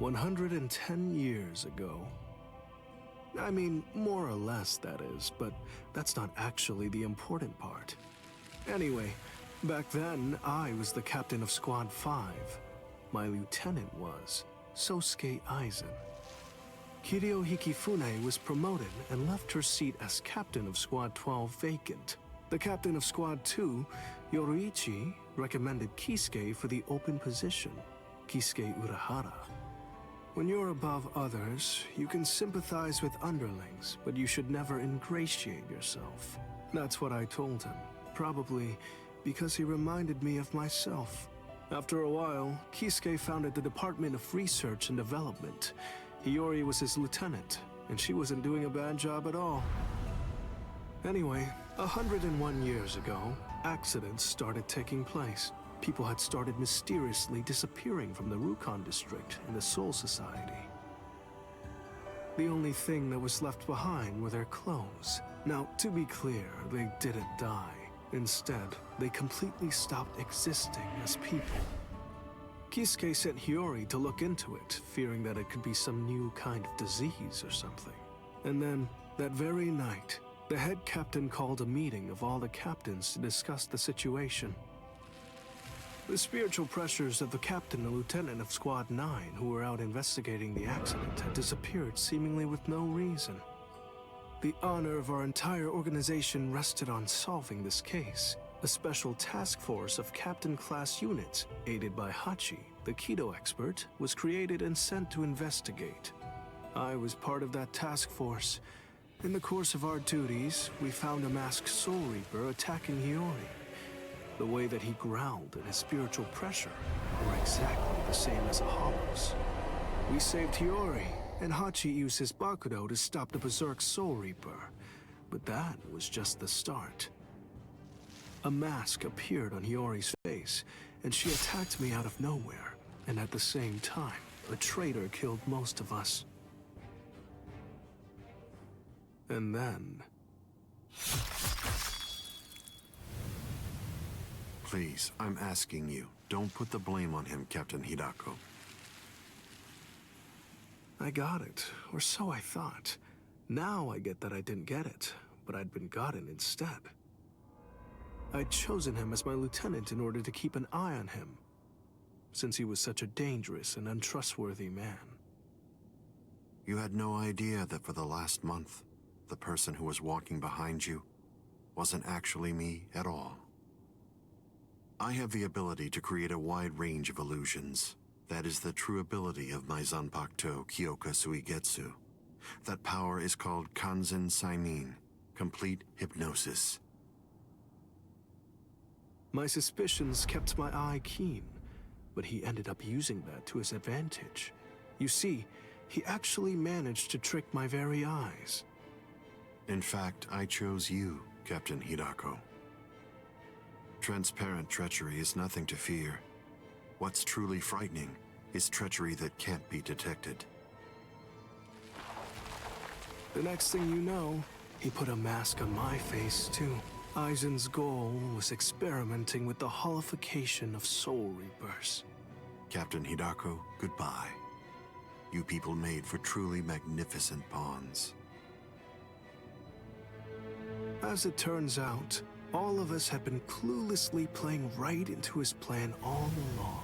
110 years ago. I mean, more or less, that is, but that's not actually the important part. Anyway, back then, I was the captain of Squad 5. My lieutenant was Sosuke Aizen. Kiryo Hikifune was promoted and left her seat as captain of Squad 12 vacant. The captain of Squad 2, Yoruichi, recommended Kisuke for the open position, Kisuke Urahara. When you're above others, you can sympathize with underlings, but you should never ingratiate yourself. That's what I told him, probably because he reminded me of myself. After a while, Kisuke founded the Department of Research and Development. Hiyori was his lieutenant, and she wasn't doing a bad job at all. Anyway, 101 years ago, accidents started taking place. People had started mysteriously disappearing from the Rukon district and the Soul Society. The only thing that was left behind were their clothes. Now, to be clear, they didn't die. Instead, they completely stopped existing as people. Kisuke sent Hiyori to look into it, fearing that it could be some new kind of disease or something. And then, that very night, the head captain called a meeting of all the captains to discuss the situation. The spiritual pressures of the captain and lieutenant of Squad 9 who were out investigating the accident had disappeared seemingly with no reason. The honor of our entire organization rested on solving this case. A special task force of captain-class units, aided by Hachi, the Kido expert, was created and sent to investigate. I was part of that task force. In the course of our duties, we found a masked Soul Reaper attacking Hiyori. The way that he growled and his spiritual pressure were exactly the same as a hollow's. We saved Hiyori, and Hachi used his Bakudo to stop the Berserk Soul Reaper. But that was just the start. A mask appeared on Hiyori's face, and she attacked me out of nowhere. And at the same time, a traitor killed most of us. And then... Please, I'm asking you, don't put the blame on him, Captain Hidako. I got it, or so I thought. Now I get that I didn't get it, but I'd been gotten instead. I'd chosen him as my lieutenant in order to keep an eye on him, since he was such a dangerous and untrustworthy man. You had no idea that for the last month, the person who was walking behind you wasn't actually me at all. I have the ability to create a wide range of illusions. That is the true ability of my Zanpakuto Kyoka Suigetsu. That power is called Kanzen Sainin, complete hypnosis. My suspicions kept my eye keen, but he ended up using that to his advantage. You see, he actually managed to trick my very eyes. In fact, I chose you, Captain Hidako. Transparent treachery is nothing to fear. What's truly frightening is treachery that can't be detected. The next thing you know, he put a mask on my face too. Aizen's goal was experimenting with the holification of Soul Reapers. Captain Hidako, goodbye. You people made for truly magnificent pawns. As it turns out, all of us had been cluelessly playing right into his plan all along.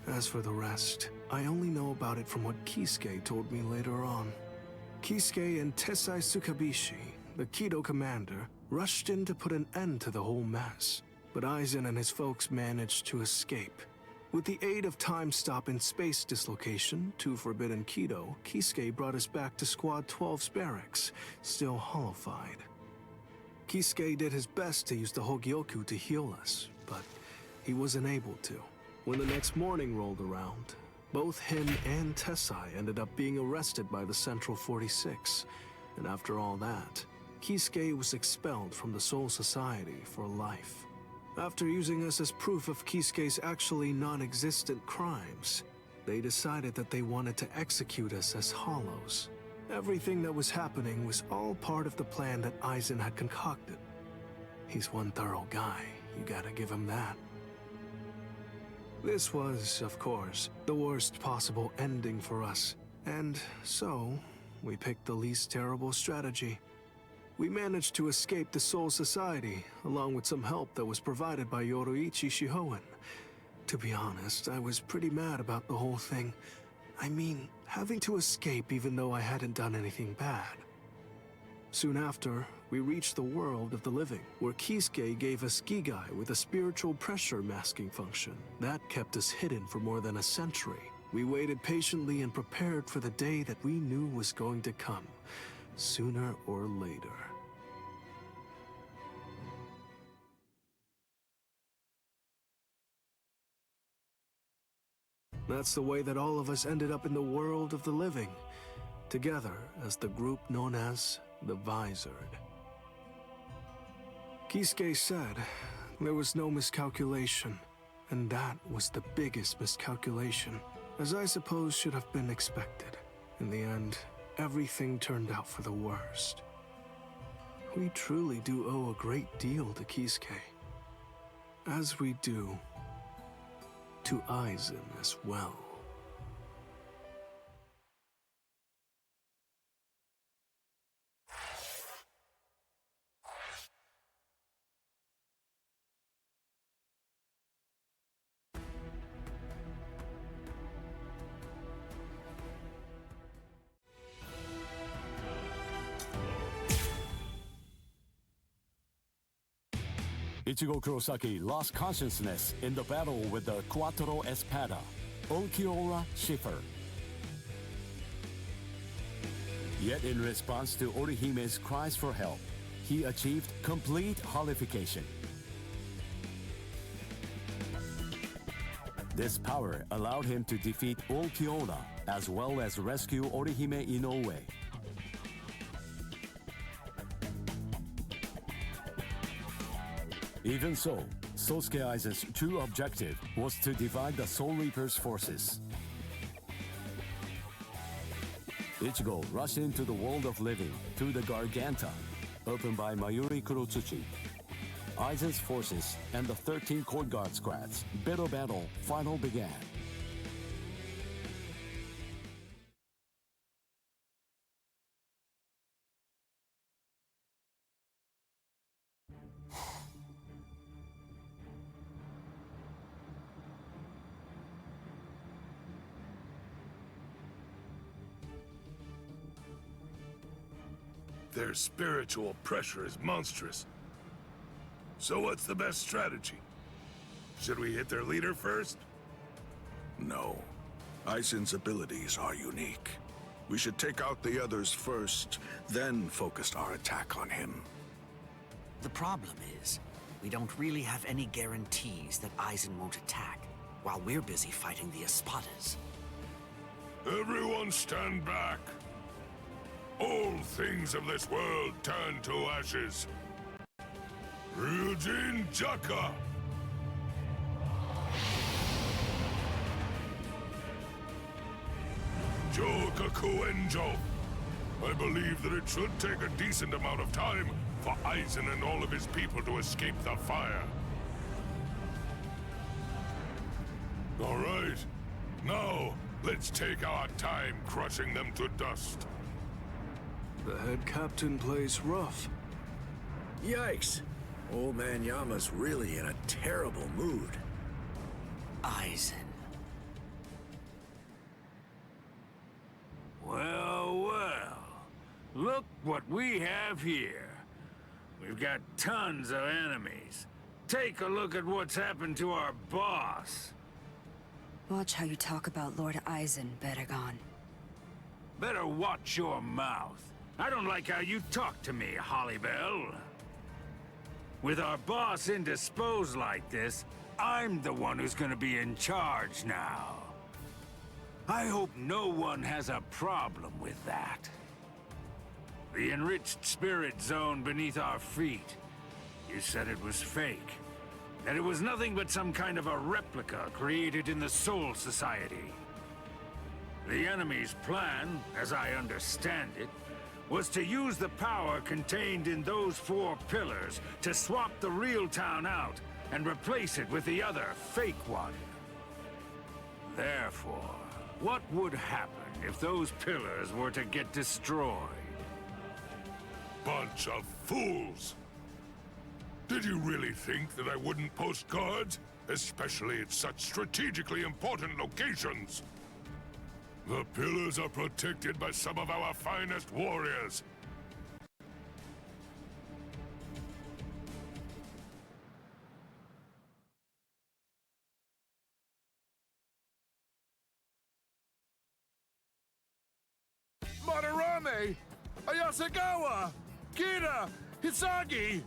As for the rest, I only know about it from what Kisuke told me later on. Kisuke and Tessai Tsukabishi, the Kido commander, rushed in to put an end to the whole mess, but Aizen and his folks managed to escape. With the aid of time stop and space dislocation to Forbidden Kido, Kisuke brought us back to Squad 12's barracks, still hollowified. Kisuke did his best to use the Hogyoku to heal us, but he wasn't able to. When the next morning rolled around, both him and Tessai ended up being arrested by the Central 46, and after all that, Kisuke was expelled from the Soul Society for life. After using us as proof of Kisuke's actually non-existent crimes, they decided that they wanted to execute us as hollows. Everything that was happening was all part of the plan that Aizen had concocted. He's one thorough guy, you gotta give him that. This was, of course, the worst possible ending for us. And so, we picked the least terrible strategy. We managed to escape the Soul Society, along with some help that was provided by Yoroichi Shihoen. To be honest, I was pretty mad about the whole thing. I mean, having to escape even though I hadn't done anything bad. Soon after, we reached the world of the living, where Kisuke gave us Gigai with a spiritual pressure masking function. That kept us hidden for more than a century. We waited patiently and prepared for the day that we knew was going to come, sooner or later. That's the way that all of us ended up in the world of the living, together as the group known as the Visored. Kisuke said there was no miscalculation, and that was the biggest miscalculation, as I suppose should have been expected. In the end, everything turned out for the worst. We truly do owe a great deal to Kisuke, as we do to Aizen as well. Ichigo Kurosaki lost consciousness in the battle with the Quattro Espada, Ulquiorra Schiffer. Yet in response to Orihime's cries for help, he achieved complete holification. This power allowed him to defeat Ulquiorra as well as rescue Orihime Inoue. Even so, Sosuke Aizen's true objective was to divide the Soul Reaper's forces. Ichigo rushed into the world of living through the Garganta, opened by Mayuri Kurotsuchi. Aizen's forces and the 13 Court Guard squads' bitter battle final began. Their spiritual pressure is monstrous. So what's the best strategy? Should we hit their leader first? No. Aizen's abilities are unique. We should take out the others first, then focus our attack on him. The problem is, we don't really have any guarantees that Aizen won't attack, while we're busy fighting the Espadas. Everyone stand back. All things of this world turn to ashes. Ryujin Jaka! Jokaku Enjo! I believe that it should take a decent amount of time for Aizen and all of his people to escape the fire. All right, now let's take our time crushing them to dust. The head captain plays rough. Yikes! Old man Yama's really in a terrible mood. Aizen. Well, well. Look what we have here. We've got tons of enemies. Take a look at what's happened to our boss. Watch how you talk about Lord Aizen, Beregon. Better watch your mouth. I don't like how you talk to me, Hollybell. With our boss indisposed like this, I'm the one who's gonna be in charge now. I hope no one has a problem with that. The enriched spirit zone beneath our feet. You said it was fake. That it was nothing but some kind of a replica created in the Soul Society. The enemy's plan, as I understand it, was to use the power contained in those 4 pillars to swap the real town out and replace it with the other fake one. Therefore, what would happen if those pillars were to get destroyed? Bunch of fools! Did you really think that I wouldn't post guards? Especially at such strategically important locations? The pillars are protected by some of our finest warriors. Madarame! Ayasagawa! Kira! Hisagi!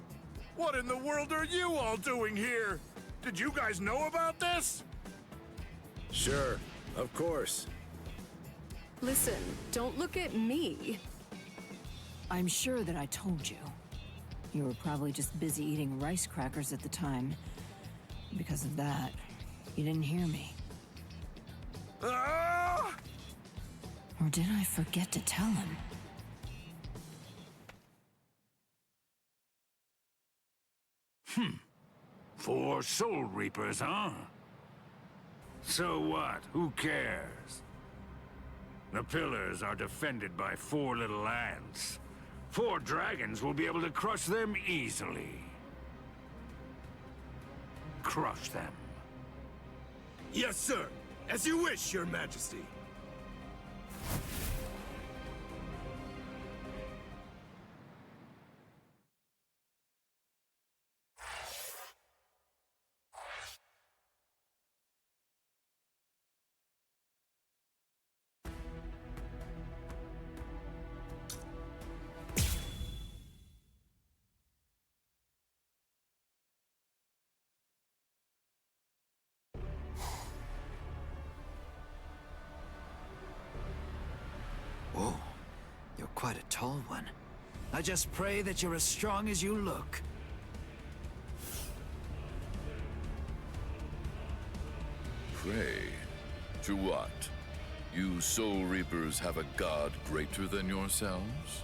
What in the world are you all doing here? Did you guys know about this? Sure, of course. Listen, don't look at me. I'm sure that I told you. You were probably just busy eating rice crackers at the time. Because of that, you didn't hear me. Ah! Or did I forget to tell him? Four Soul Reapers, huh? So what? Who cares? The pillars are defended by 4 little ants. 4 dragons will be able to crush them easily. Crush them. Yes, sir. As you wish, Your Majesty. Whoa, you're quite a tall one. I just pray that you're as strong as you look. Pray? To what? You Soul Reapers have a god greater than yourselves?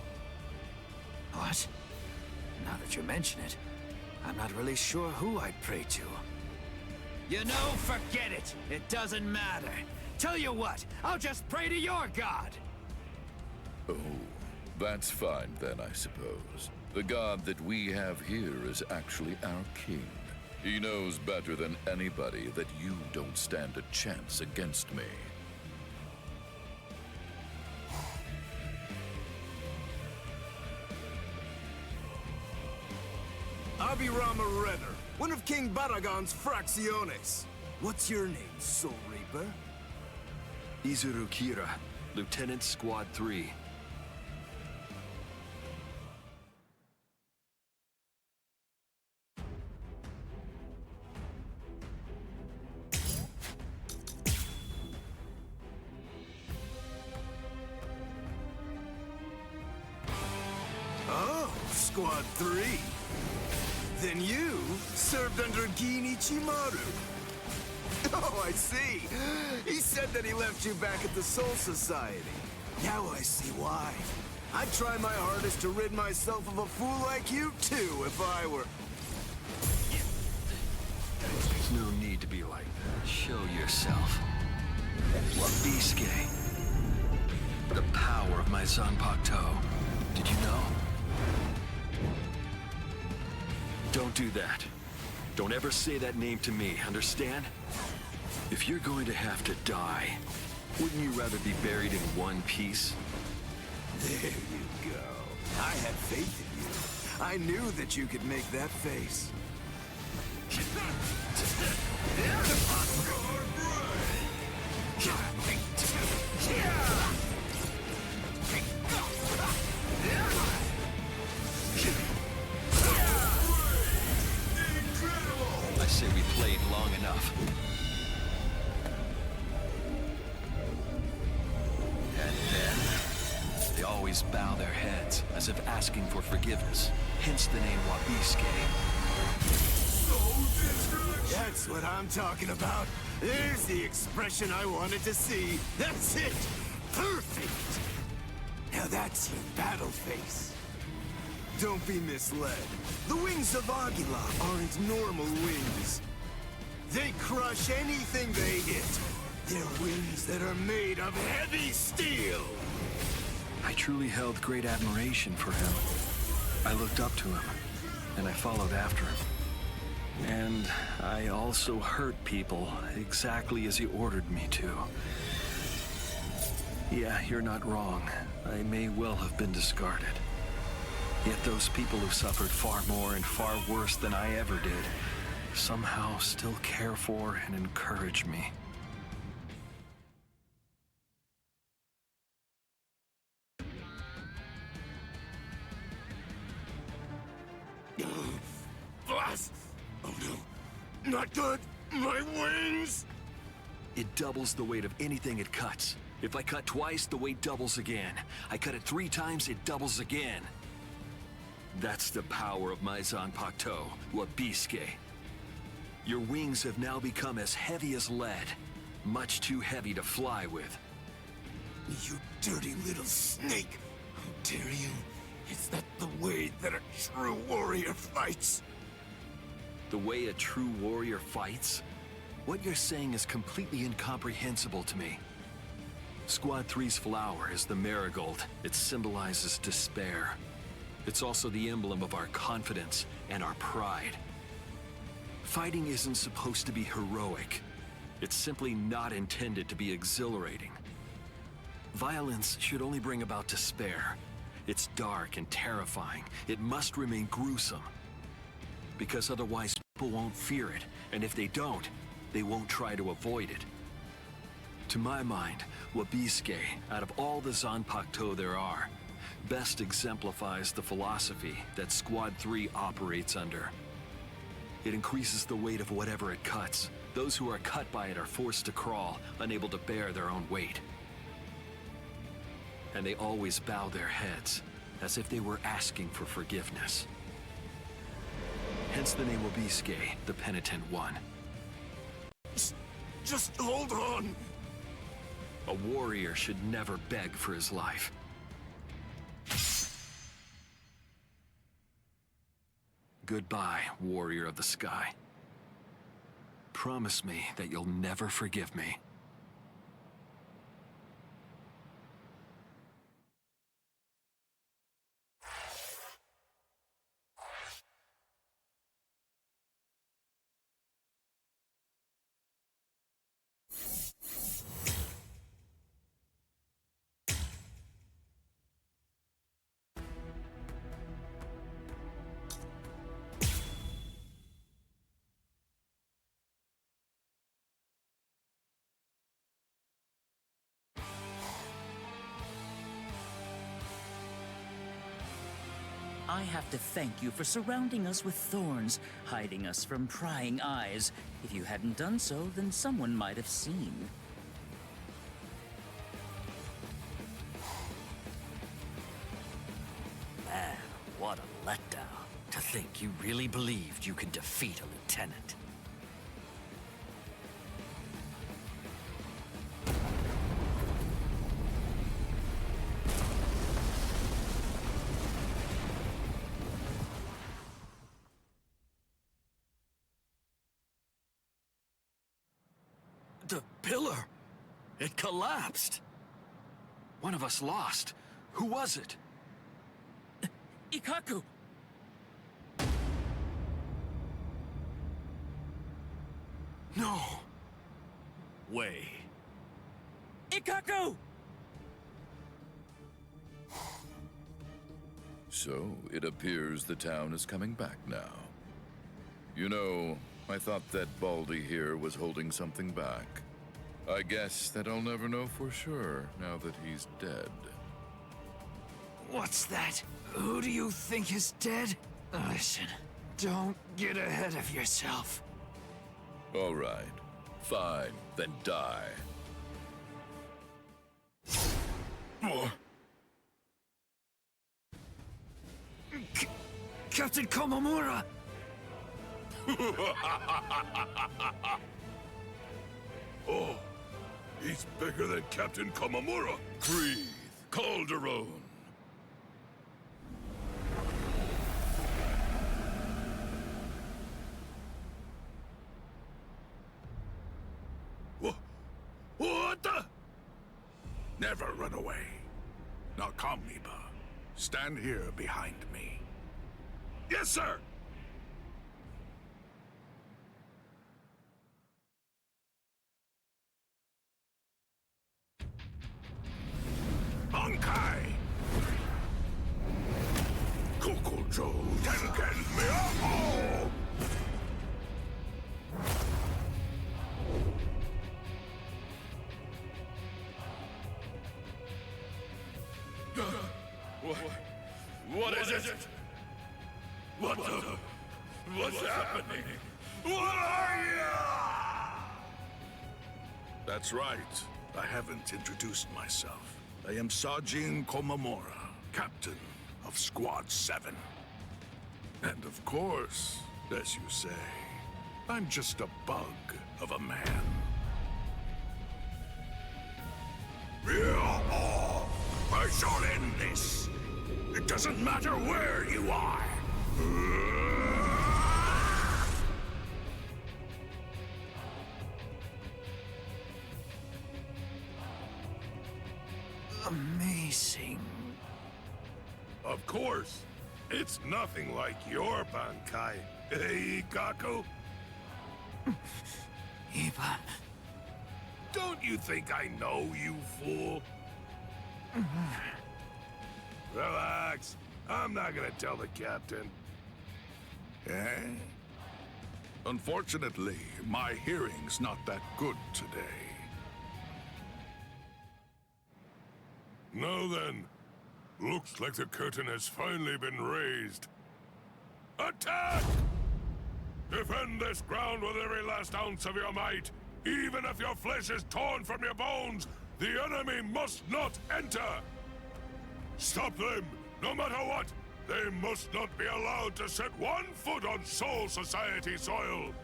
What? Now that you mention it, I'm not really sure who I'd pray to. You know, forget it. It doesn't matter. Tell you what, I'll just pray to your god. Oh, that's fine then, I suppose. The god that we have here is actually our king. He knows better than anybody that you don't stand a chance against me. Abirama Renner, one of King Baragon's fracciones. What's your name, Soul Reaper? Izuru Kira, Lieutenant Squad 3. Oh, Squad 3. Then you served under Gin Ichimaru. Oh, I see. He said that he left you back at the Soul Society. Now I see why. I'd try my hardest to rid myself of a fool like you, too, if I were... There's no need to be like that. Show yourself. Wabisuke. The power of my Zanpakuto. Did you know? Don't do that. Don't ever say that name to me, understand? If you're going to have to die, wouldn't you rather be buried in one piece? There you go. I had faith in you. I knew that you could make that face. I say we played long enough. And then, they always bow their heads, as if asking for forgiveness. Hence the name Wabisuke. That's what I'm talking about. There's the expression I wanted to see. That's it! Perfect! Now that's your battle face. Don't be misled. The wings of Aguila aren't normal wings. They crush anything they hit. They're wings that are made of heavy steel! I truly held great admiration for him. I looked up to him, and I followed after him. And I also hurt people exactly as he ordered me to. Yeah, you're not wrong. I may well have been discarded. Yet those people who suffered far more and far worse than I ever did somehow still care for and encourage me. Boss! Oh no, not good! My wings! It doubles the weight of anything it cuts. If I cut twice, the weight doubles again. I cut it 3 times, it doubles again. That's the power of my Zanpakuto, Wabisuke. Your wings have now become as heavy as lead. Much too heavy to fly with. You dirty little snake! How dare you! Is that the way that a true warrior fights? The way a true warrior fights? What you're saying is completely incomprehensible to me. Squad 3's flower is the marigold. It symbolizes despair. It's also the emblem of our confidence and our pride. Fighting isn't supposed to be heroic. It's simply not intended to be exhilarating. Violence should only bring about despair. It's dark and terrifying. It must remain gruesome. Because otherwise people won't fear it, and if they don't, they won't try to avoid it. To my mind, Wabisuke, out of all the Zanpakuto there are, best exemplifies the philosophy that Squad 3 operates under. It increases the weight of whatever it cuts. Those who are cut by it are forced to crawl, unable to bear their own weight. And they always bow their heads, as if they were asking for forgiveness. Hence the name Wabisuke, the penitent one. Just hold on! A warrior should never beg for his life. Goodbye, warrior of the sky. Promise me that you'll never forgive me. I have to thank you for surrounding us with thorns, hiding us from prying eyes. If you hadn't done so, then someone might have seen. Man, what a letdown. To think you really believed you could defeat a lieutenant. The pillar! It collapsed! One of us lost. Who was it? Ikaku! No! Way. Ikaku! So, it appears the town is coming back now. You know, I thought that Baldy here was holding something back. I guess that I'll never know for sure now that he's dead. What's that? Who do you think is dead? Listen, don't get ahead of yourself. All right. Fine, then die. Captain Komamura! Oh, he's bigger than Captain Komamura. Breathe, Calderon. Never run away. Now come, Iba. Stand here behind me. Yes, sir! Bankai! Kokojo Tengen Miao! What is it? What's happening? What are you? That's right. I haven't introduced myself. I am Sajin Komamura, captain of Squad 7. And of course, as you say, I'm just a bug of a man. I shall end this. It doesn't matter where you are. Amazing. Of course. It's nothing like your Bankai, eh, Gaku? Iba. Don't you think I know, you fool? Relax. I'm not gonna tell the captain. Eh? Unfortunately, my hearing's not that good today. Now then, looks like the curtain has finally been raised. Attack! Defend this ground with every last ounce of your might. Even if your flesh is torn from your bones, the enemy must not enter! Stop them, no matter what! They must not be allowed to set one foot on Soul Society soil!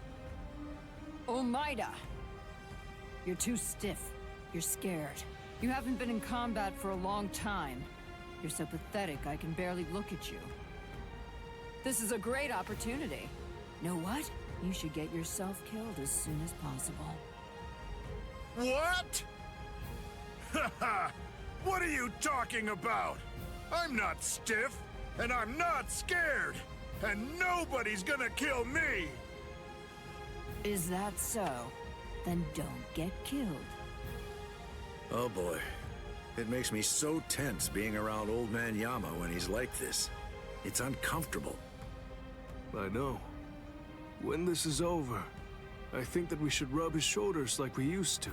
Almeida! You're too stiff. You're scared. You haven't been in combat for a long time. You're so pathetic I can barely look at you. This is a great opportunity. Know what? You should get yourself killed as soon as possible. What? Haha! What are you talking about? I'm not stiff, and I'm not scared, and nobody's gonna kill me! Is that so? Then don't get killed. Oh boy. It makes me so tense being around Old Man Yama when he's like this. It's uncomfortable. I know. When this is over, I think that we should rub his shoulders like we used to.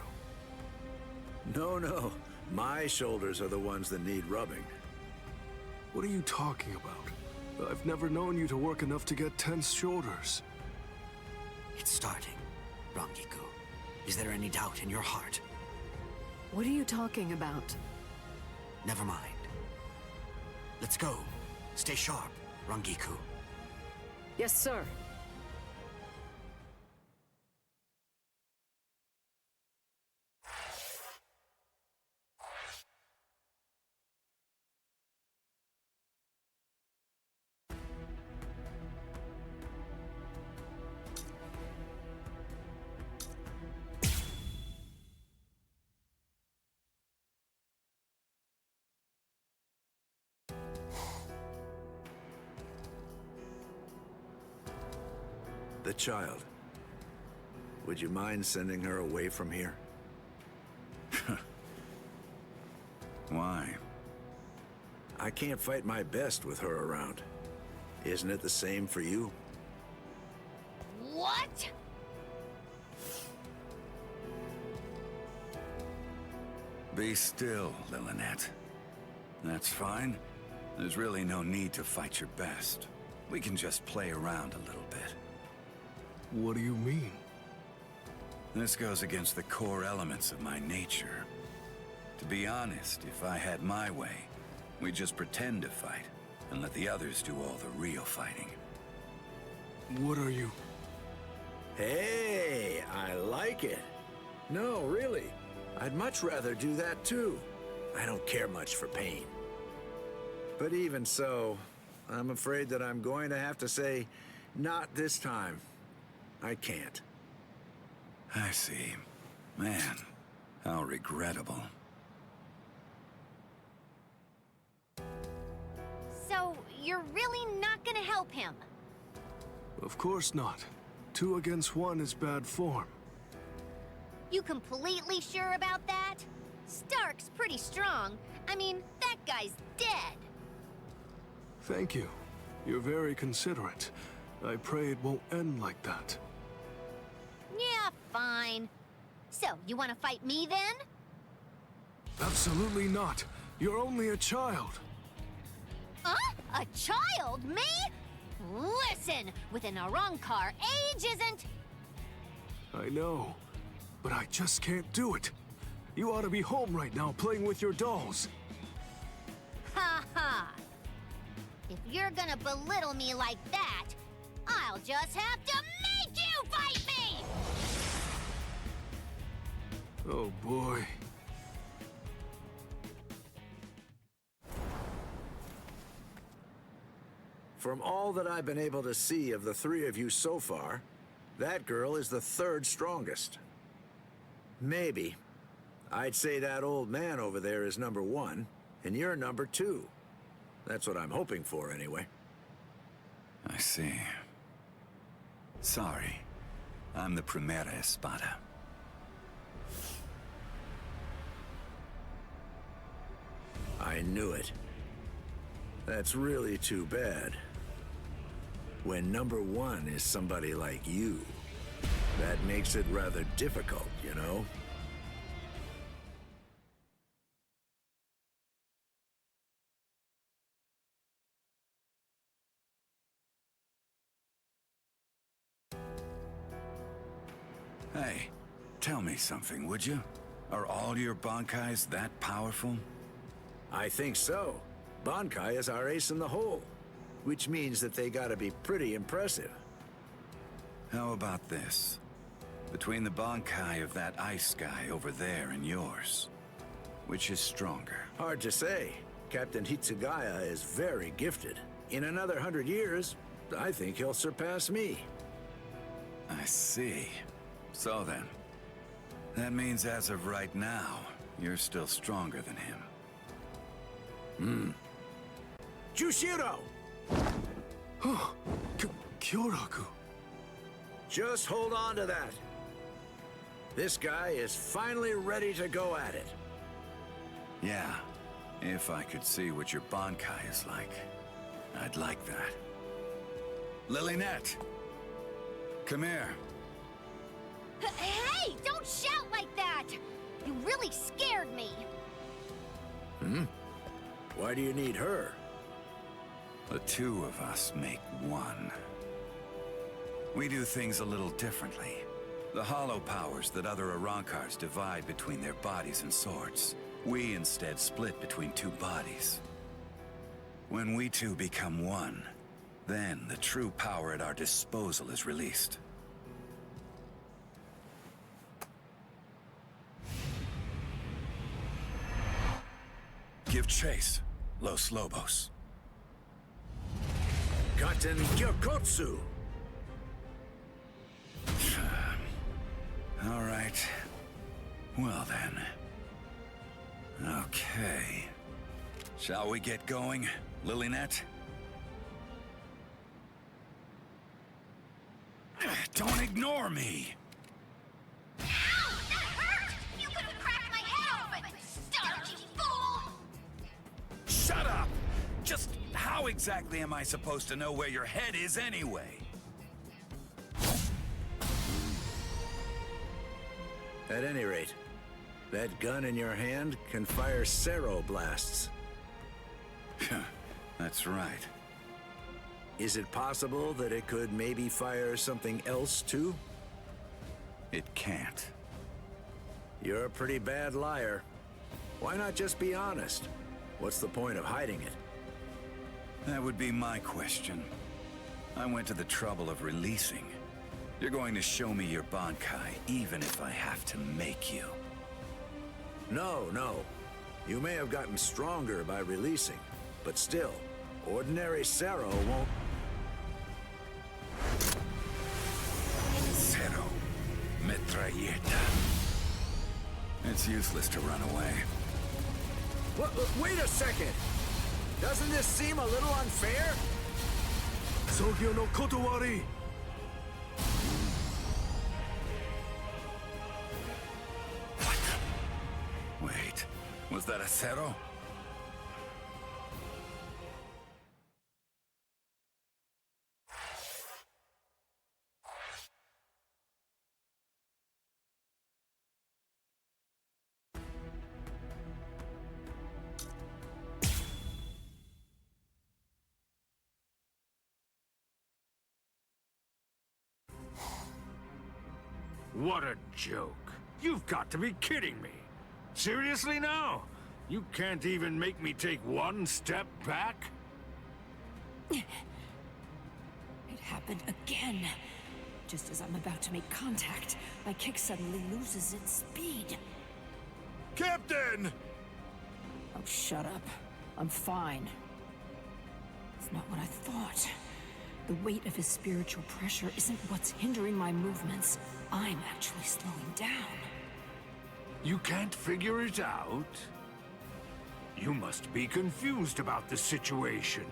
No. My shoulders are the ones that need rubbing. What are you talking about? I've never known you to work enough to get tense shoulders. It's starting, Rangiku. Is there any doubt in your heart? What are you talking about? Never mind. Let's go. Stay sharp, Rangiku. Yes, sir. The child. Would you mind sending her away from here? Why? I can't fight my best with her around. Isn't it the same for you? What? Be still, Lillinette. That's fine. There's really no need to fight your best. We can just play around a little bit. What do you mean? This goes against the core elements of my nature. To be honest, if I had my way, we'd just pretend to fight and let the others do all the real fighting. What are you? Hey, I like it. No, really. I'd much rather do that too. I don't care much for pain. But even so, I'm afraid that I'm going to have to say, not this time. I can't. I see. Man, how regrettable. you're really not gonna help him? Of course not. 2 against 1 is bad form. You completely sure about that? Stark's pretty strong. I mean, that guy's dead. Thank you. You're very considerate. I pray it won't end like that. Yeah, fine. So, you wanna fight me then? Absolutely not. You're only a child. Huh? A child? Me? Listen, with an Arrancar, age isn't... I know, but I just can't do it. You ought to be home right now playing with your dolls. Ha ha! If you're gonna belittle me like that, I'll just have to make you fight me! Oh boy. From all that I've been able to see of the 3 of you so far, that girl is the 3rd strongest. Maybe. I'd say that old man over there is number 1, and you're number 2. That's what I'm hoping for, anyway. I see. Sorry. I'm the Primera Espada. I knew it. That's really too bad. When number 1 is somebody like you, that makes it rather difficult, you know? Hey, tell me something, would you? Are all your Bankais that powerful? I think so. Bankai is our ace in the hole, which means that they gotta be pretty impressive. How about this? Between the Bankai of that ice guy over there and yours, which is stronger? Hard to say. Captain Hitsugaya is very gifted. In another 100 years, I think he'll surpass me. I see. So then, that means as of right now, you're still stronger than him. Jushiro! Kyoraku. Just hold on to that. This guy is finally ready to go at it. Yeah, if I could see what your Bankai is like, I'd like that. Lilynette! Come here. Hey, don't shout like that! You really scared me. Why do you need her? The 2 of us make 1. We do things a little differently. The hollow powers that other Arrancars divide between their bodies and swords, we instead split between 2 bodies. When we 2 become 1, then the true power at our disposal is released. Give chase, Los Lobos. Gaten Gyokotsu! All right. Well then. Okay. Shall we get going, Lilynette? Don't ignore me! Ow! That hurt! You could have cracked my head open! Stark, you fool! Shut up! Just how exactly am I supposed to know where your head is anyway? At any rate, that gun in your hand can fire Cero blasts. That's right. Is it possible that it could maybe fire something else too? It can't. You're a pretty bad liar. Why not just be honest? What's the point of hiding it? That would be my question. I went to the trouble of releasing. You're going to show me your Bankai, even if I have to make you. No. You may have gotten stronger by releasing, but still, ordinary Cero won't... Cero. Metralleta. It's useless to run away. Wait a second! Doesn't this seem a little unfair? Sogyo no Kotowari! Wait, was that a Zero? What a joke. You've got to be kidding me. Seriously now? You can't even make me take one step back? It happened again. Just as I'm about to make contact, my kick suddenly loses its speed. Captain! Oh, shut up. I'm fine. It's not what I thought. The weight of his spiritual pressure isn't what's hindering my movements. I'm actually slowing down. You can't figure it out? You must be confused about the situation.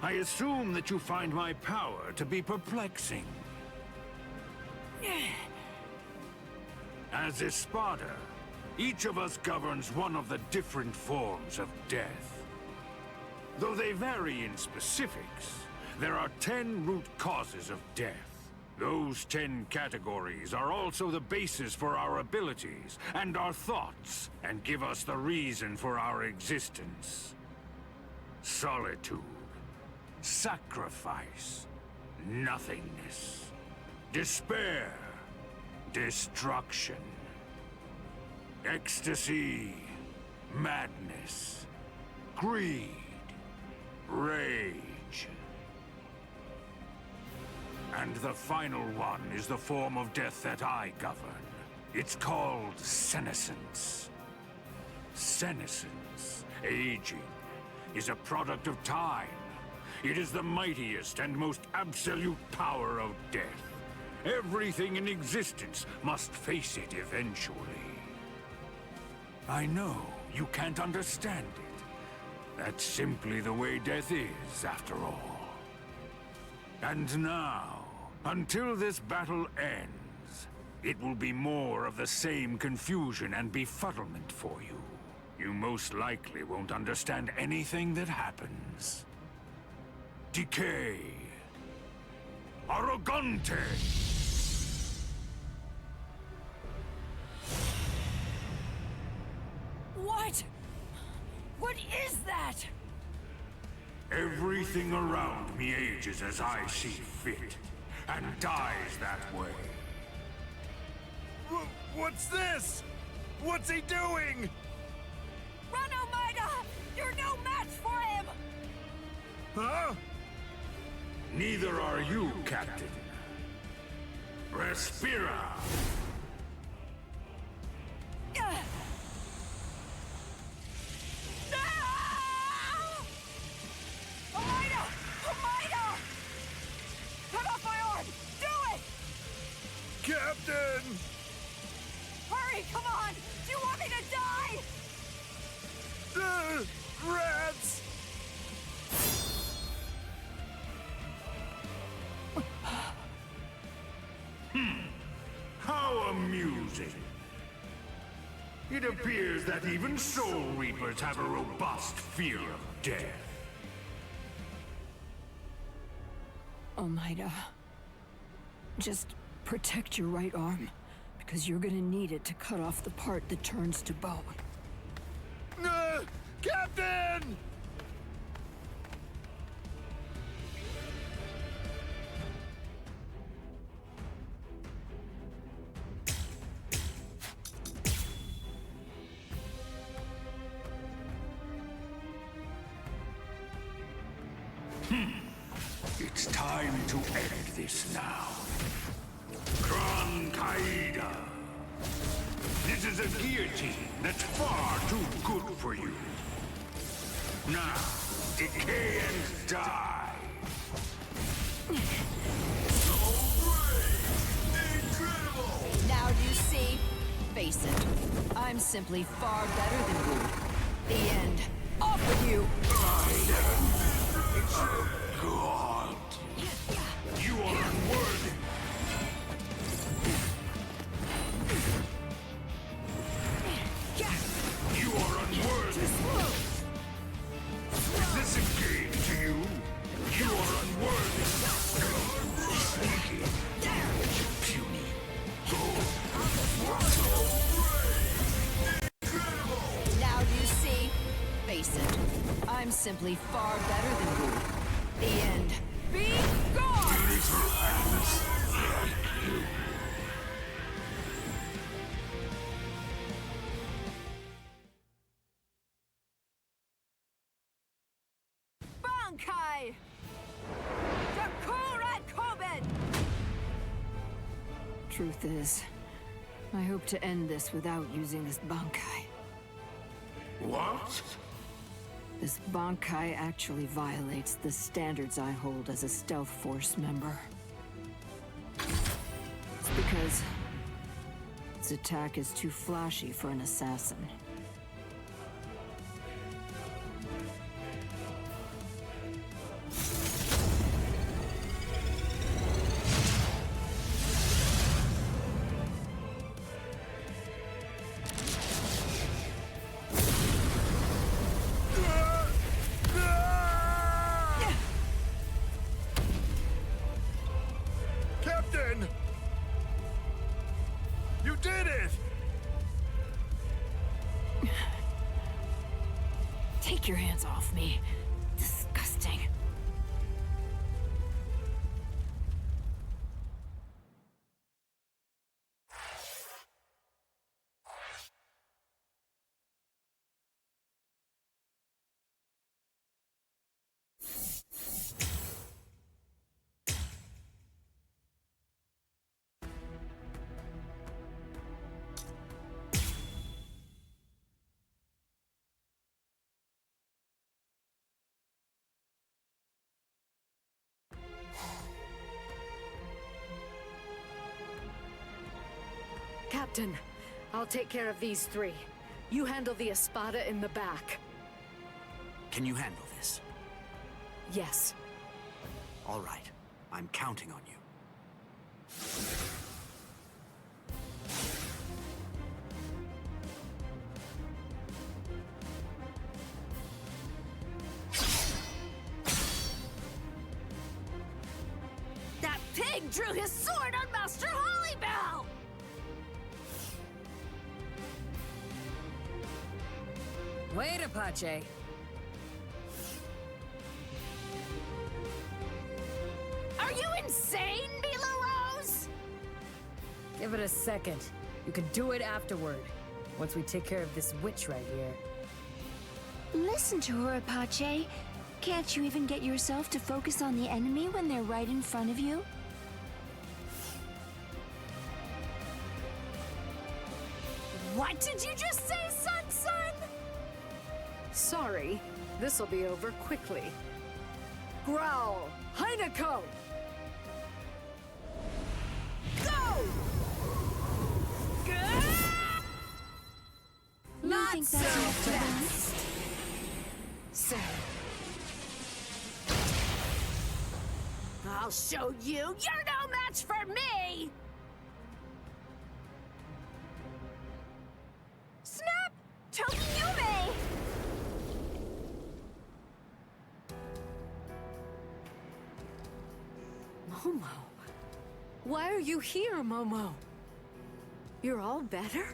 I assume that you find my power to be perplexing. As Espada, each of us governs one of the different forms of death. Though they vary in specifics, there are 10 root causes of death. Those 10 categories are also the basis for our abilities and our thoughts, and give us the reason for our existence. Solitude, sacrifice, nothingness, despair, destruction, ecstasy, madness, greed, rage. And the final one is the form of death that I govern. It's called senescence. Senescence, aging, is a product of time. It is the mightiest and most absolute power of death. Everything in existence must face it eventually. I know you can't understand it. That's simply the way death is, after all. And now, until this battle ends, it will be more of the same confusion and befuddlement for you. You most likely won't understand anything that happens. Decay. Arrogante. What? What is that? Everything around me ages as I see fit, and dies that way. What's this? What's he doing? Run, Omaida! You're no match for him! Huh? Neither are you, Captain. Respira! Omaida! Omaida! Cut off my arm! Do it! Captain! Hurry, come on! Do you want me to die? Rats! How amusing. It appears that even Soul Reapers have a robust fear of death. Omaida, just protect your right arm, because you're gonna need it to cut off the part that turns to bone. Captain! It's time to end this now. Kran Kaida. This is a guillotine that's far too good for you. Now, decay and die. So brave! Incredible! Now do you see? Face it, I'm simply far better than good. The end. Off with you! God! You are unworthy! You are unworthy! Is this a game to you? You are unworthy! Sneaky! Puny! Now do you see? Face it. I'm simply far better than you. The end. Be gone! Little Alice like you. Bankai! Dakura Koben! Truth is, I hope to end this without using this Bankai. What? This Bankai actually violates the standards I hold as a stealth force member. It's because its attack is too flashy for an assassin. Captain! You did it! Take your hands off me. Disgusting. Captain, I'll take care of these three. You handle the Espada in the back. Can you handle this? Yes. All right. I'm counting on you. That pig drew his sword on Master Hollybell! Wait, Apache. Are you insane, Mila Rose? Give it a second. You can do it afterward. Once we take care of this witch right here. Listen to her, Apache. Can't you even get yourself to focus on the enemy when they're right in front of you? What did you just say, son? Sorry. This'll be over quickly. Growl! Heineko! Go! You think that's enough for them? So. I'll show you. You're no match for me! Snap! Tokiyume! Momo. Why are you here, Momo? You're all better?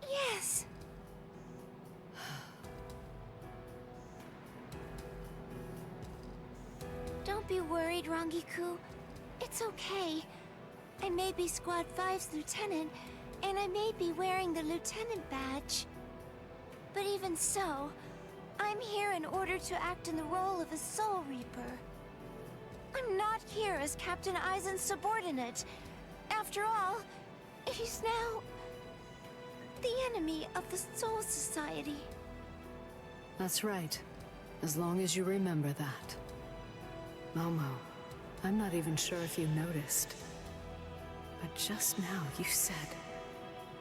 Yes. Don't be worried, Rangiku. It's okay. I may be Squad 5's lieutenant, and I may be wearing the lieutenant badge. But even so, I'm here in order to act in the role of a Soul Reaper. I'm not here as Captain Aizen's subordinate. After all, he's now the enemy of the Soul Society. That's right. As long as you remember that. Momo, I'm not even sure if you noticed. But just now you said,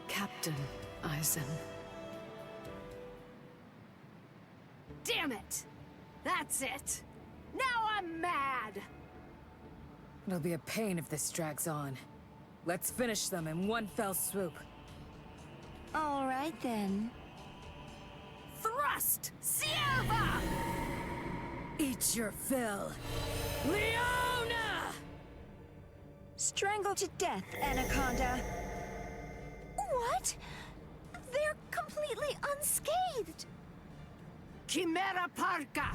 Captain Aizen. Damn it! That's it! Now I'm mad! It'll be a pain if this drags on. Let's finish them in one fell swoop. All right, then. Thrust! Sierva! Eat your fill. Leona! Strangle to death, Anaconda. What? They're completely unscathed. Chimera Parka!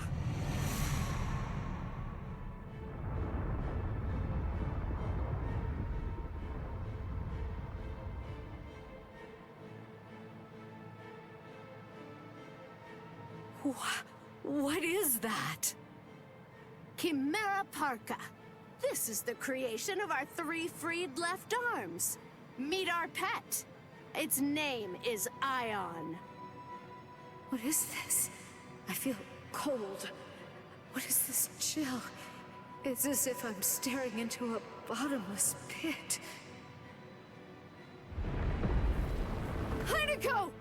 What is that? Chimera Parka. This is the creation of our 3 freed left arms. Meet our pet. Its name is Ion. What is this? I feel cold. What is this chill? It's as if I'm staring into a bottomless pit. Heineko!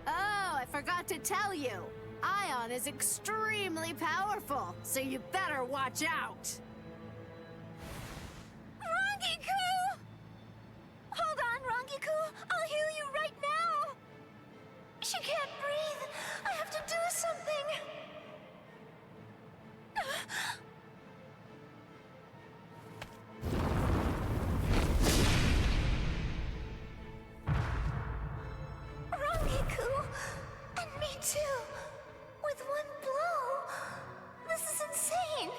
Oh, I forgot to tell you. Ion is extremely powerful, so you better watch out. Rangiku! Hold on, Rangiku. I'll heal you right now. She can't breathe. I have to do something. Rangiku! And me too. With one blow. This is insane.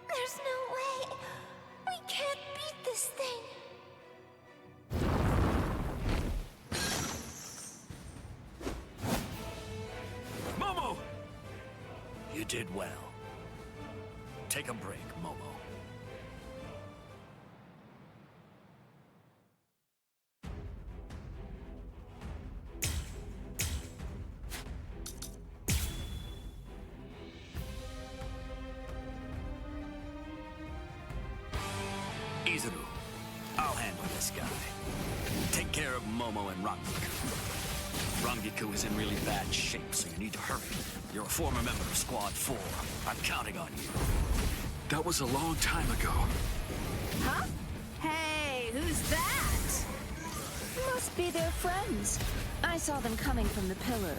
There's no way. We can't beat this thing. Momo! You did well. Take a break, Momo. Izuru, I'll handle this guy. Take care of Momo and Rangiku. Rangiku is in really bad shape, so you need to hurry. You're a former member of Squad 4. I'm counting on you. That was a long time ago. Huh? Hey, who's that? Must be their friends. I saw them coming from the pillar.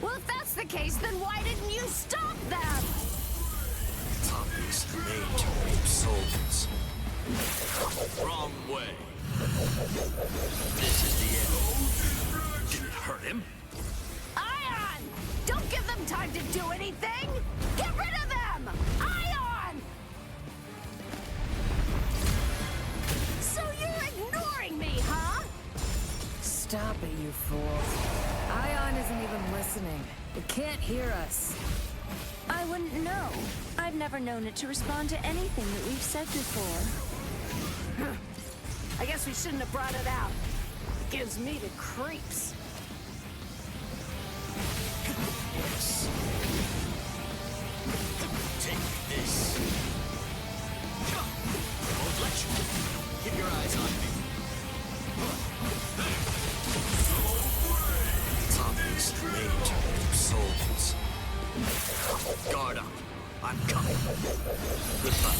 Well, if that's the case, then why didn't you stop them? Zombies made to reap souls. Wrong way. This is the end. Did it hurt him? Ion! Don't give them time to do anything! Get rid of them! Ion! So you're ignoring me, huh? Stop it, you fool. Ion isn't even listening. It can't hear us. I wouldn't know. I've never known it to respond to anything that we've said before. I guess we shouldn't have brought it out. It gives me the creeps. Yes. Take this. Won't let you. Keep your eyes on me. Zombies made to reap souls. Guard up. I'm coming. Goodbye.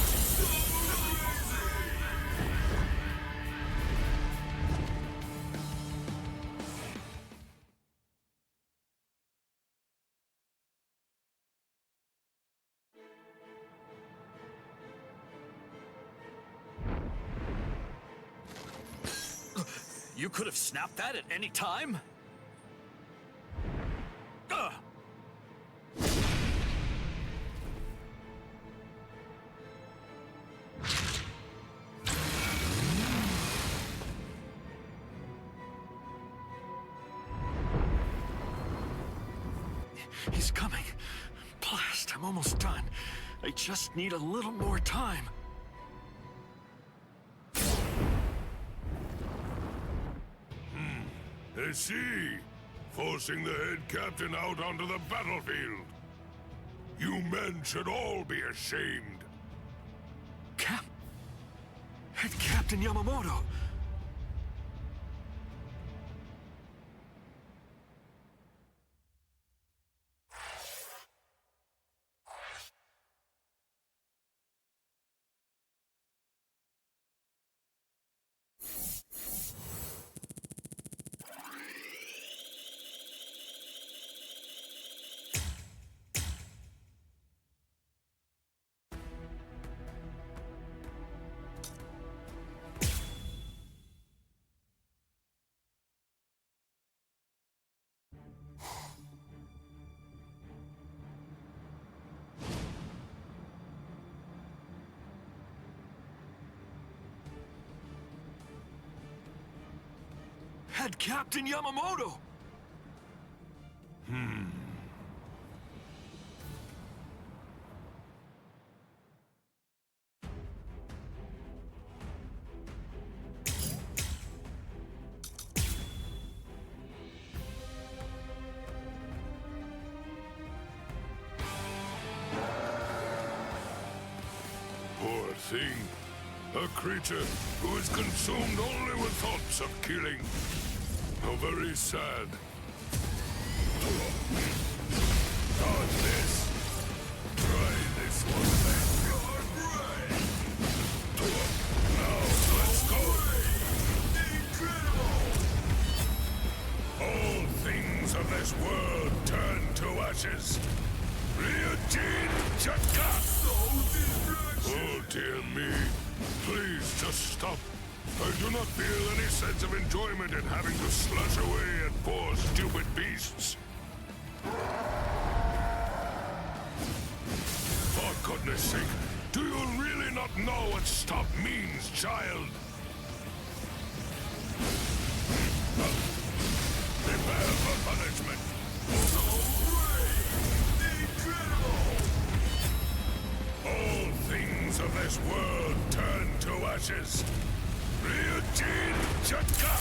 You could have snapped that at any time? He's coming. Blast, I'm almost done. I just need a little more time. I see. Forcing the head captain out onto the battlefield. You men should all be ashamed. Head Captain Yamamoto. had Captain Yamamoto! Poor thing. A creature who is consumed only with thoughts of killing. How very sad. Dodge this. Try this one then. Now, let's go. All things of this world turn to ashes. Ryujin Chaka! Oh dear me. Please just stop. I do not feel any sense of enjoyment in having to slash away at poor stupid beasts. For goodness sake, do you really not know what stop means, child? Prepare for punishment. All things of this world turn to ashes. Ryujin Chaka!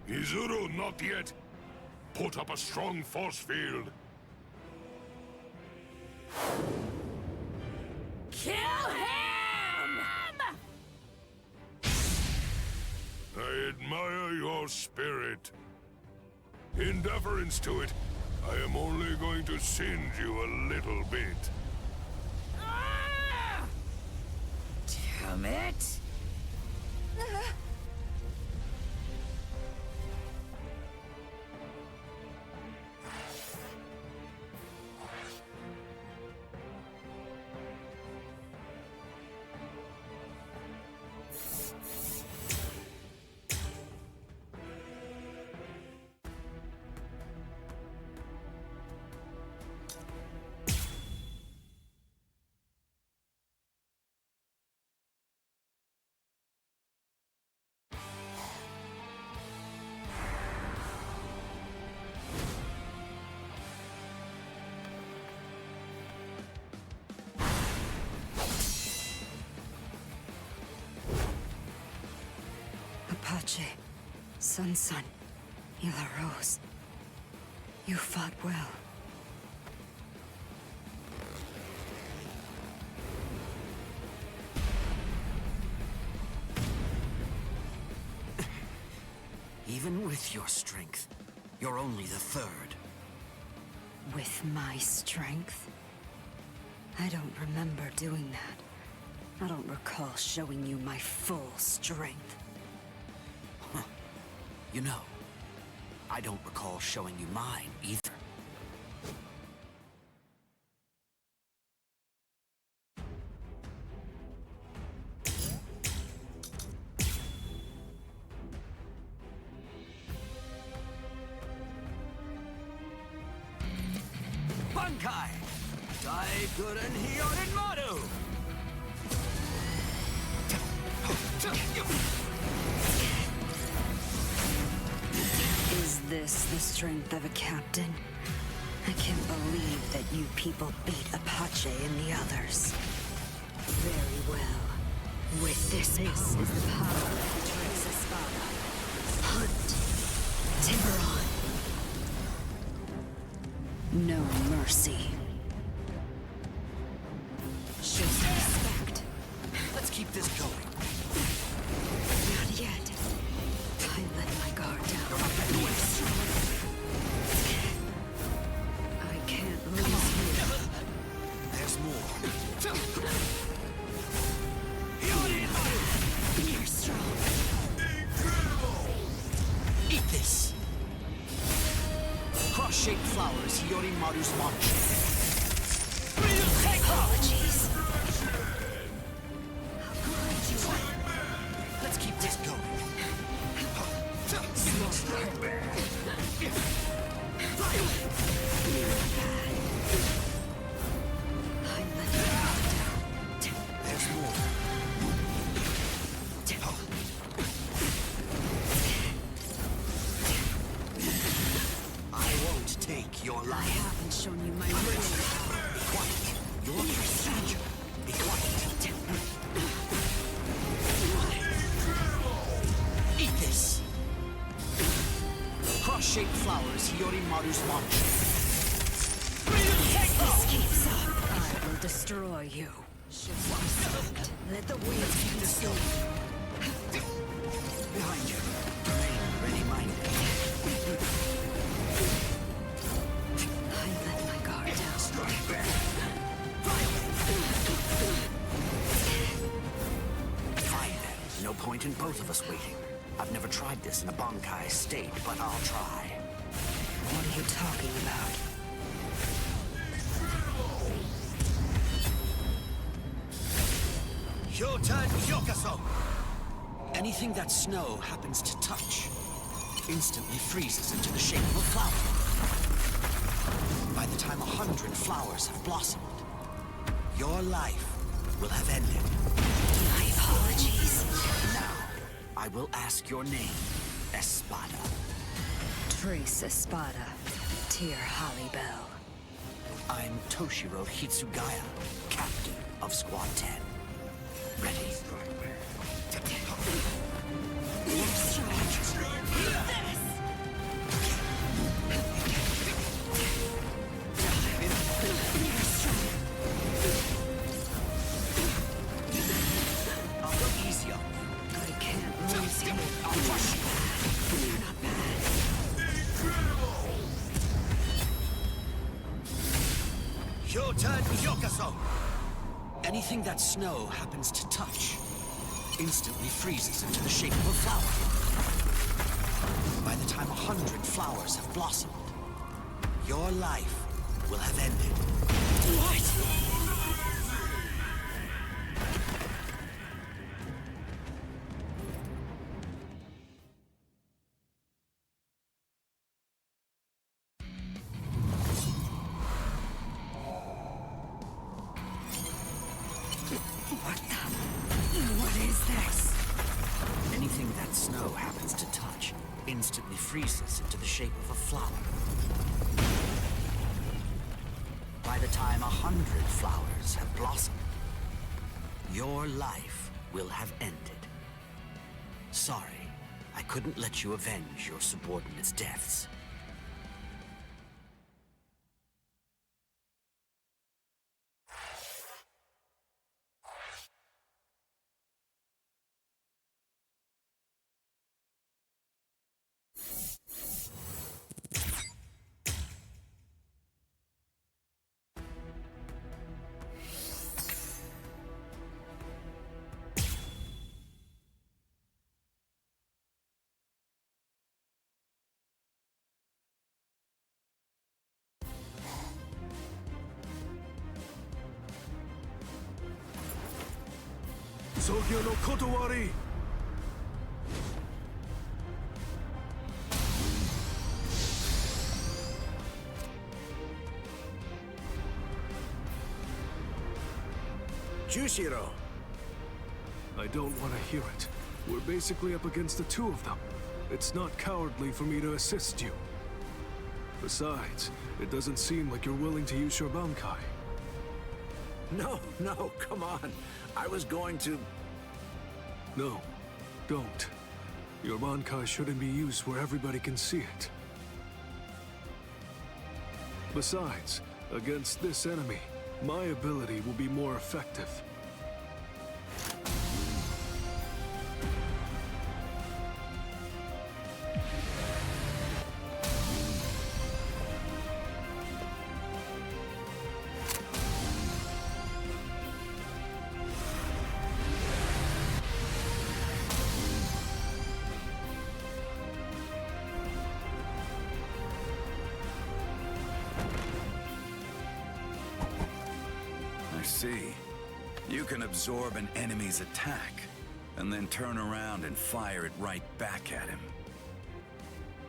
Izuru, not yet. Put up a strong force field. Kill him! I admire your spirit. In deference to it, I am only going to singe you a little bit. Damn it! Apache, Sun, Ila Rose. You fought well. Even with your strength, you're only the third. With my strength? I don't remember doing that. I don't recall showing you my full strength. Huh. You know, I don't recall showing you mine either. Bankai! Daiguren Hyorin Maru! Is this the strength of a captain? I can't believe that you people beat Apache and the others. Very well. With this is the power of the Trace Espada. Hunt! Tiburon! No mercy. Show some respect. Let's keep this going. Not yet. I let my guard down. You're not going to win. I can't lose you. There's more. You're strong. Incredible! Eat this. Cross-shaped flowers, Hiyori Maru's launch. Apologies. Let's keep this going. There's more. I won't take your life. I haven't shown you my real power. Be quiet. You're a stranger. Be quiet. Eat this. Cross-shaped flowers, Hiyorimaru's launch. If this keeps up, I will destroy you. Let the winds consume you. Behind you. Remain ready-minded. I let my guard down. Strike back. Fine then. No point in both of us waiting. I've never tried this in a Bankai state, but I'll try. What are you talking about? Hyotan Hyokaso! Anything that snow happens to touch instantly freezes into the shape of a flower. By the time 100 flowers have blossomed, your life will have ended. My apologies. Now, I will ask your name, Espada. Trace Espada, Tear Hollybell. I'm Toshiro Hitsugaya, Captain of Squad 10. Ready? I'll go easy on you. I can't lose you. I'll crush you. You're not bad. Hyotan Hyokaso! Anything that snow happens to touch instantly freezes into the shape of a flower. By the time 100 flowers have blossomed, your life will have ended. What? What is this? Anything that snow happens to touch instantly freezes into the shape of a flower. By the time 100 flowers have blossomed, your life will have ended. Sorry, I couldn't let you avenge your subordinates' deaths. Sogyo no Kotowari! Jushiro! I don't want to hear it. We're basically up against the two of them. It's not cowardly for me to assist you. Besides, it doesn't seem like you're willing to use your Bankai. No, come on. I was going to... No, don't. Your Bankai shouldn't be used where everybody can see it. Besides, against this enemy, my ability will be more effective. I see. You can absorb an enemy's attack, and then turn around and fire it right back at him.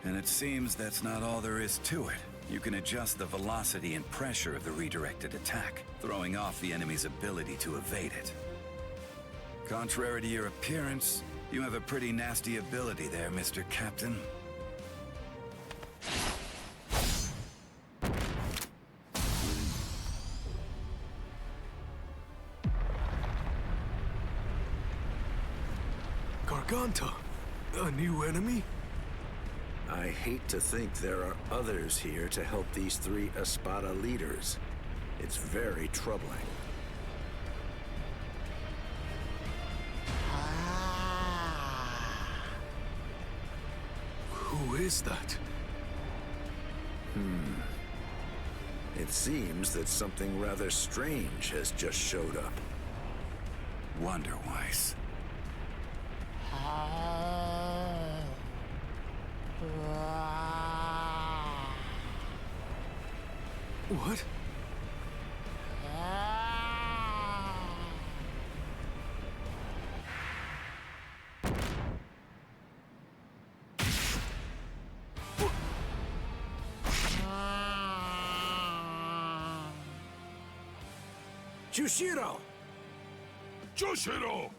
And it seems that's not all there is to it. You can adjust the velocity and pressure of the redirected attack, throwing off the enemy's ability to evade it. Contrary to your appearance, you have a pretty nasty ability there, Mr. Captain. Garganta? A new enemy? I hate to think there are others here to help these three Espada leaders. It's very troubling. Who is that? It seems that something rather strange has just showed up. Wonder-wise. What? Jushiro! Jushiro!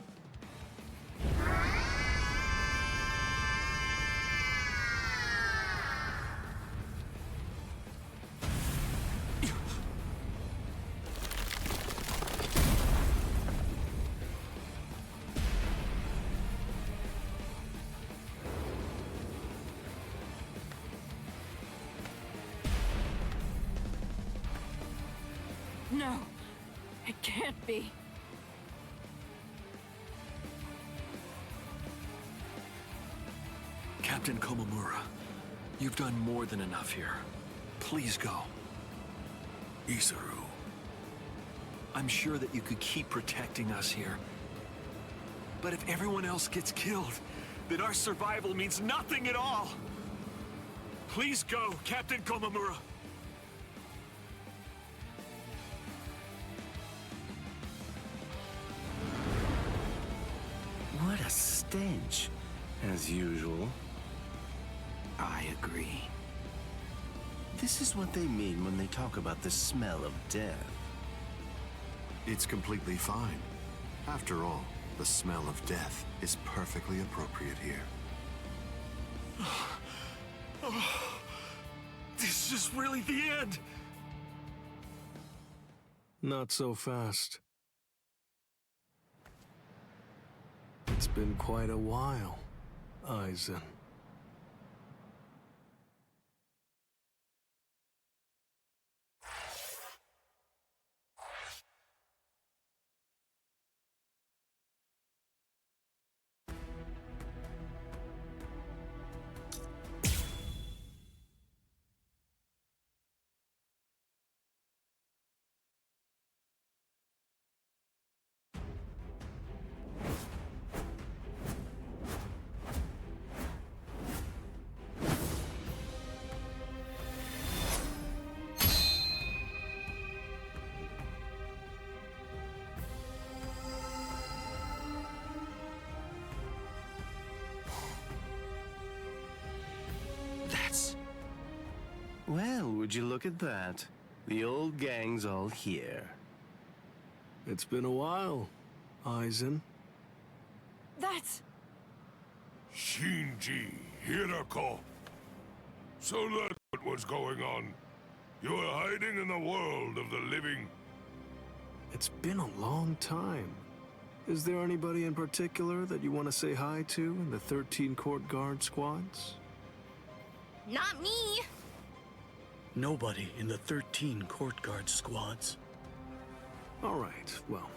No, it can't be. Captain Komamura, you've done more than enough here. Please go. Isuru. I'm sure that you could keep protecting us here. But if everyone else gets killed, then our survival means nothing at all. Please go, Captain Komamura. What a stench, as usual. I agree. This is what they mean when they talk about the smell of death. It's completely fine. After all, the smell of death is perfectly appropriate here. This is really the end. Not so fast. It's been quite a while, Aizen. Well, would you look at that? The old gang's all here. It's been a while, Aizen. That's... Shinji Hirako. So that's what was going on. You were hiding in the world of the living. It's been a long time. Is there anybody in particular that you want to say hi to in the 13 Court Guard squads? Not me! Nobody in the 13 Court Guard squads. All right, well,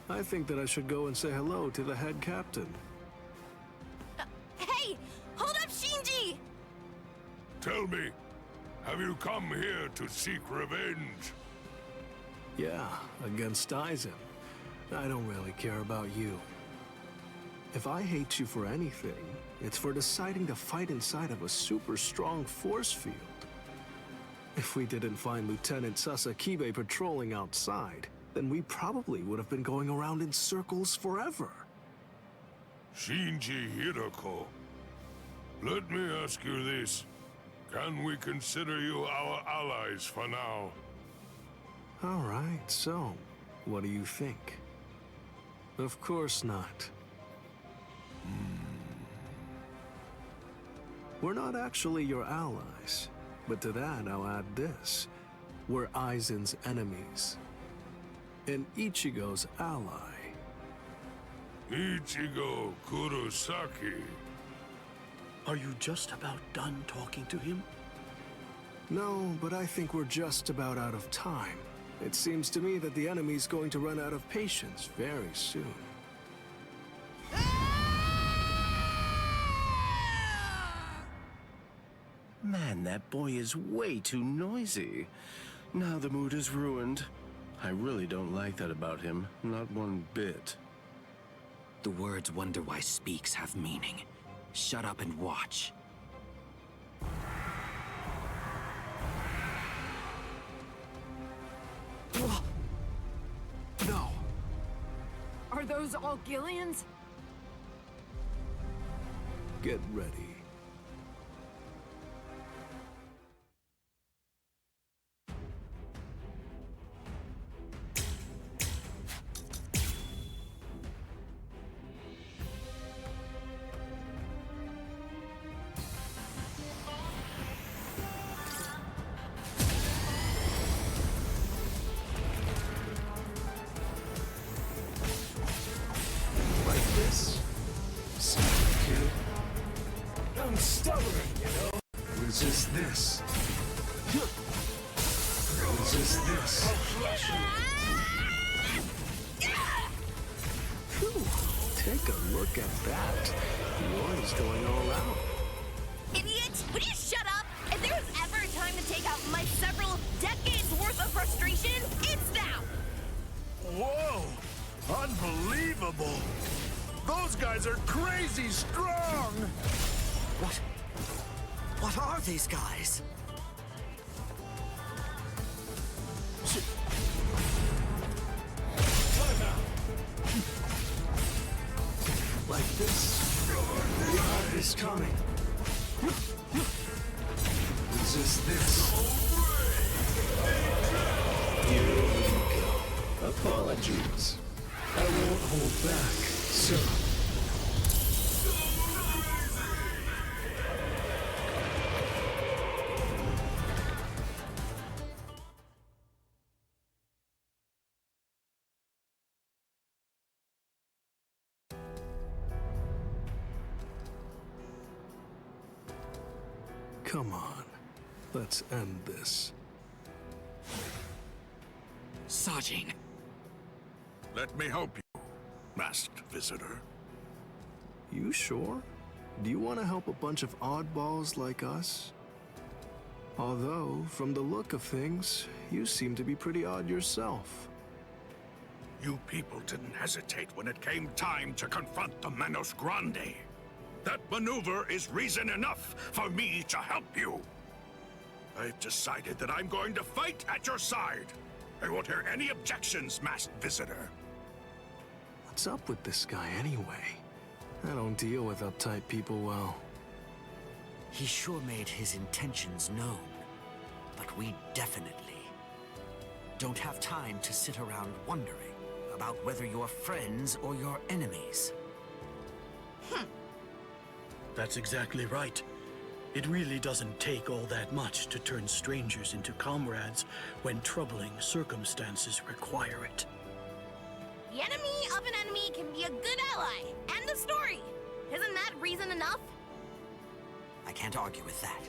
I think that I should go and say hello to the head captain. Hey! Hold up, Shinji! Tell me, have you come here to seek revenge? Yeah, against Aizen. I don't really care about you. If I hate you for anything, it's for deciding to fight inside of a super strong force field. If we didn't find Lieutenant Sasakibe patrolling outside, then we probably would have been going around in circles forever. Shinji Hirako. Let me ask you this. Can we consider you our allies for now? All right, so, what do you think? Of course not. We're not actually your allies, but to that I'll add this. We're Aizen's enemies. And Ichigo's ally. Ichigo Kurosaki. Are you just about done talking to him? No, but I think we're just about out of time. It seems to me that the enemy's going to run out of patience very soon. Man, that boy is way too noisy. Now the mood is ruined. I really don't like that about him, not one bit. The words "wonder why speaks" have meaning. Shut up and watch. No. Are those all Gillians? Get ready. I'm stubborn, you know? Resist this. Resist this. Phew. Take a look at that. Noise going all out. Idiot! Would you shut up? If there was ever a time to take out my several decades worth of frustration, it's now! Whoa! Unbelievable! Those guys are crazy strong! What are these guys? Like this. The art is coming. Resist this. Here we go. Apologies. I won't hold back, sir. Come on, let's end this. Sajin. Let me help you, masked visitor. You sure? Do you want to help a bunch of oddballs like us? Although, from the look of things, you seem to be pretty odd yourself. You people didn't hesitate when it came time to confront the Manos Grande. That maneuver is reason enough for me to help you. I've decided that I'm going to fight at your side. I won't hear any objections, masked visitor. What's up with this guy anyway? I don't deal with uptight people well. He sure made his intentions known, but we definitely don't have time to sit around wondering about whether you're friends or your enemies. That's exactly right. It really doesn't take all that much to turn strangers into comrades when troubling circumstances require it. The enemy of an enemy can be a good ally. End of story. Isn't that reason enough? I can't argue with that.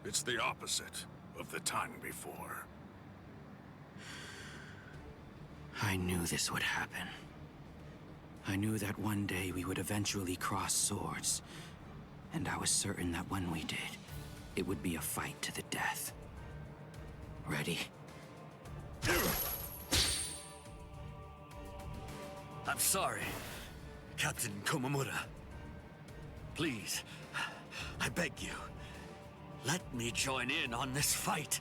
It's the opposite of the time before. I knew this would happen. I knew that one day we would eventually cross swords. And I was certain that when we did, it would be a fight to the death. Ready? I'm sorry, Captain Komamura. Please, I beg you, let me join in on this fight.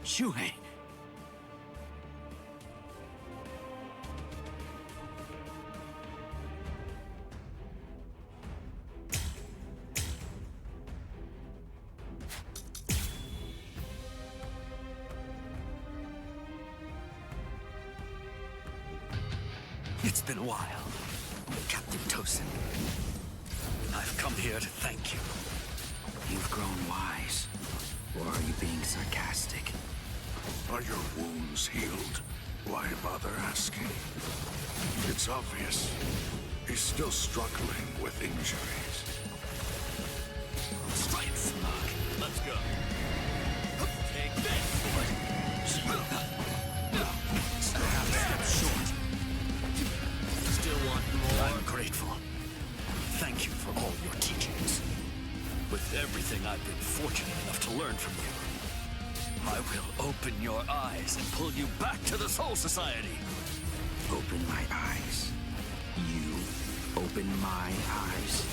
Shuhei! It's been a while, Captain Tosin. I've come here to thank you. You've grown wise. Or are you being sarcastic? Are your wounds healed? Why bother asking? It's obvious. He's still struggling with injuries. Strike smug. Let's go. Take this! Perhaps step short. Still want more? I'm grateful. Thank you for all your teachings. With everything I've been fortunate enough to learn from you, I will open your eyes and pull you back to the Soul Society. Open my eyes. You open my eyes.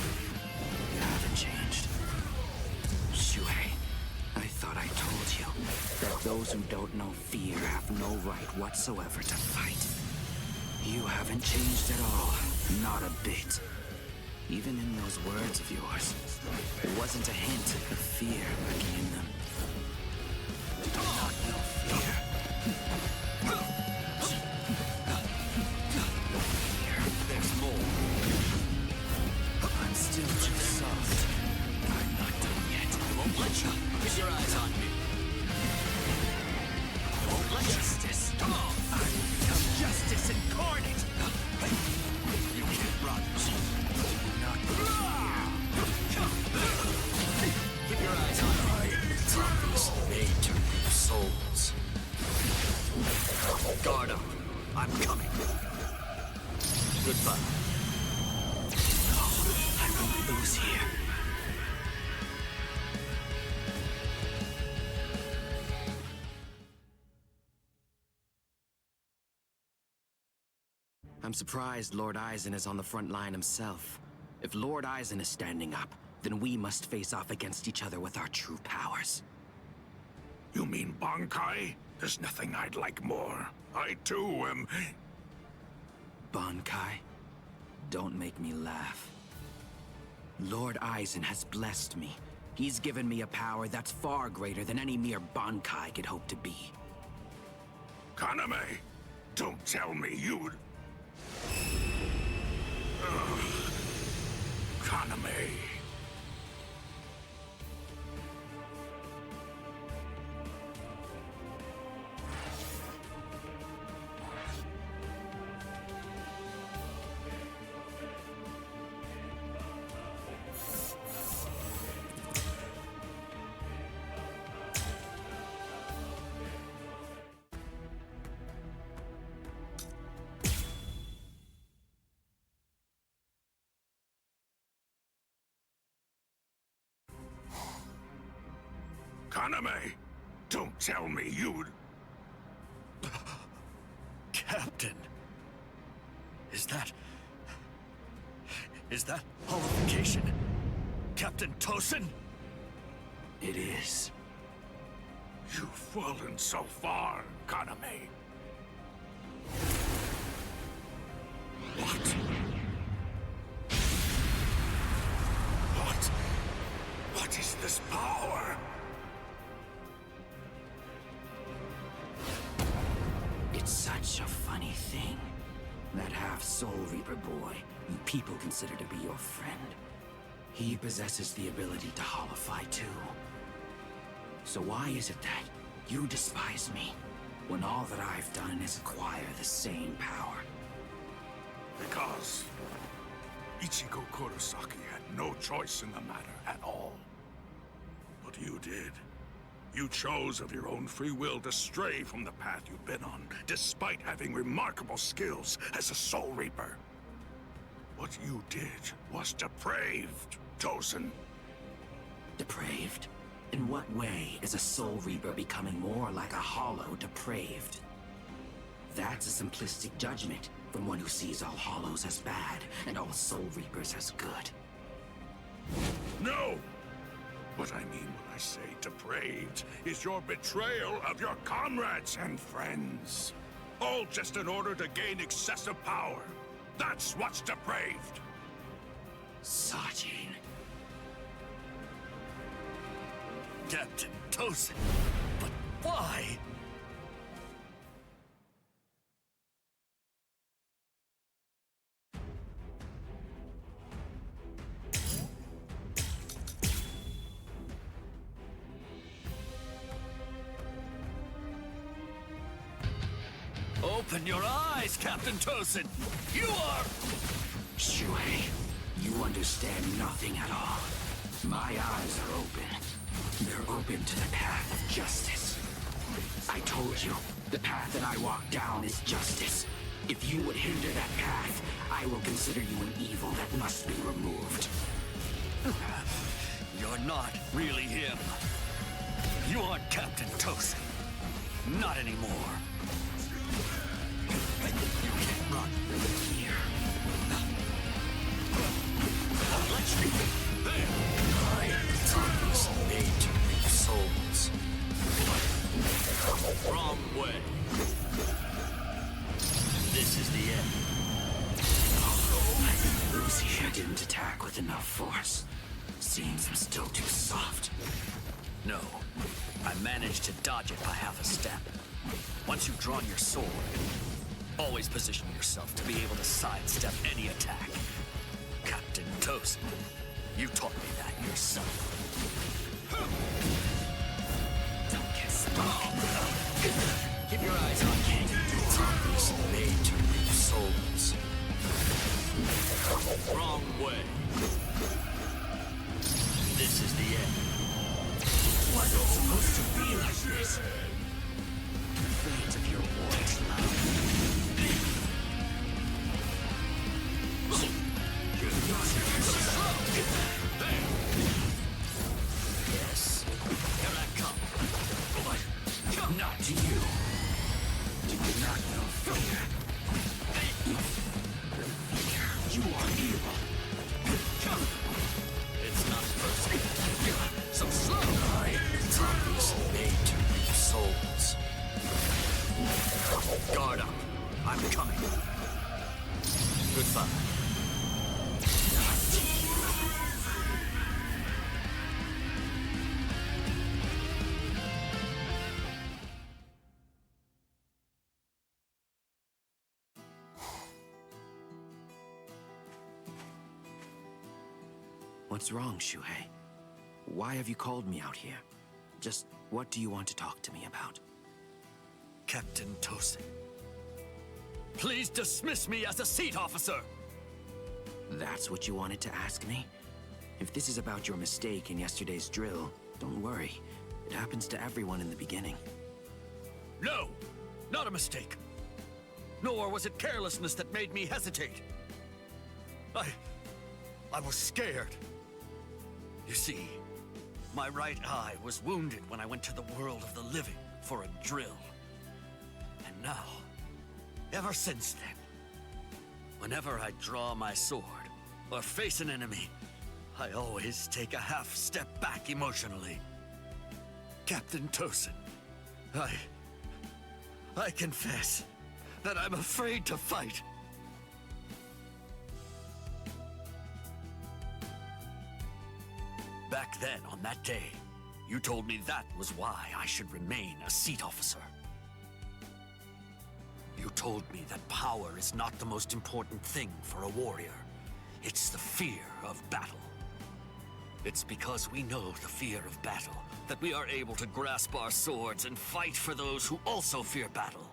You haven't changed. Shuhei, I thought I told you that those who don't know fear have no right whatsoever to fight. You haven't changed at all. Not a bit. Even in those words of yours, there wasn't a hint of fear lurking in them. You do not know fear. There's more. I'm still too soft. I'm not done yet. I won't let you. Keep your eyes on me. I won't let Justice. Come on. I become justice incarnate. You can't run. Not Keep your eyes on me. It's obviously made to reap souls. Guard up. I'm coming. Goodbye. I won't lose here. I'm surprised Lord Aizen is on the front line himself. If Lord Aizen is standing up, then we must face off against each other with our true powers. You mean Bankai? There's nothing I'd like more. I too am... Bankai? Don't make me laugh. Lord Aizen has blessed me. He's given me a power that's far greater than any mere Bankai could hope to be. Kaname, don't tell me you'd... Kaname. Kaname, don't tell me you'd... Captain. Is that holification? Captain Tosin? It is. You've fallen so far, Kaname. What? What is this power? It's such a funny thing. That half-soul Reaper boy you people consider to be your friend. He possesses the ability to holify too. So why is it that you despise me, when all that I've done is acquire the same power? Because Ichigo Kurosaki had no choice in the matter at all. But you did. You chose of your own free will to stray from the path you've been on, despite having remarkable skills as a Soul Reaper. What you did was depraved, Tosin. Depraved? In what way is a Soul Reaper becoming more like a Hollow depraved? That's a simplistic judgment from one who sees all Hollows as bad and all Soul Reapers as good. No! What I mean when I say depraved is your betrayal of your comrades and friends. All just in order to gain excessive power. That's what's depraved. Sajin. Captain Tosin. But why? Open your eyes, Captain Tosin! You are... Shuhei, you understand nothing at all. My eyes are open. They're open to the path of justice. I told you, the path that I walk down is justice. If you would hinder that path, I will consider you an evil that must be removed. You're not really him. You aren't Captain Tosin. Not anymore. You can't run here. Let's read it. There. I was made to reap souls. Wrong way. This is the end. Lucy didn't attack with enough force. Seems I'm still too soft. No. I managed to dodge it by half a step. Once you've drawn your sword, always position yourself to be able to sidestep any attack. Captain Tosin, you taught me that yourself. Don't get stuck. Keep your eyes on King. Zombies made to reap souls. Wrong way. This is the end. Wasn't supposed to be like this. The fate of your war's love. Yes, here I come. But not to you. Do you not know fear? You are evil. It's not personal. So slow. Zombies made to reap souls. Guard up. I'm coming. Goodbye. What's wrong, Shuhei? Why have you called me out here? Just what do you want to talk to me about? Captain Tosin. Please dismiss me as a seat officer! That's what you wanted to ask me? If this is about your mistake in yesterday's drill, don't worry. It happens to everyone in the beginning. No! Not a mistake! Nor was it carelessness that made me hesitate. I was scared. You see, my right eye was wounded when I went to the world of the living for a drill. And now, ever since then, whenever I draw my sword or face an enemy, I always take a half step back emotionally. Captain Tosin, I confess that I'm afraid to fight. Back then, on that day, you told me that was why I should remain a seat officer. You told me that power is not the most important thing for a warrior. It's the fear of battle. It's because we know the fear of battle that we are able to grasp our swords and fight for those who also fear battle.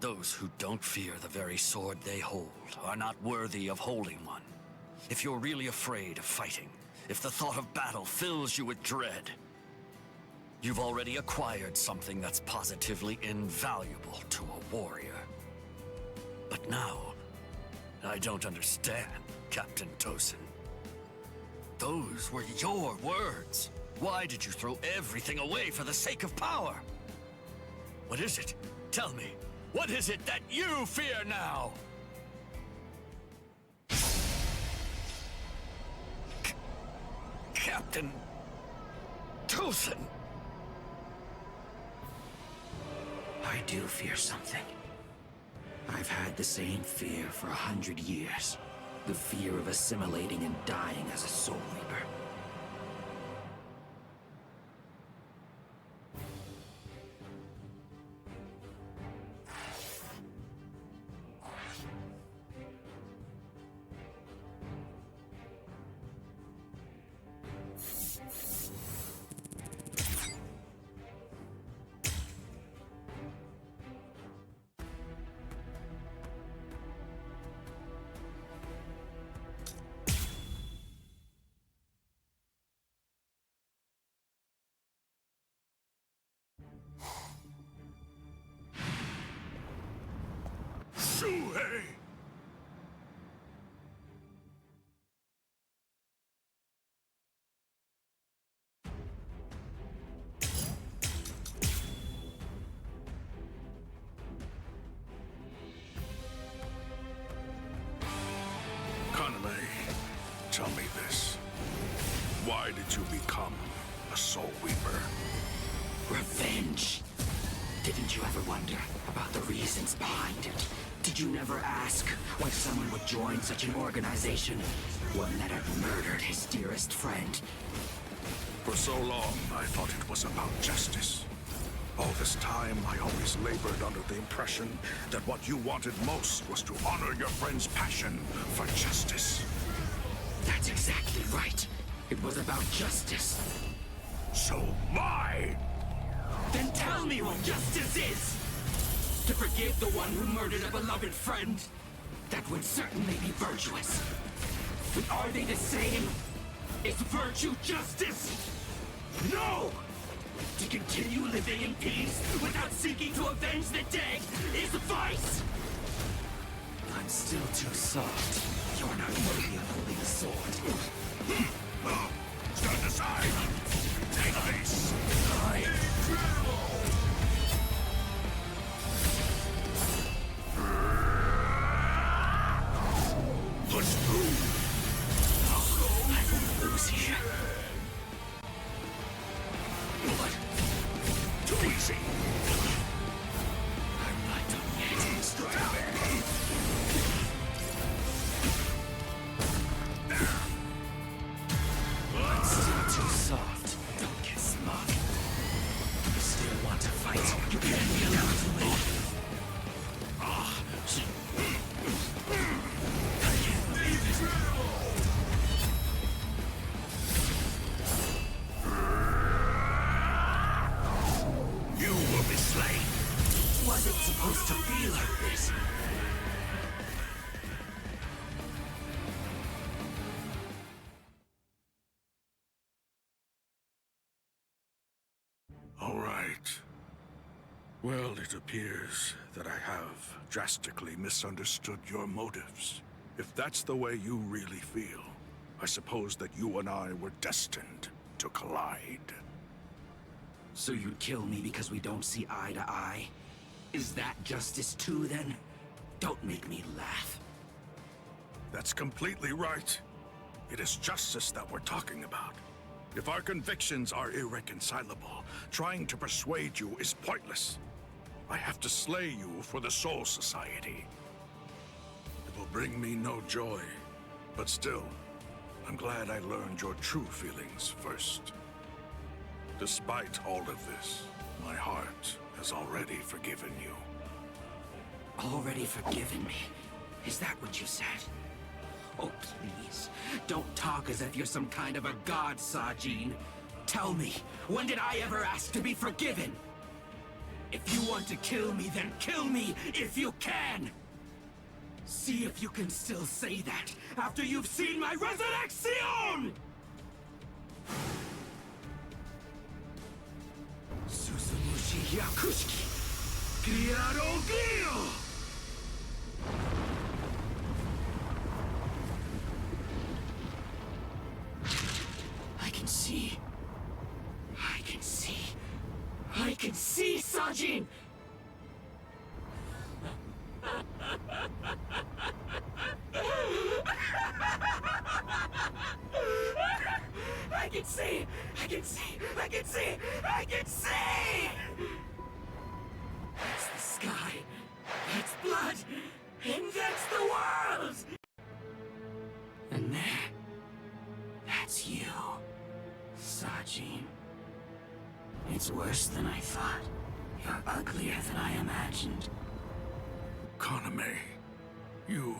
Those who don't fear the very sword they hold are not worthy of holding one. If you're really afraid of fighting, if the thought of battle fills you with dread, You've already acquired something that's positively invaluable to a warrior. But now, I don't understand, Captain Tosin. Those were your words. Why did you throw everything away for the sake of power? What is it? Tell me. What is it that you fear now? Captain Tosin! I do fear something. I've had the same fear for 100 years. The fear of assimilating and dying as a Soul Reaper. Shuhei! Kaname, tell me this. Why did you become a Soul Reaper? Revenge. Didn't you ever wonder about the reasons behind it? Did you never ask why someone would join such an organization? One that had murdered his dearest friend? For so long, I thought it was about justice. All this time, I always labored under the impression that what you wanted most was to honor your friend's passion for justice. That's exactly right. It was about justice. So why? Then tell me what justice is! To forgive the one who murdered a beloved friend? That would certainly be virtuous. But are they the same? Is virtue justice? No! To continue living in peace without seeking to avenge the dead is vice! I'm still too soft. You're not worthy of holding a sword. Stand aside! Take this! Push through! I won't lose here. What? Too easy! I'm not done yet. I'm still too soft. Don't get smug. You still want to fight? You can't be allowed to live. I can't believe it. You will be slain! Wasn't supposed to feel like this. All right. Well, it appears that I have drastically misunderstood your motives. If that's the way you really feel, I suppose that you and I were destined to collide. So you'd kill me because we don't see eye to eye? Is that justice too, then? Don't make me laugh. That's completely right. It is justice that we're talking about. If our convictions are irreconcilable, trying to persuade you is pointless. I have to slay you for the Soul Society. It will bring me no joy, but still, I'm glad I learned your true feelings first. Despite all of this, my heart has already forgiven you. Already forgiven me? Is that what you said? Oh, please. Don't talk as if you're some kind of a god, Sajin. Tell me, when did I ever ask to be forgiven? If you want to kill me, then kill me if you can! See if you can still say that after you've seen my resurrection! Suzumushi Yakushiki! Gyaro Gyo! I can see. I can see. I can see, Sajin! I can see! I can see! I can see! I can see! That's the sky. That's blood. And that's the world! And there. That's you, Sajin. It's worse than I thought. You're uglier than I imagined. Kaname, you...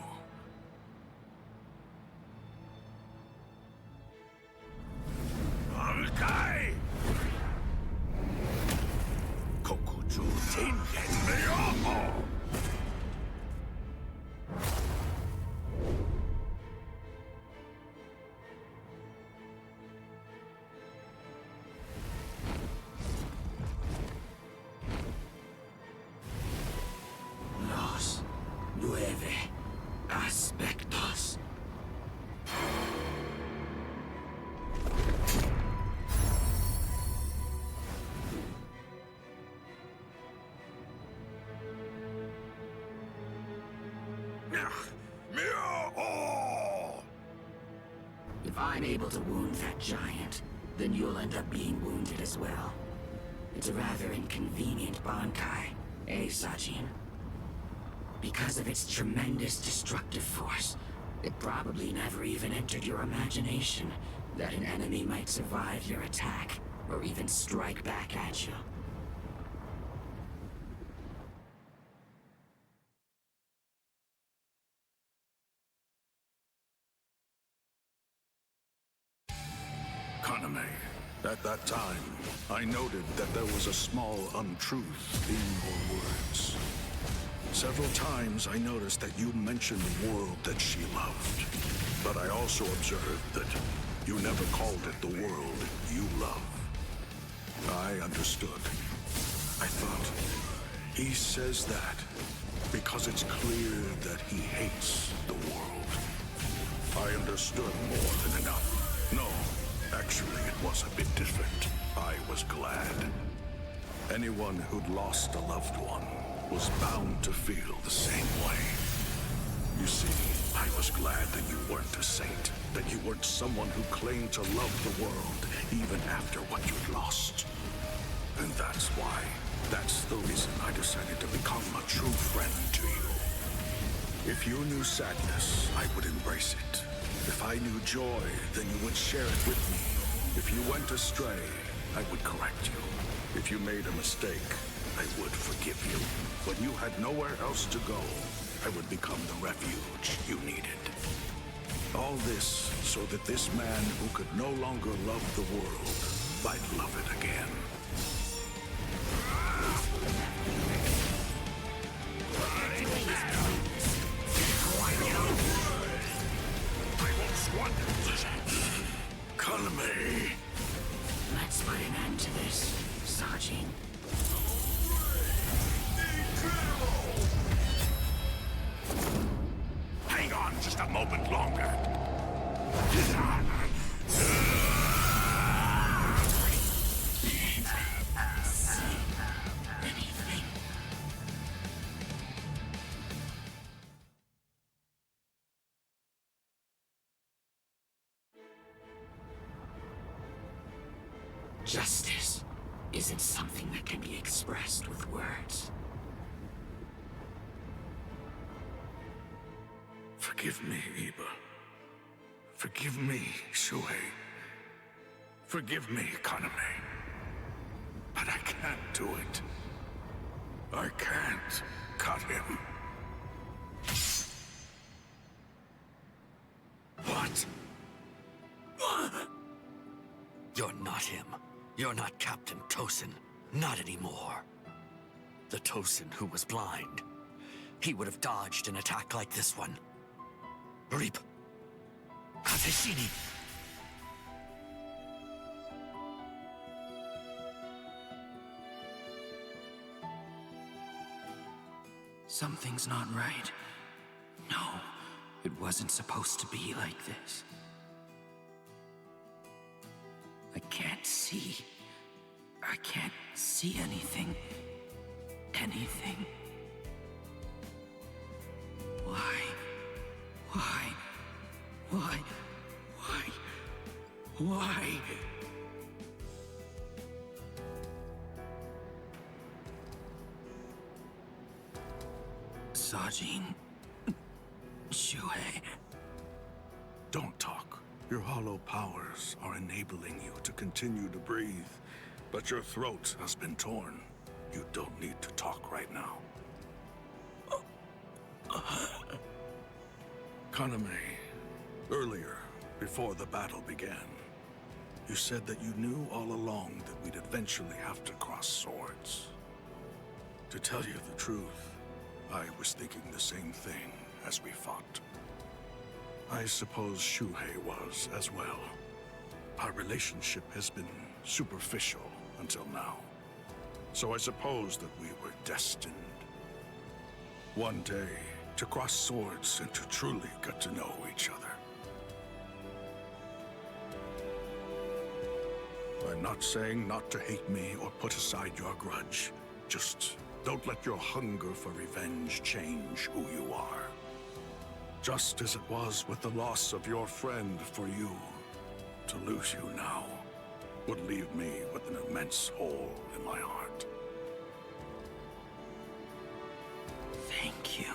Alkai! Kokuju Tengen Meoho! Los 9 aspectos. If I'm able to wound that giant, then you'll end up being wounded as well. It's a rather inconvenient Bankai, eh, Sajin? Because of its tremendous destructive force, it probably never even entered your imagination that an enemy might survive your attack, or even strike back at you. Kaname, at that time, I noted that there was a small untruth in your words. Several times I noticed that you mentioned the world that she loved. But I also observed that you never called it the world you love. I understood. I thought, he says that because it's clear that he hates the world. I understood more than enough. No, actually it was a bit different. I was glad. Anyone who'd lost a loved one was bound to feel the same way. You see, I was glad that you weren't a saint, that you weren't someone who claimed to love the world even after what you'd lost. And that's why. That's the reason I decided to become a true friend to you. If you knew sadness, I would embrace it. If I knew joy, then you would share it with me. If you went astray, I would correct you. If you made a mistake, I would forgive you. When you had nowhere else to go, I would become the refuge you needed. All this so that this man who could no longer love the world might love it again. Kaname! Let's put an end to this, Sajin. Hang on just a moment longer. Justice isn't something that can be expressed with words. Forgive me, Iba. Forgive me, Shuhei. Forgive me, Kaname. But I can't do it. I can't cut him. What? You're not him. You're not Captain Tosin. Not anymore. The Tosin who was blind. He would have dodged an attack like this one. Reap. Kazeshini. Something's not right. No, it wasn't supposed to be like this. I can't see. I can't see anything. Anything. Why? Why? Why? Why? Why? Sajin. Shuhei. Don't talk. Your hollow powers are enabling you to continue to breathe, but your throat has been torn. You don't need to talk right now. Kaname, earlier, before the battle began, you said that you knew all along that we'd eventually have to cross swords. To tell you the truth, I was thinking the same thing as we fought. I suppose Shuhei was as well. Our relationship has been superficial until now. So I suppose that we were destined. One day, to cross swords and to truly get to know each other. I'm not saying not to hate me or put aside your grudge. Just don't let your hunger for revenge change who you are. Just as it was with the loss of your friend for you, to lose you now would leave me with an immense hole in my heart. Thank you,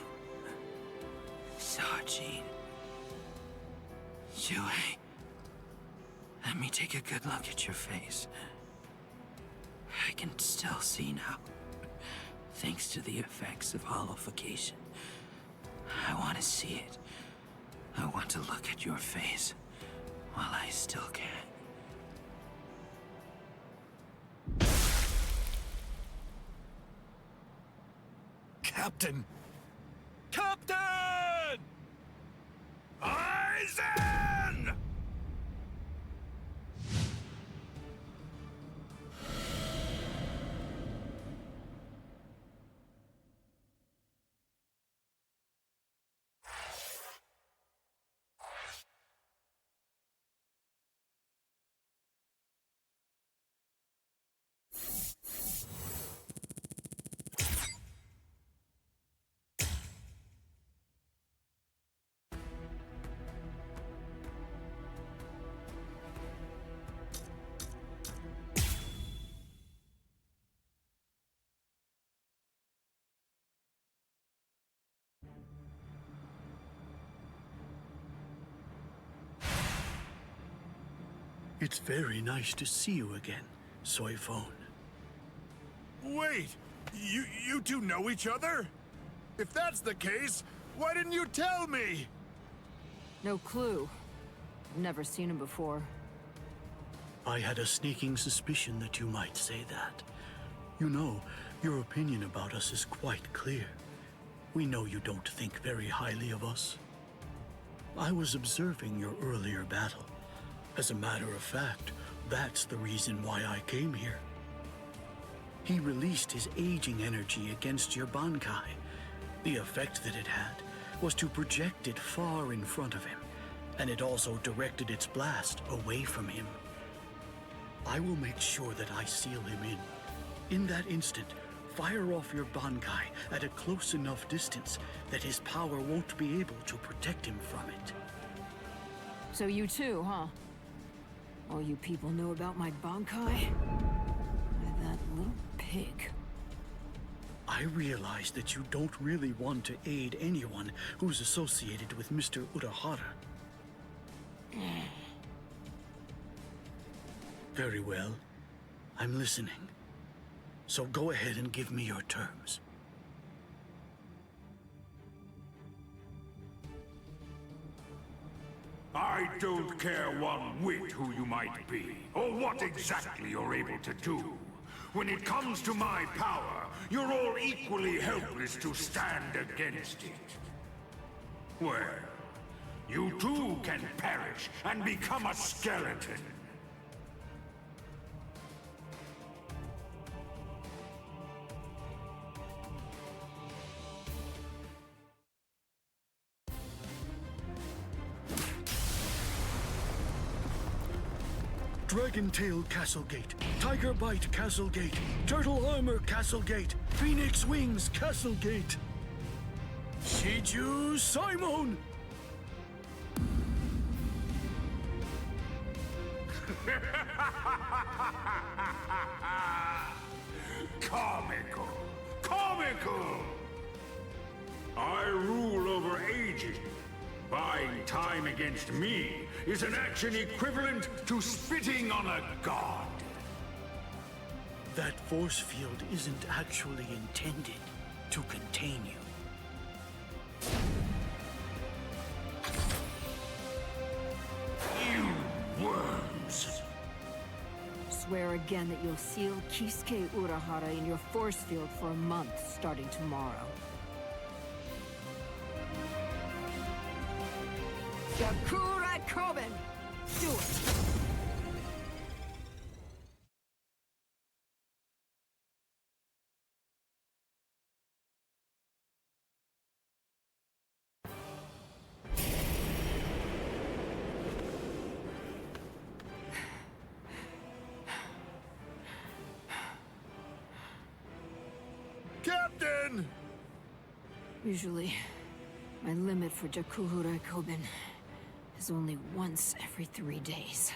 Sajin. Shuhei, let me take a good look at your face. I can still see now, thanks to the effects of hollowification. I want to see it. I want to look at your face while I still can. Captain! Captain! Aizen! It's very nice to see you again, Soifone. Wait! You two know each other? If that's the case, why didn't you tell me? No clue. I've never seen him before. I had a sneaking suspicion that you might say that. You know, your opinion about us is quite clear. We know you don't think very highly of us. I was observing your earlier battle. As a matter of fact, that's the reason why I came here. He released his aging energy against your Bankai. The effect that it had was to project it far in front of him, and it also directed its blast away from him. I will make sure that I seal him in. In that instant, fire off your Bankai at a close enough distance that his power won't be able to protect him from it. So you too, huh? All you people know about my Bankai? That little pig. I realize that you don't really want to aid anyone who's associated with Mr. Urahara. Very well. I'm listening. So go ahead and give me your terms. I don't care one whit who you might be, or what exactly you're able to do. When it comes to my power, you're all equally helpless to stand against it. Well, you too can perish and become a skeleton. Dragon Tail Castlegate, Tiger Bite Castlegate, Turtle Armor Castlegate, Phoenix Wings Castlegate. Shiju Simon! Comical. Comical! I rule over aging. Buying time against me is an action equivalent to spitting on a god. That force field isn't actually intended to contain you. You worms! Swear again that you'll seal Kisuke Urahara in your force field for a month starting tomorrow. Yakura Koben! Do it! Captain! Usually, my limit for Jakuhura Koben is only once every 3 days.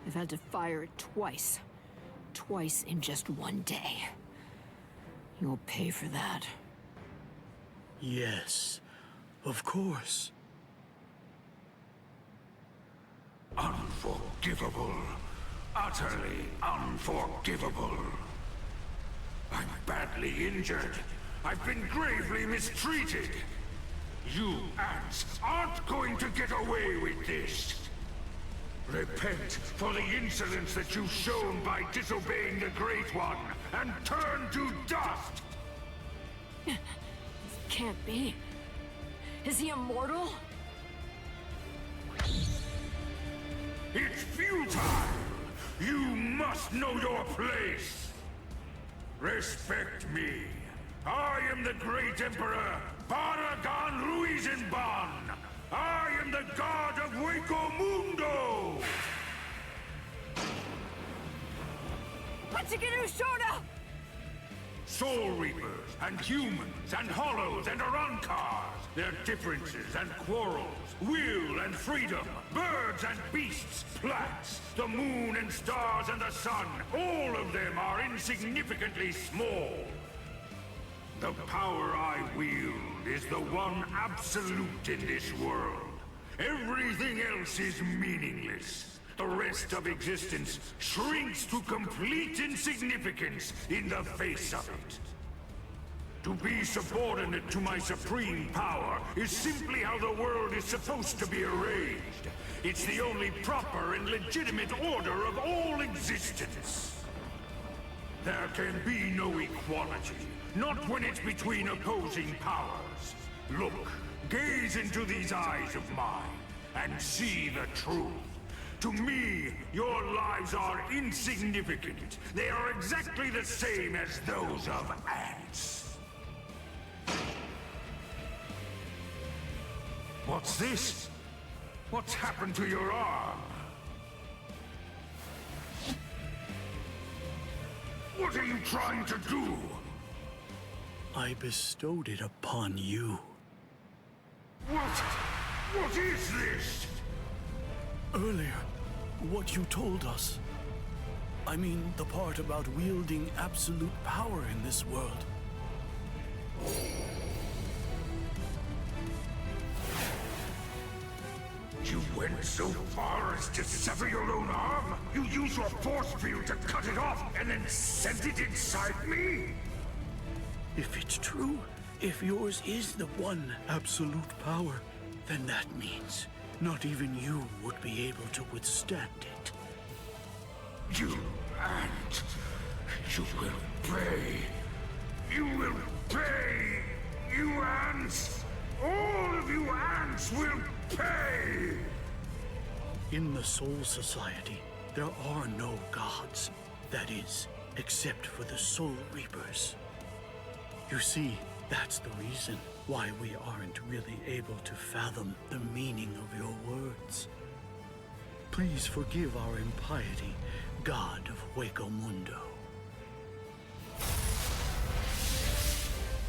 I've had to fire it twice. Twice in just 1 day. You'll pay for that. Yes, of course. Unforgivable. Utterly unforgivable. I'm badly injured. I've been gravely mistreated. You ants aren't going to get away with this. Repent for the insolence that you've shown by disobeying the Great One, and turn to dust! This can't be. Is he immortal? It's futile! You must know your place! Respect me. I am the great Emperor, Baragan Ruizenban! I am the god of Hueco Mundo! Hachiginu Showdown! Soul Reapers, and humans, and hollows, and Arankars! Their differences and quarrels, will and freedom, birds and beasts, plants, the moon and stars and the sun, all of them are insignificantly small. The power I wield is the one absolute in this world. Everything else is meaningless. The rest of existence shrinks to complete insignificance in the face of it. To be subordinate to my supreme power is simply how the world is supposed to be arranged. It's the only proper and legitimate order of all existence. There can be no equality, not when it's between opposing powers. Look, gaze into these eyes of mine, and see the truth. To me, your lives are insignificant. They are exactly the same as those of ants. What's this? What's happened to your arm? What are you trying to do? I bestowed it upon you. What is this? Earlier, what you told us. I mean, the part about wielding absolute power in this world. You went so far as to sever your own arm? You used your force field to cut it off and then sent it inside me? If it's true, if yours is the one absolute power, then that means not even you would be able to withstand it. You ant! You will pay! You will pay! You ants! All of you ants will pay! In the Soul Society, there are no gods. That is, except for the Soul Reapers. You see, that's the reason why we aren't really able to fathom the meaning of your words. Please forgive our impiety, God of Hueco Mundo.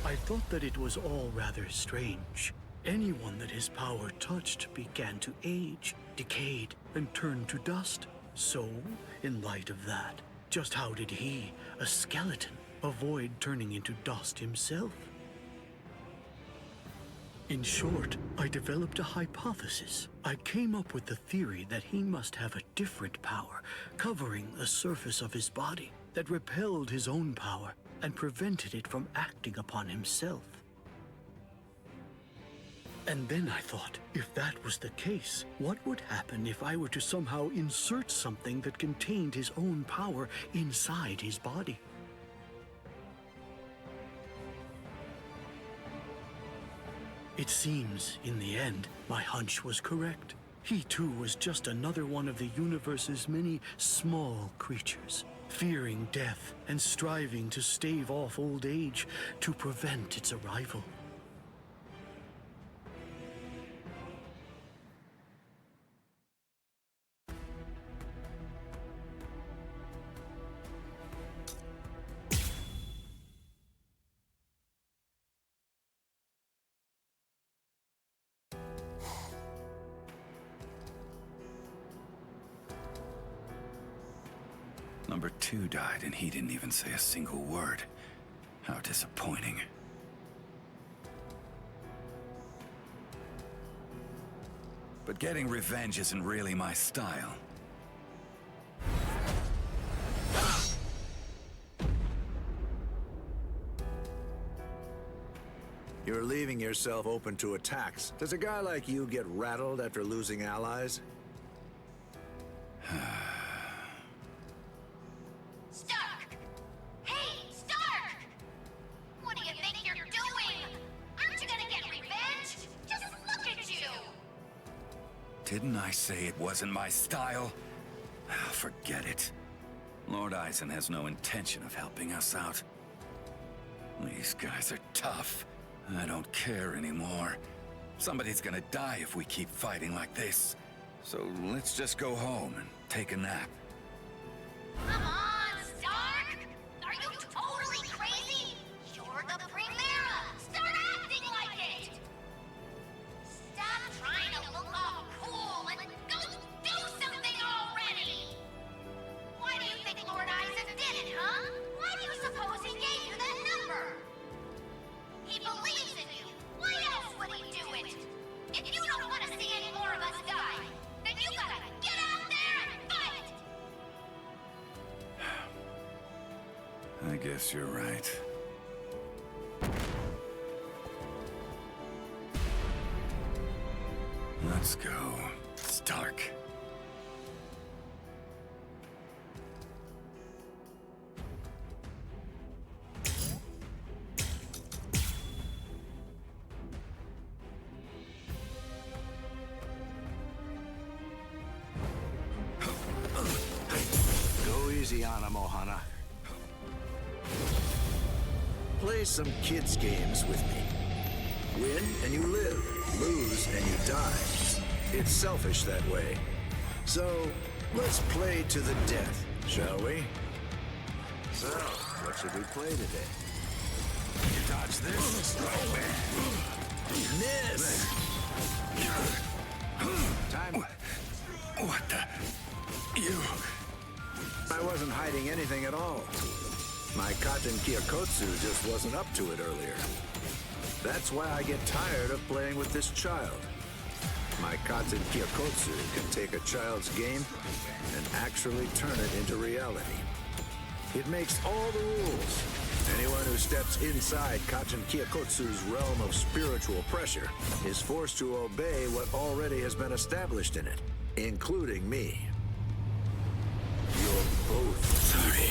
I thought that it was all rather strange. Anyone that his power touched began to age, decayed, and turned to dust. So, in light of that, just how did he, a skeleton, avoid turning into dust himself? In short, I developed a hypothesis. I came up with the theory that he must have a different power, covering the surface of his body, that repelled his own power and prevented it from acting upon himself. And then I thought, if that was the case, what would happen if I were to somehow insert something that contained his own power inside his body? It seems, in the end, my hunch was correct. He too was just another one of the universe's many small creatures, fearing death and striving to stave off old age to prevent its arrival. Number 2 died and he didn't even say a single word. How disappointing. But getting revenge isn't really my style. You're leaving yourself open to attacks. Does a guy like you get rattled after losing allies? Stark! Hey, Stark! What do you think you're doing? Aren't you gonna get revenge? Just look at you! Didn't I say it wasn't my style? Forget it. Lord Eisen has no intention of helping us out. These guys are tough. I don't care anymore. Somebody's gonna die if we keep fighting like this. So let's just go home and take a nap. Come on, Stark! Are you totally crazy? You're the Primera! Start acting like it! Stop trying to look all cool and go do something already! Why do you think Lord Eisen did it, huh? Why do you suppose he gave you that number? He believes in you. Why else would he do it? If you don't want to see any more of us die, then you gotta get out there and fight! I guess you're right. Let's go. Stark. Go easy on him, Ohana. Play some kids' games with me. Win and you live. Lose and you die. It's selfish that way. So, let's play to the death, shall we? So, what should we play today? You dodge this? Miss! Time. What the? You... I wasn't hiding anything at all. My Katen Kyokotsu just wasn't up to it earlier. That's why I get tired of playing with this child. My Katen Kyokotsu can take a child's game and actually turn it into reality. It makes all the rules. Anyone who steps inside Katen Kyokotsu's realm of spiritual pressure is forced to obey what already has been established in it, including me. You're both sorry.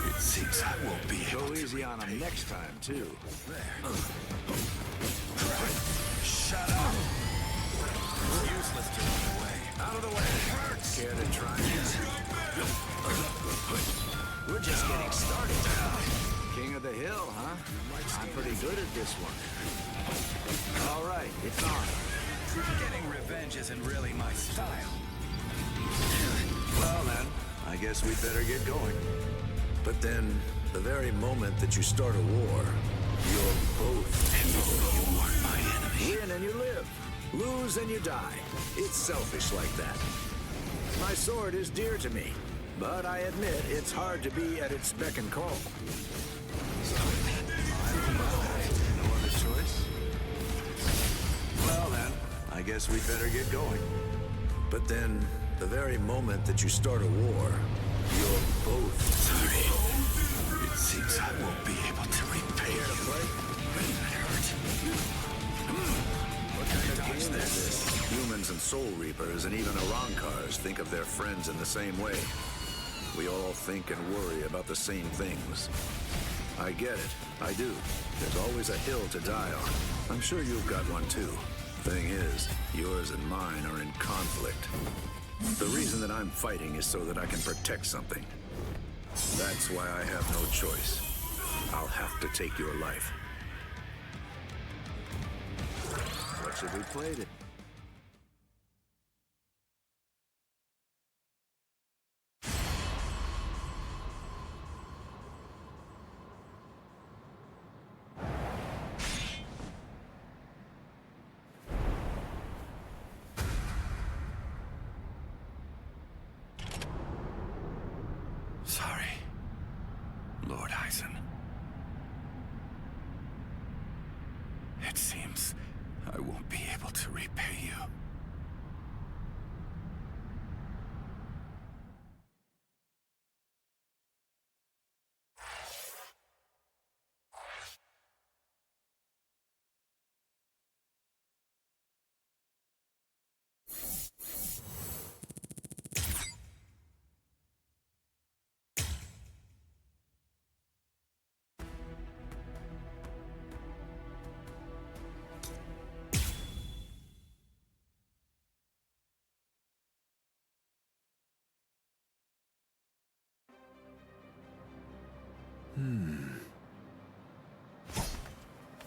It seems I won't be able to. Go easy on him next time, too. Shut up! It's useless to run away. Out of the way. Care to try this? We're just getting started. King of the hill, huh? I'm pretty good at this one. All right, it's on. Getting revenge isn't really my style. I guess we'd better get going. But then, the very moment that you start a war, you're both evil. You are my enemy. Win and you live. Lose and you die. It's selfish like that. My sword is dear to me, but I admit it's hard to be at its beck and call. No other choice? Well then, I guess we'd better get going. But then, the very moment that you start a war, you're both sorry. It seems I won't be able to repay you. That hurt. What kind of game is this? Humans and Soul Reapers and even Arankars think of their friends in the same way. We all think and worry about the same things. I get it. I do. There's always a hill to die on. I'm sure you've got one too. Thing is, yours and mine are in conflict. The reason that I'm fighting is so that I can protect something. That's why I have no choice. I'll have to take your life. What should we play it? Sorry, Lord Eisen. It seems I won't be able to repay you.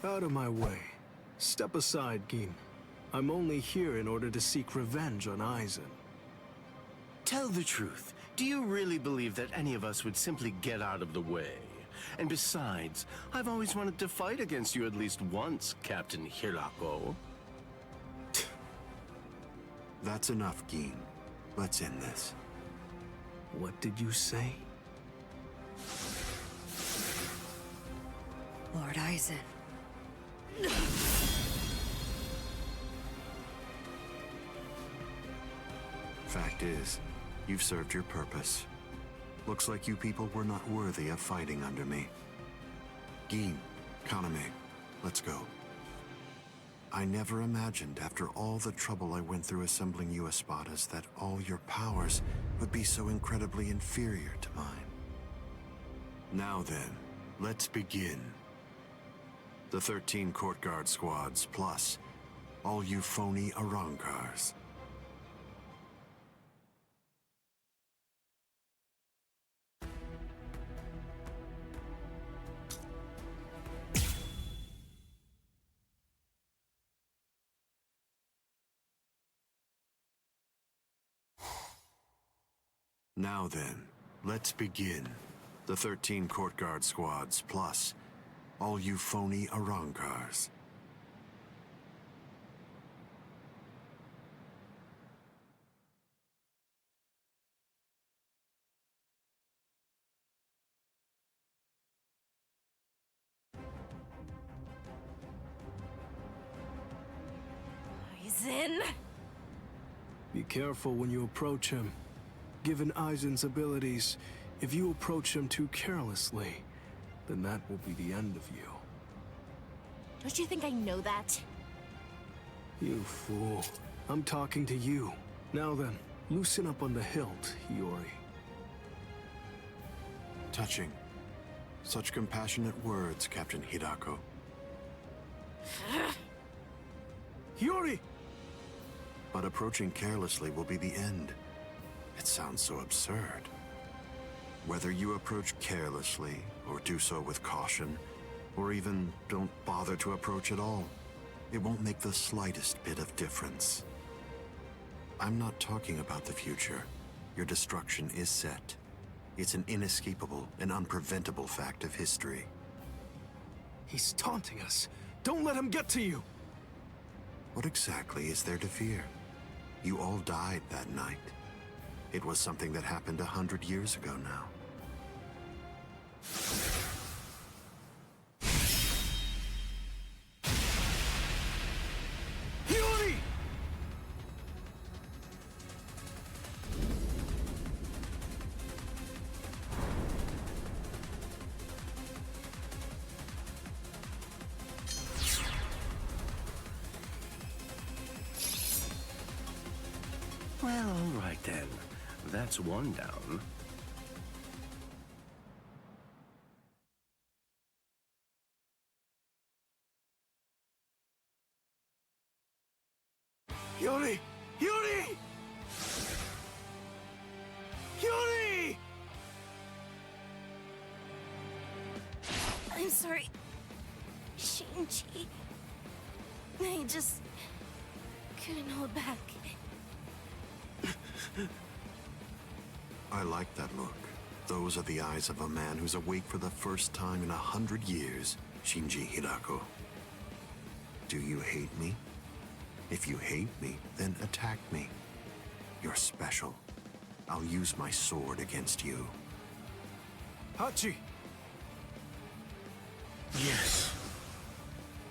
Out of my way. Step aside, Gin. I'm only here in order to seek revenge on Eisen. Tell the truth. Do you really believe that any of us would simply get out of the way? And besides, I've always wanted to fight against you at least once, Captain Hirako. That's enough, Gin. Let's end this. What did you say? Lord Eisen. Fact is, you've served your purpose. Looks like you people were not worthy of fighting under me. Gin, Kaname, let's go. I never imagined, after all the trouble I went through assembling you Espadas, that all your powers would be so incredibly inferior to mine. Now then, let's begin. The 13 court guard squads, plus all you phony Arankars. Now then, let's begin. The 13 court guard squads, plus all you phony Arankars. Eisen? Be careful when you approach him. Given Eisen's abilities, if you approach him too carelessly, then that will be the end of you. Don't you think I know that? You fool. I'm talking to you. Now then, loosen up on the hilt, Hiyori. Touching. Such compassionate words, Captain Hidako. Hiyori! But approaching carelessly will be the end. It sounds so absurd. Whether you approach carelessly, or do so with caution, or even don't bother to approach at all, it won't make the slightest bit of difference. I'm not talking about the future. Your destruction is set. It's an inescapable and unpreventable fact of history. He's taunting us. Don't let him get to you! What exactly is there to fear? You all died that night. It was something that happened 100 years ago now. Yuri! Well, all right then. That's one down. Yuri! Yuri! Yuri! I'm sorry, Shinji. I just couldn't hold back. I like that look. Those are the eyes of a man who's awake for the first time in 100 years, Shinji Hirako. Do you hate me? If you hate me, then attack me. You're special. I'll use my sword against you. Hachi! Yes.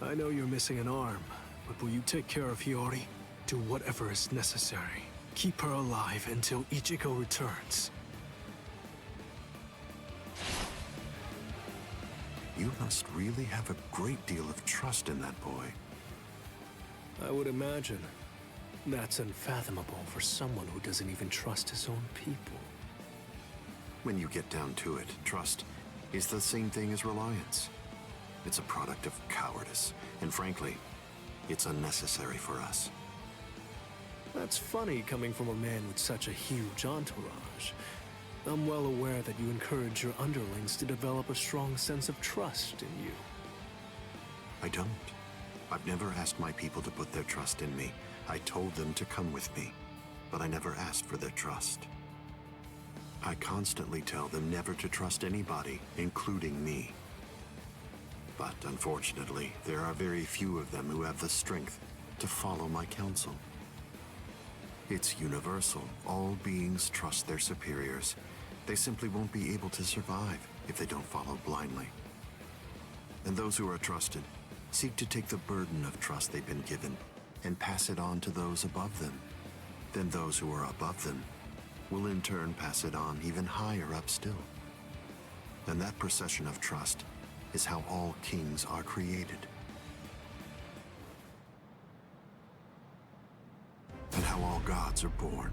I know you're missing an arm, but will you take care of Hiyori? Do whatever is necessary. Keep her alive until Ichigo returns. You must really have a great deal of trust in that boy. I would imagine. That's unfathomable for someone who doesn't even trust his own people. When you get down to it, trust is the same thing as reliance. It's a product of cowardice, and frankly, it's unnecessary for us. That's funny coming from a man with such a huge entourage. I'm well aware that you encourage your underlings to develop a strong sense of trust in you. I don't. I've never asked my people to put their trust in me. I told them to come with me, but I never asked for their trust. I constantly tell them never to trust anybody, including me. But unfortunately, there are very few of them who have the strength to follow my counsel. It's universal. All beings trust their superiors. They simply won't be able to survive if they don't follow blindly. And those who are trusted seek to take the burden of trust they've been given and pass it on to those above them. Then those who are above them will in turn pass it on even higher up still. And that procession of trust is how all kings are created. And how all gods are born.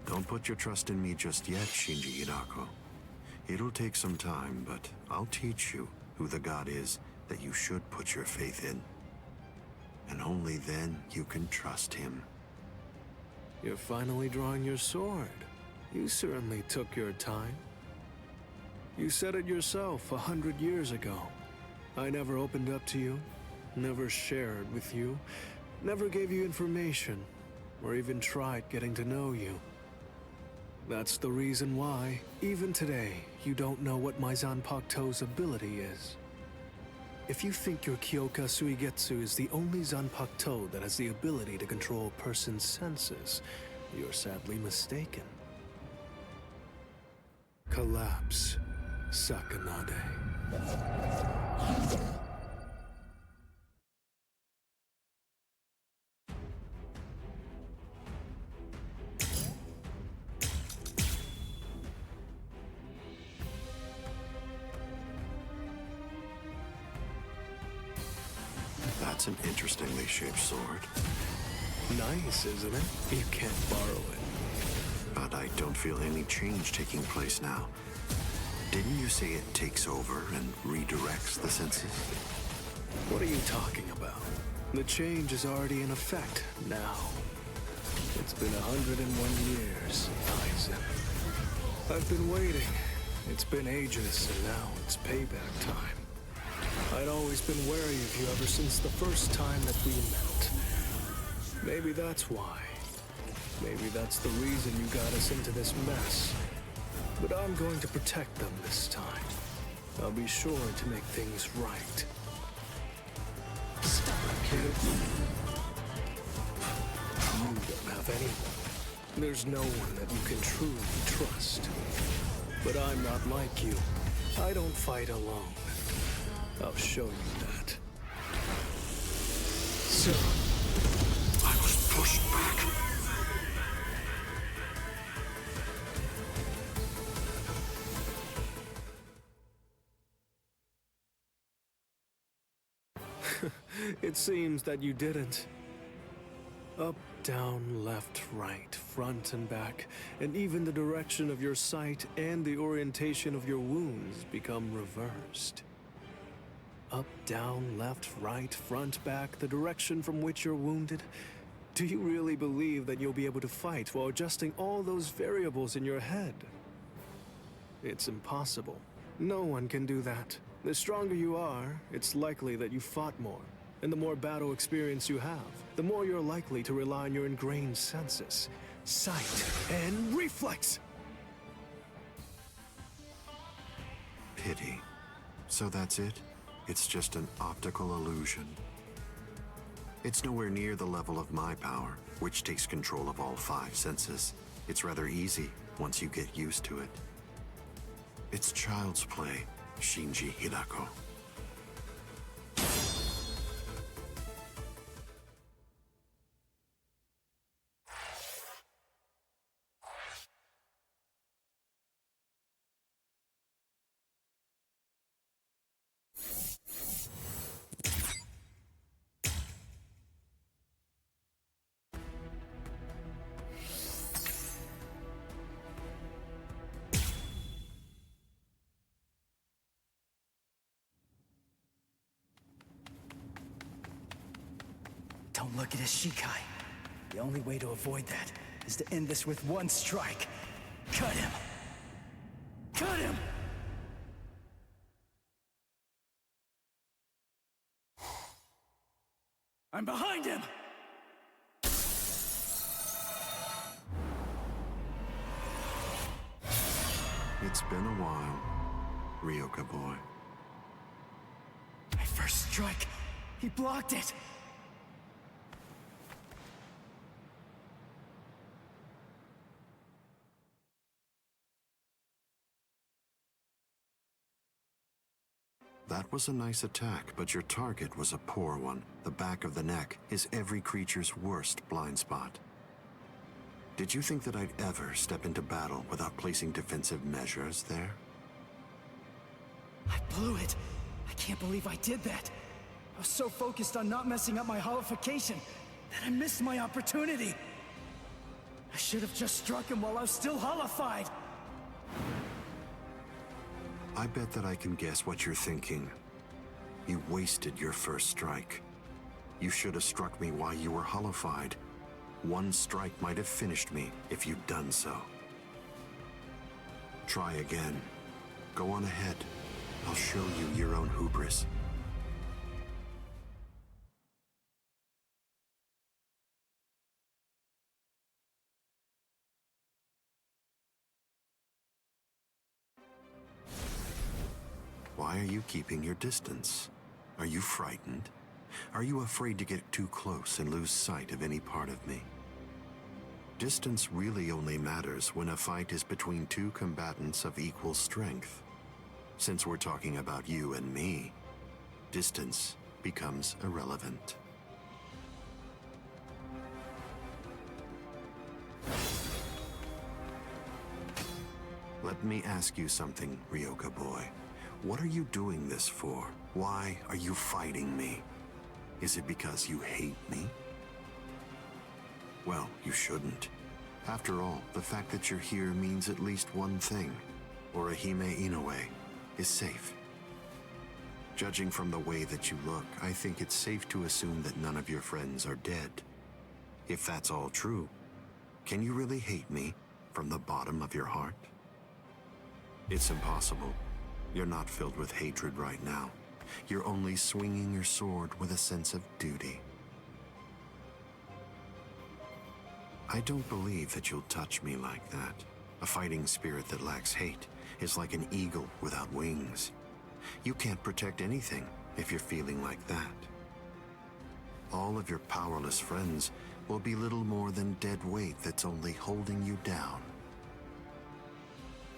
Don't put your trust in me just yet, Shinji Hirako. It'll take some time, but I'll teach you who the god is that you should put your faith in. And only then you can trust him. You're finally drawing your sword. You certainly took your time. You said it yourself 100 years ago. I never opened up to you, never shared with you, never gave you information, or even tried getting to know you. That's the reason why, even today, you don't know what my Zanpakuto's ability is. If you think your Kyoka Suigetsu is the only Zanpakuto that has the ability to control a person's senses, you're sadly mistaken. Collapse, Sakanade. That's an interestingly shaped sword. Nice, isn't it? You can't borrow it. But I don't feel any change taking place now. Didn't you say it takes over and redirects the senses? What are you talking about? The change is already in effect now. It's been 101 years, Aizen. I've been waiting. It's been ages, and now it's payback time. I'd always been wary of you ever since the first time that we met. Maybe that's why. Maybe that's the reason you got us into this mess. But I'm going to protect them this time. I'll be sure to make things right. Stop, kid. You don't have anyone. There's no one that you can truly trust. But I'm not like you. I don't fight alone. I'll show you that. So, I was pushed back. it seems that you didn't. Up, down, left, right, front and back, and even the direction of your sight and the orientation of your wounds become reversed. Up, down, left, right, front, back, the direction from which you're wounded. Do you really believe that you'll be able to fight while adjusting all those variables in your head? It's impossible. No one can do that. The stronger you are, it's likely that you fought more. And the more battle experience you have, the more you're likely to rely on your ingrained senses, sight, and reflex. Pity. So that's it? It's just an optical illusion. It's nowhere near the level of my power, which takes control of all 5 senses. It's rather easy once you get used to it. It's child's play, Shinji Hidako. Don't look at his Shikai. The only way to avoid that is to end this with one strike. Cut him! Cut him! I'm behind him! It's been a while, Ryoka boy. My first strike! He blocked it! That was a nice attack, but your target was a poor one. The back of the neck is every creature's worst blind spot. Did you think that I'd ever step into battle without placing defensive measures there? I blew it. I can't believe I did that. I was so focused on not messing up my holification that I missed my opportunity. I should have just struck him while I was still holified. I bet that I can guess what you're thinking. You wasted your first strike. You should have struck me while you were holified. One strike might have finished me if you'd done so. Try again. Go on ahead. I'll show you your own hubris. Why are you keeping your distance? Are you frightened? Are you afraid to get too close and lose sight of any part of me? Distance really only matters when a fight is between 2 combatants of equal strength. Since we're talking about you and me, distance becomes irrelevant. Let me ask you something, Ryoka boy. What are you doing this for? Why are you fighting me? Is it because you hate me? Well, you shouldn't. After all, the fact that you're here means at least one thing. Orihime Inoue is safe. Judging from the way that you look, I think it's safe to assume that none of your friends are dead. If that's all true, can you really hate me from the bottom of your heart? It's impossible. You're not filled with hatred right now. You're only swinging your sword with a sense of duty. I don't believe that you'll touch me like that. A fighting spirit that lacks hate is like an eagle without wings. You can't protect anything if you're feeling like that. All of your powerless friends will be little more than dead weight that's only holding you down.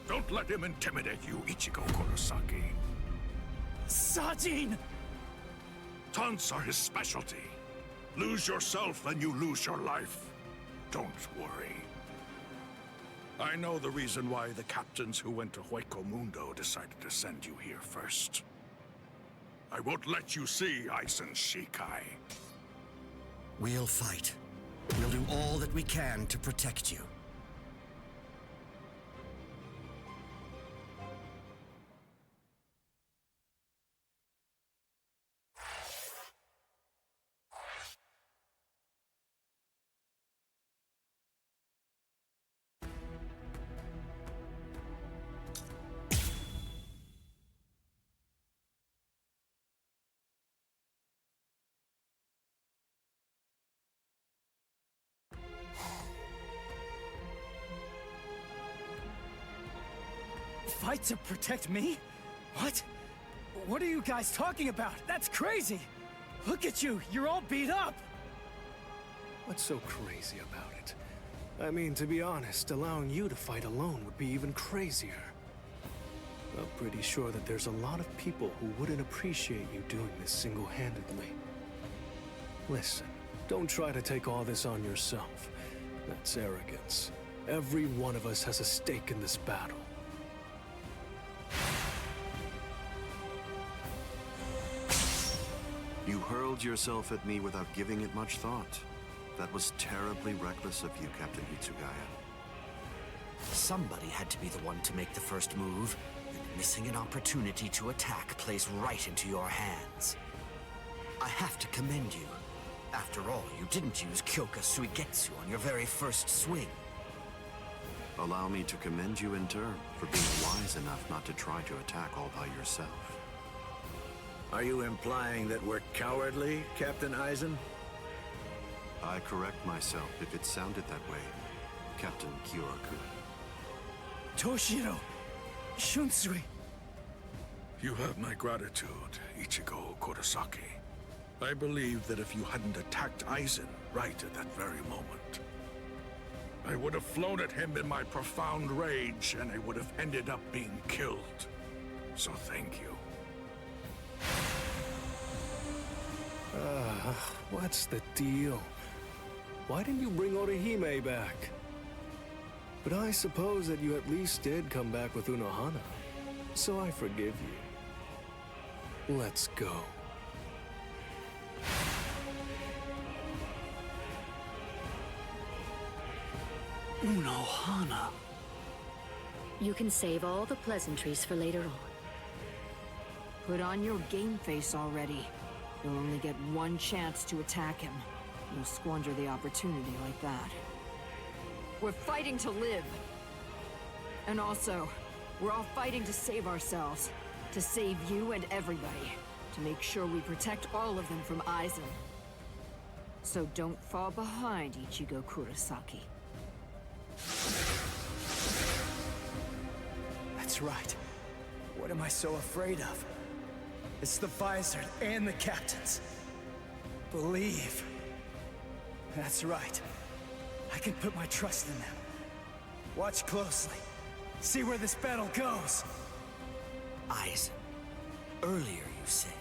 Don't let him intimidate you, Ichigo Kurosaki. Sajin! Taunts are his specialty. Lose yourself and you lose your life. Don't worry. I know the reason why the captains who went to Hueco Mundo decided to send you here first. I won't let you see Aizen Shikai. We'll fight. We'll do all that we can to protect you. Fight to protect me? What? What are you guys talking about? That's crazy! Look at you, you're all beat up! What's so crazy about it? I mean, to be honest, allowing you to fight alone would be even crazier. I'm pretty sure that there's a lot of people who wouldn't appreciate you doing this single-handedly. Listen, don't try to take all this on yourself. That's arrogance. Every one of us has a stake in this battle. You hurled yourself at me without giving it much thought. That was terribly reckless of you, Captain Hitsugaya. Somebody had to be the one to make the first move, and missing an opportunity to attack plays right into your hands. I have to commend you. After all, you didn't use Kyoka Suigetsu on your very first swing. Allow me to commend you in turn for being wise enough not to try to attack all by yourself. Are you implying that we're cowardly, Captain Aizen? I correct myself if it sounded that way, Captain Kyoraku. Toshiro! Shunsui! You have my gratitude, Ichigo Kurosaki. I believe that if you hadn't attacked Aizen right at that very moment, I would have flown at him in my profound rage, and I would have ended up being killed. So thank you. What's the deal? Why didn't you bring Orihime back? But I suppose that you at least did come back with Unohana, so I forgive you. Let's go. Unohana. You can save all the pleasantries for later on. Put on your game face already. You'll only get one chance to attack him. You'll squander the opportunity like that. We're fighting to live. And also, we're all fighting to save ourselves. To save you and everybody. To make sure we protect all of them from Aizen. So don't fall behind, Ichigo Kurosaki. That's right. What am I so afraid of? It's the Vizard and the captains. Believe. That's right. I can put my trust in them. Watch closely. See where this battle goes. Aizen, earlier you said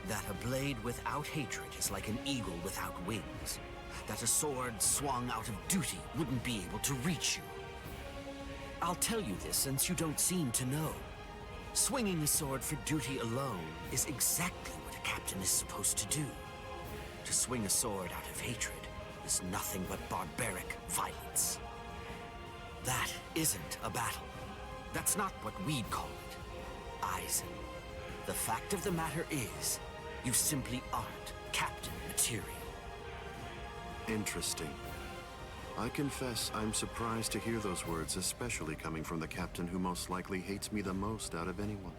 that a blade without hatred is like an eagle without wings. That a sword swung out of duty wouldn't be able to reach you. I'll tell you this since you don't seem to know. Swinging a sword for duty alone is exactly what a captain is supposed to do. To swing a sword out of hatred is nothing but barbaric violence. That isn't a battle. That's not what we'd call it. Aizen, the fact of the matter is, you simply aren't captain material. Interesting. I confess I'm surprised to hear those words, especially coming from the captain who most likely hates me the most out of anyone.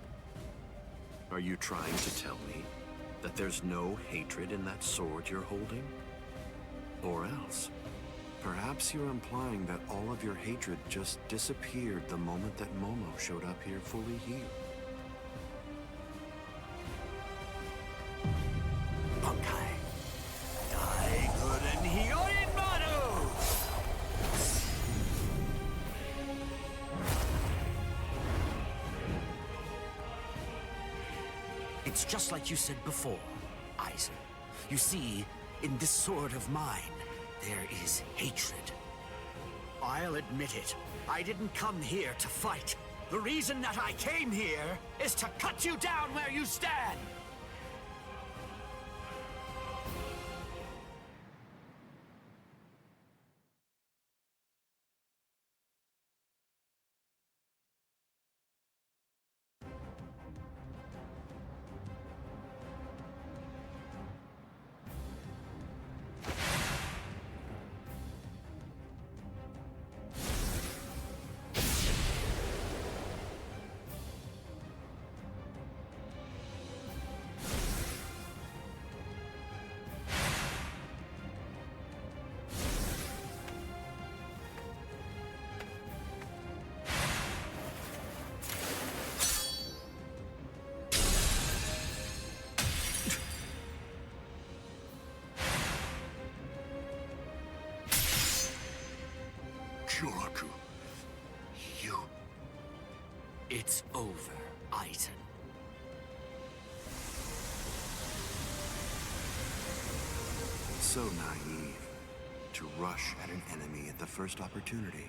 Are you trying to tell me that there's no hatred in that sword you're holding? Or else, Perhaps you're implying that all of your hatred just disappeared the moment that Momo showed up here fully healed. Bunkai. Dai Gurren Hyorin Maru! It's just like you said before, Aizen. You see, in this sword of mine, there is hatred. I'll admit it. I didn't come here to fight. The reason that I came here is to cut you down where you stand! Kyoraku, you... It's over, Aizen. So naive. To rush at an enemy at the first opportunity.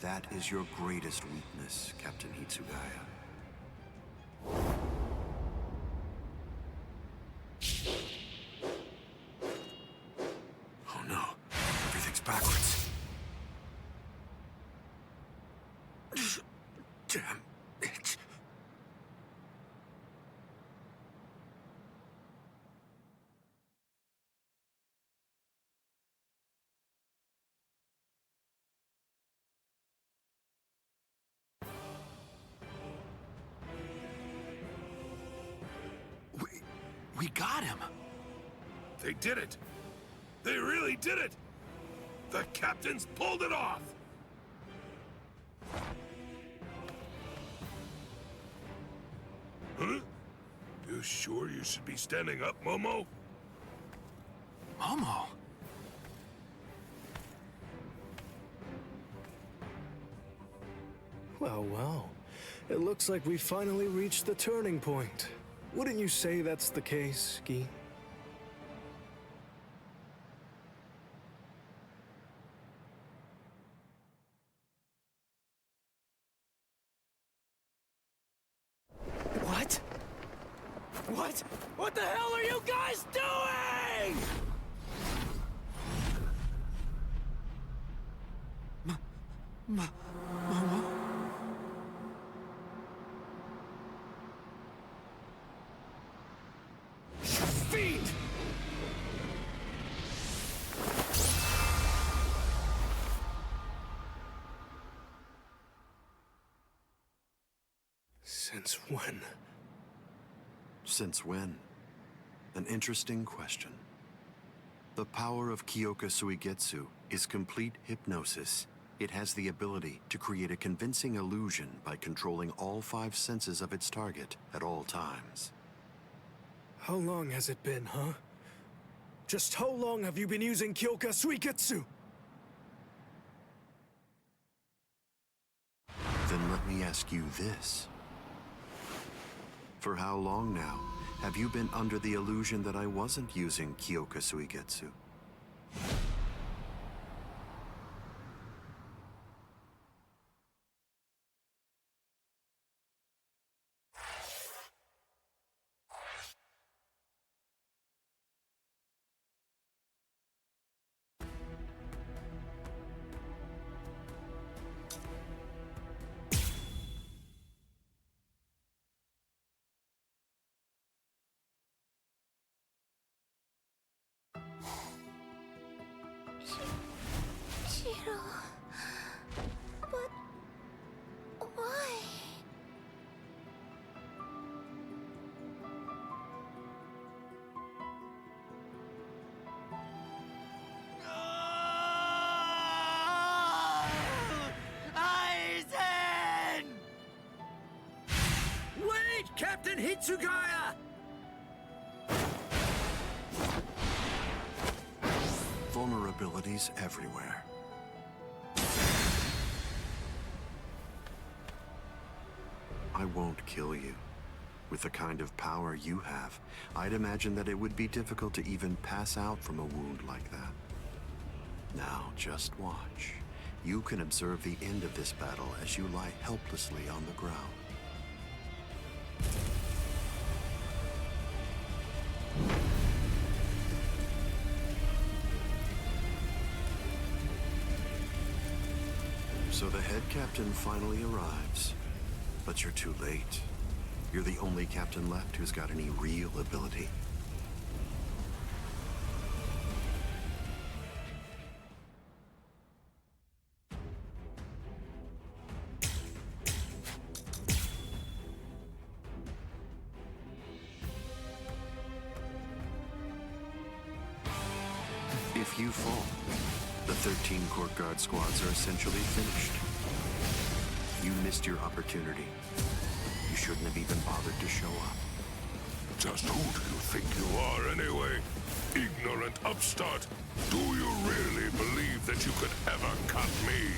That is your greatest weakness, Captain Hitsugaya. Oh no, everything's backwards. Damn it. We got him. They did it. They really did it. The captains pulled it off. Huh? You sure you should be standing up, Momo? Momo? Well, well. It looks like we finally reached the turning point. Wouldn't you say that's the case, Gi? What? What? What the hell are you guys doing? Momo? Fiend! Since when? Since when? An interesting question. The power of Kyoka Suigetsu is complete hypnosis. It has the ability to create a convincing illusion by controlling all 5 senses of its target at all times. How long has it been, huh? Just how long have you been using Kyoka Suigetsu? Then let me ask you this. For how long now have you been under the illusion that I wasn't using Kyoka Suigetsu? Hitsugaya! Vulnerabilities everywhere. I won't kill you. With the kind of power you have, I'd imagine that it would be difficult to even pass out from a wound like that. Now, just watch. You can observe the end of this battle as you lie helplessly on the ground. So the head captain finally arrives, but you're too late. You're the only captain left who's got any real ability. If you fall, the 13 court guard squads are essentially finished. You missed your opportunity. You shouldn't have even bothered to show up. Just who do you think you are anyway? Ignorant upstart. Do you really believe that you could ever cut me?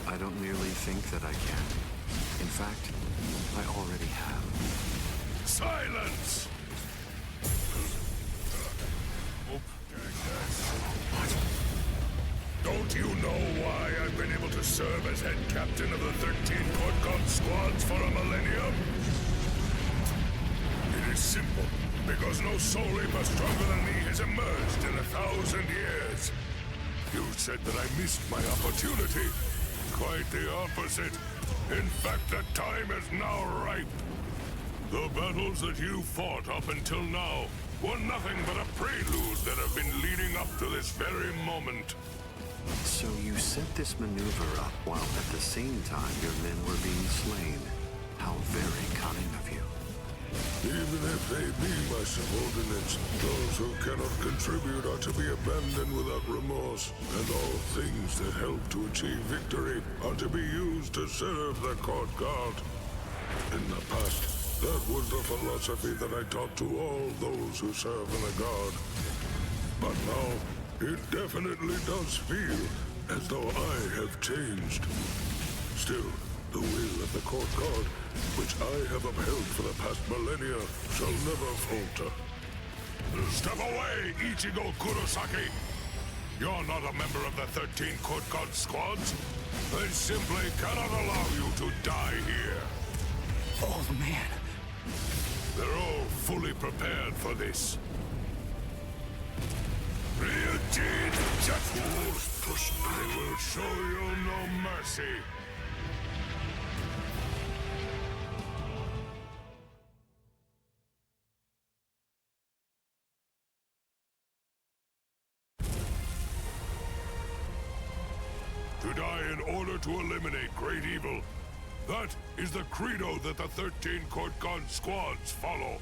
I don't merely think that I can. In fact, I already have. Silence! Don't you know why I've been able to serve as head captain of the 13 court guard squads for a millennium? It is simple. Because no soul reaper stronger than me has emerged in 1,000 years. You said that I missed my opportunity. Quite the opposite. In fact, the time is now ripe. The battles that you fought up until now were nothing but a prelude that have been leading up to this very moment. So you set this maneuver up while at the same time your men were being slain. How very cunning of you. Even if they be my subordinates, those who cannot contribute are to be abandoned without remorse, and all things that help to achieve victory are to be used to serve the court guard. In the past, that was the philosophy that I taught to all those who serve in the guard. But now, it definitely does feel as though I have changed. Still, the will of the court guard, which I have upheld for the past millennia, shall never falter. Step away, Ichigo Kurosaki! You're not a member of the 13 court guard squads. They simply cannot allow you to die here. Old man. They're all fully prepared for this. Ryujin Jatsu! Pushed They will show you no mercy. To die in order to eliminate great evil. That is the credo that the 13 court guard squads follow.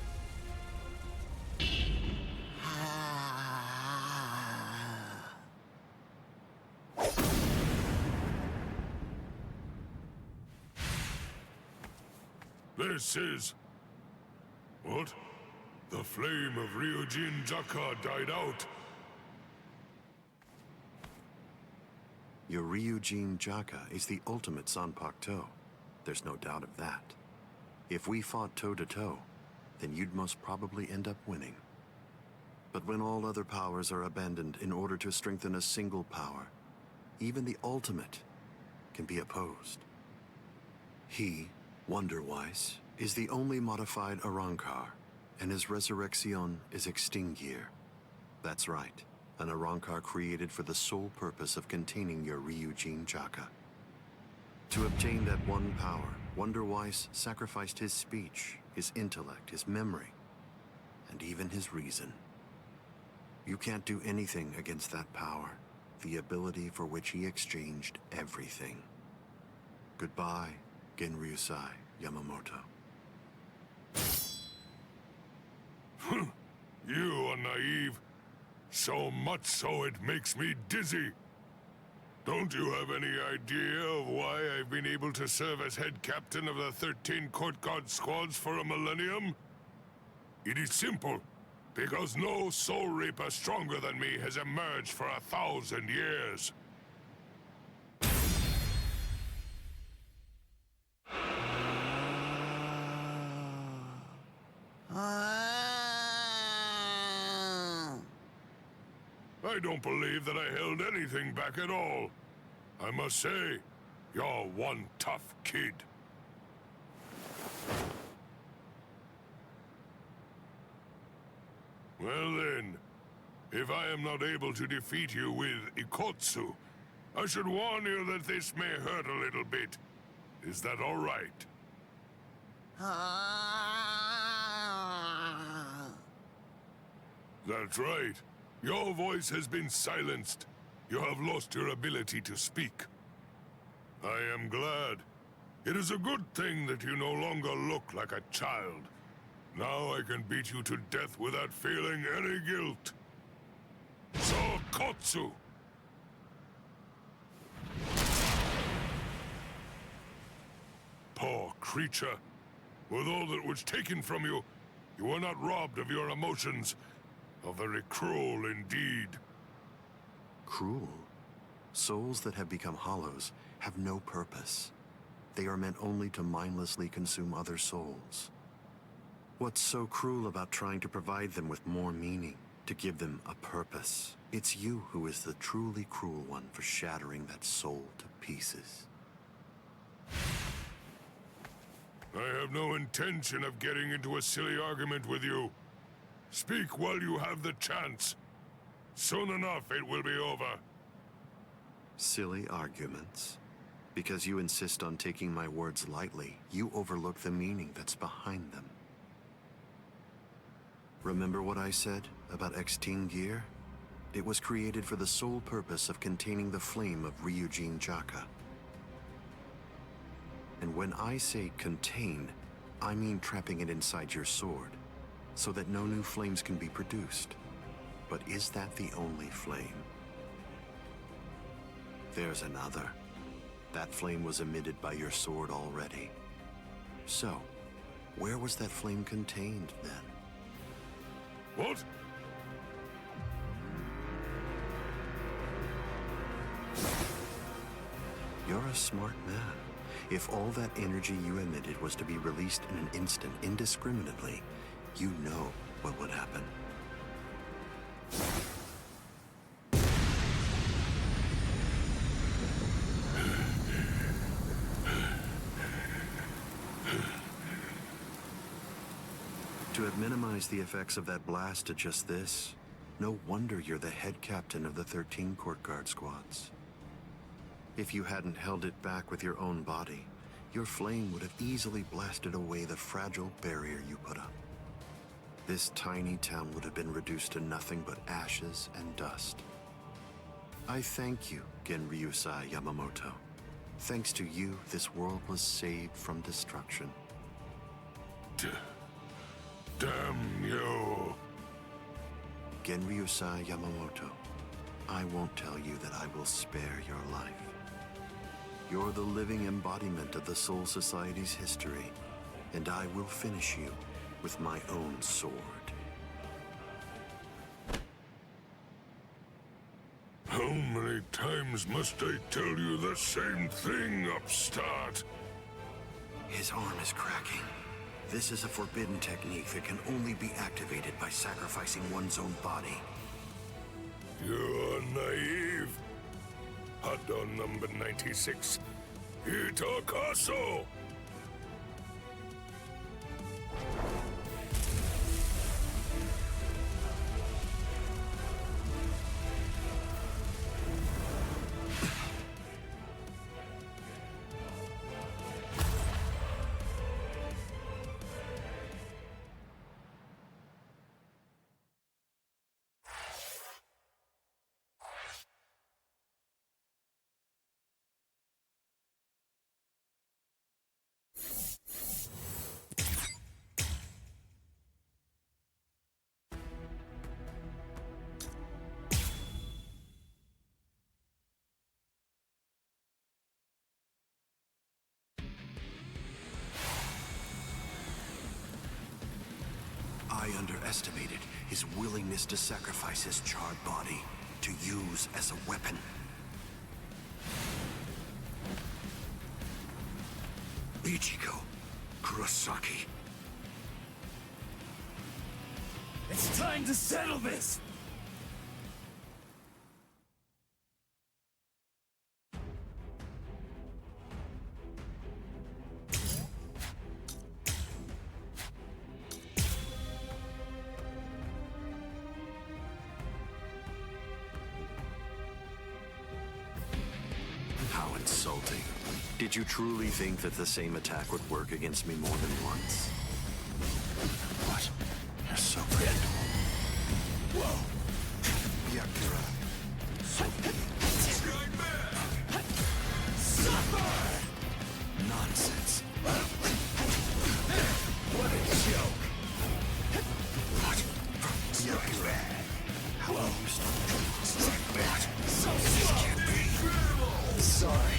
This is... What? The flame of Ryujin Jaka died out. Your Ryujin Jaka is the ultimate Zanpakuto. There's no doubt of that. If we fought toe-to-toe, then you'd most probably end up winning. But when all other powers are abandoned in order to strengthen a single power, even the ultimate can be opposed. He, Wonderwise, is the only modified Arrancar, and his resurrection is Extinguir. That's right, an Arrancar created for the sole purpose of containing your Ryujin Jaka. To obtain that one power, Wonderwise sacrificed his speech, his intellect, his memory, and even his reason. You can't do anything against that power, the ability for which he exchanged everything. Goodbye, Genryusai Yamamoto. You are naive. So much so it makes me dizzy. Don't you have any idea of why I've been able to serve as head captain of the 13 court guard squads for a millennium? It is simple. Because no soul reaper stronger than me has emerged for 1,000 years. I don't believe that I held anything back at all. I must say, you're one tough kid. Well then, if I am not able to defeat you with Ikotsu, I should warn you that this may hurt a little bit. Is that all right? That's right. Your voice has been silenced. You have lost your ability to speak. I am glad. It is a good thing that you no longer look like a child. Now I can beat you to death without feeling any guilt. Sokotsu! Poor creature. With all that was taken from you, you were not robbed of your emotions. How very cruel indeed. Cruel? Souls that have become hollows have no purpose. They are meant only to mindlessly consume other souls. What's so cruel about trying to provide them with more meaning, to give them a purpose? It's you who is the truly cruel one for shattering that soul to pieces. I have no intention of getting into a silly argument with you. Speak while you have the chance. Soon enough, it will be over. Silly arguments? Because you insist on taking my words lightly, you overlook the meaning that's behind them. Remember what I said about X-Teen gear? It was created for the sole purpose of containing the flame of Ryujin Jaka. And when I say contain, I mean trapping it inside your sword, so that no new flames can be produced. But is that the only flame? There's another. That flame was emitted by your sword already. So, where was that flame contained then? What? You're a smart man. If all that energy you emitted was to be released in an instant, indiscriminately, you know what would happen. To have minimized the effects of that blast to just this, no wonder you're the head captain of the 13 court guard squads. If you hadn't held it back with your own body, your flame would have easily blasted away the fragile barrier you put up. This tiny town would have been reduced to nothing but ashes and dust. I thank you, Genryusai Yamamoto. Thanks to you, this world was saved from destruction. Damn you. Genryusai Yamamoto, I won't tell you that I will spare your life. You're the living embodiment of the Soul Society's history, and I will finish you with my own sword. How many times must I tell you the same thing, upstart? His arm is cracking. This is a forbidden technique that can only be activated by sacrificing one's own body. You are naive. Hado number 96. Itakaso! underestimated his willingness to sacrifice his charred body to use as a weapon. Ichigo Kurosaki. It's time to settle this! How insulting. Did you truly think that the same attack would work against me more than once? What? You're so predictable. Whoa! Yakura. So strike back! Suffer! Nonsense. What a joke! What? Yakura. How will you stop? Strike back! So slow! This can't be. Sorry.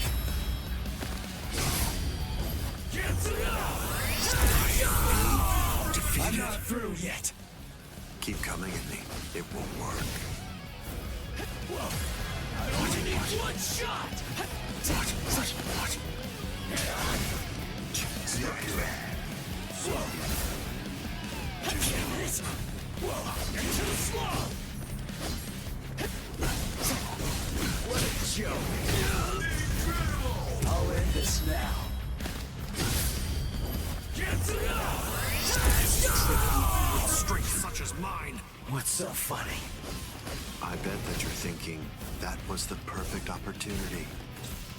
I'm not through yet. Keep coming at me. It won't work. Whoa! I only need one shot! What? Damn it! Whoa! You're too slow! What a joke! I'll end this now. With strength such as mine. What's so funny? I bet that you're thinking, that was the perfect opportunity.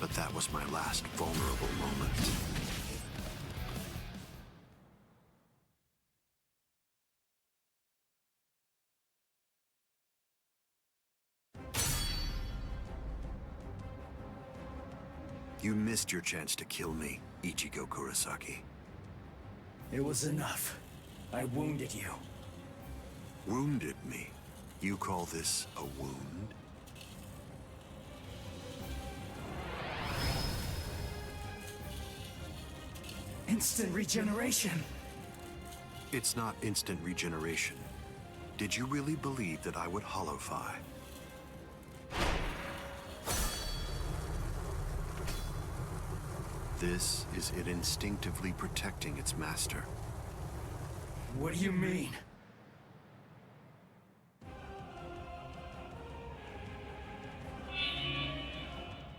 But that was my last vulnerable moment. You missed your chance to kill me, Ichigo Kurosaki. It was enough. I wounded you. Wounded me? You call this a wound? Instant regeneration. It's not instant regeneration. Did you really believe that I would holofy? This is it instinctively protecting its master. What do you mean?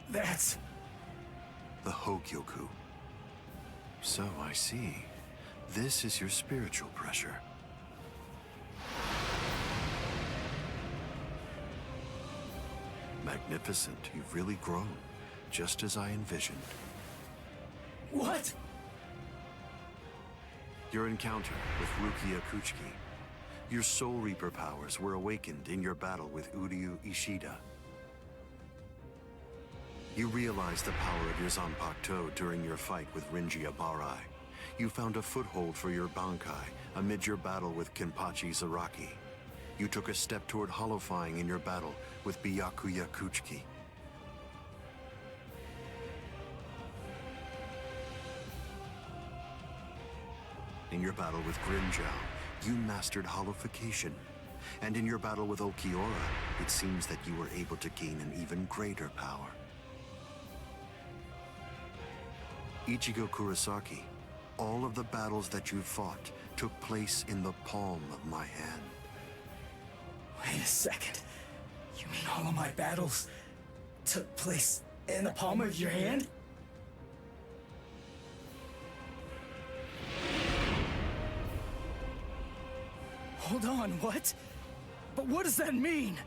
That's... the Hogyoku. So I see. This is your spiritual pressure. Magnificent. You've really grown, just as I envisioned. What? Your encounter with Rukia Kuchiki. Your Soul Reaper powers were awakened in your battle with Uryu Ishida. You realized the power of your Zanpakuto during your fight with Rinji Abarai. You found a foothold for your Bankai amid your battle with Kenpachi Zaraki. You took a step toward holofying in your battle with Byakuya Kuchiki. In your battle with Grimjow, you mastered holofication. And in your battle with Okiora, it seems that you were able to gain an even greater power. Ichigo Kurosaki, all of the battles that you fought took place in the palm of my hand. Wait a second. You mean all of my battles took place in the palm of your hand? Hold on, what? But what does that mean?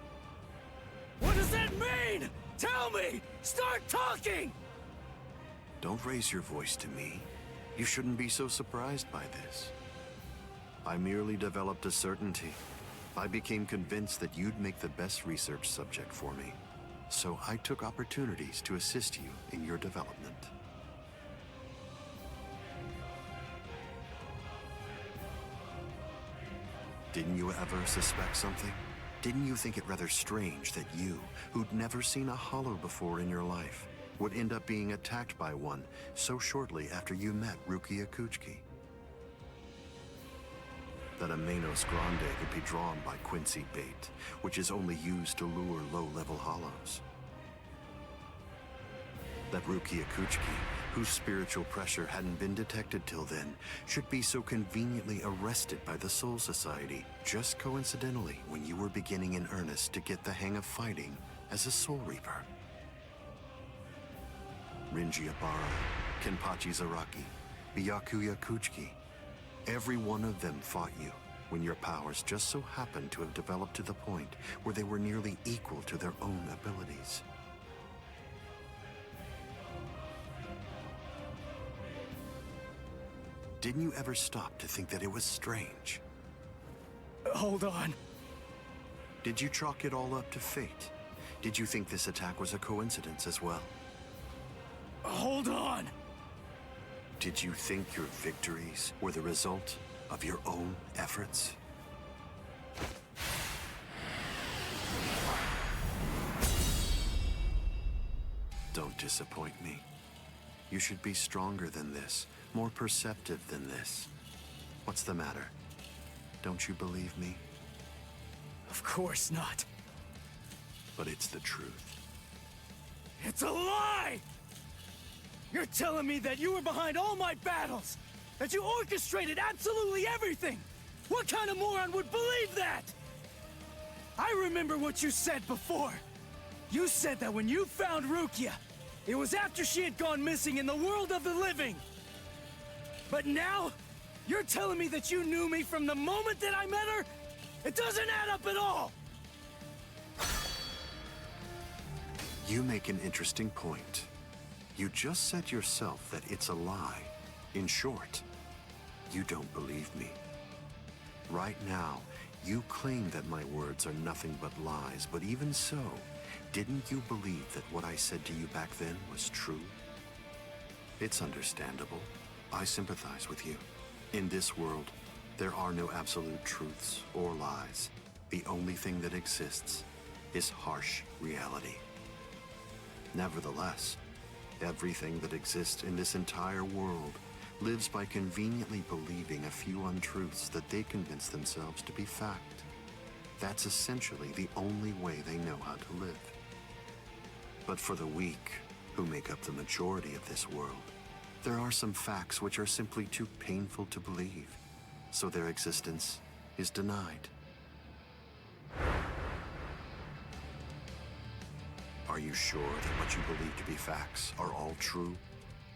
What does that mean? Tell me! Start talking! Don't raise your voice to me. You shouldn't be so surprised by this. I merely developed a certainty. I became convinced that you'd make the best research subject for me. So I took opportunities to assist you in your development. Didn't you ever suspect something? Didn't you think it rather strange that you, who'd never seen a hollow before in your life, would end up being attacked by one so shortly after you met Rukia Kuchiki? that a Manos Grande could be drawn by Quincy bait, which is only used to lure low-level hollows. That Rukia Kuchiki, whose spiritual pressure hadn't been detected till then, should be so conveniently arrested by the Soul Society, just coincidentally when you were beginning in earnest to get the hang of fighting as a Soul Reaper. Rinji Ibarra, Kenpachi Zaraki, Byakuya Kuchiki, every one of them fought you when your powers just so happened to have developed to the point where they were nearly equal to their own abilities. Didn't you ever stop to think that it was strange? Hold on. Did you chalk it all up to fate? Did you think this attack was a coincidence as well? Hold on! Did you think your victories were the result of your own efforts? Don't disappoint me. You should be stronger than this, more perceptive than this. What's the matter? Don't you believe me? Of course not. But it's the truth. It's a lie! You're telling me that you were behind all my battles! That you orchestrated absolutely everything! What kind of moron would believe that? I remember what you said before. You said that when you found Rukia, it was after she had gone missing in the world of the living. But now, you're telling me that you knew me from the moment that I met her? It doesn't add up at all! You make an interesting point. You just said yourself that it's a lie. In short, you don't believe me. Right now, you claim that my words are nothing but lies, but even so, didn't you believe that what I said to you back then was true? It's understandable. I sympathize with you. In this world, there are no absolute truths or lies. The only thing that exists is harsh reality. Nevertheless, everything that exists in this entire world lives by conveniently believing a few untruths that they convince themselves to be fact. That's essentially the only way they know how to live. But for the weak, who make up the majority of this world, there are some facts which are simply too painful to believe, so their existence is denied. Are you sure that what you believe to be facts are all true?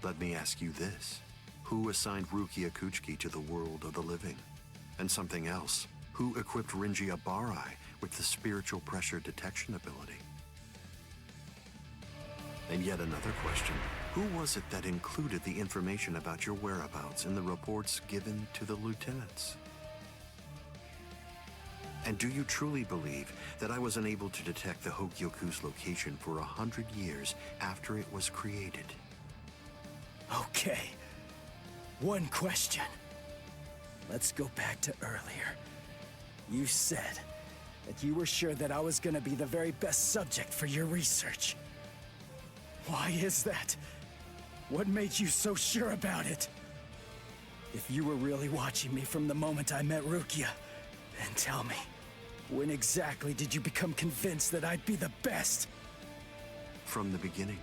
Let me ask you this. Who assigned Rukia Kuchiki to the world of the living? And something else. Who equipped Rinji Abarai with the spiritual pressure detection ability? And yet another question. Who was it that included the information about your whereabouts in the reports given to the lieutenants? And do you truly believe that I was unable to detect the Hogyoku's location for 100 years after it was created? Okay. One question. Let's go back to earlier. You said that you were sure that I was gonna be the very best subject for your research. Why is that? What made you so sure about it? If you were really watching me from the moment I met Rukia, then tell me, when exactly did you become convinced that I'd be the best? From the beginning.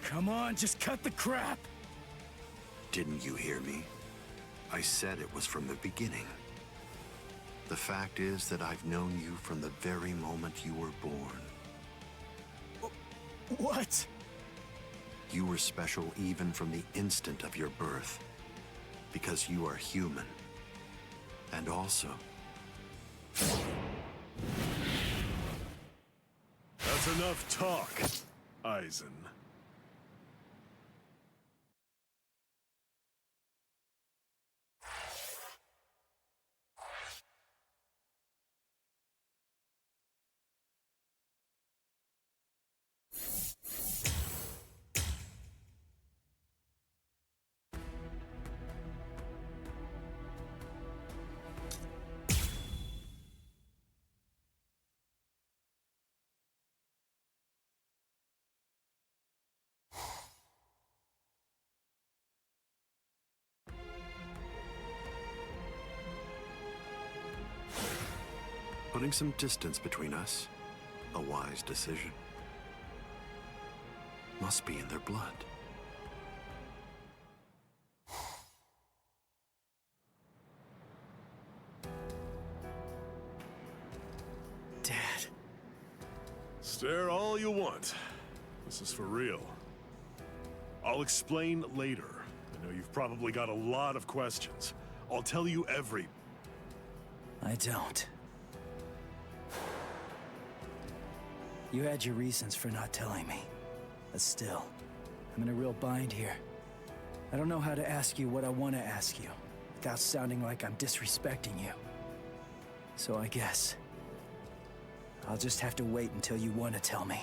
Come on, just cut the crap! Didn't you hear me? I said it was from the beginning. The fact is that I've known you from the very moment you were born. What? You were special even from the instant of your birth. Because you are human. And also... That's enough talk, Aizen. Putting some distance between us, a wise decision. Must be in their blood. Dad. Stare all you want. This is for real. I'll explain later. I know you've probably got a lot of questions. I'll tell you every... I don't. You had your reasons for not telling me. But still, I'm in a real bind here. I don't know how to ask you what I want to ask you, without sounding like I'm disrespecting you. So I guess... I'll just have to wait until you want to tell me.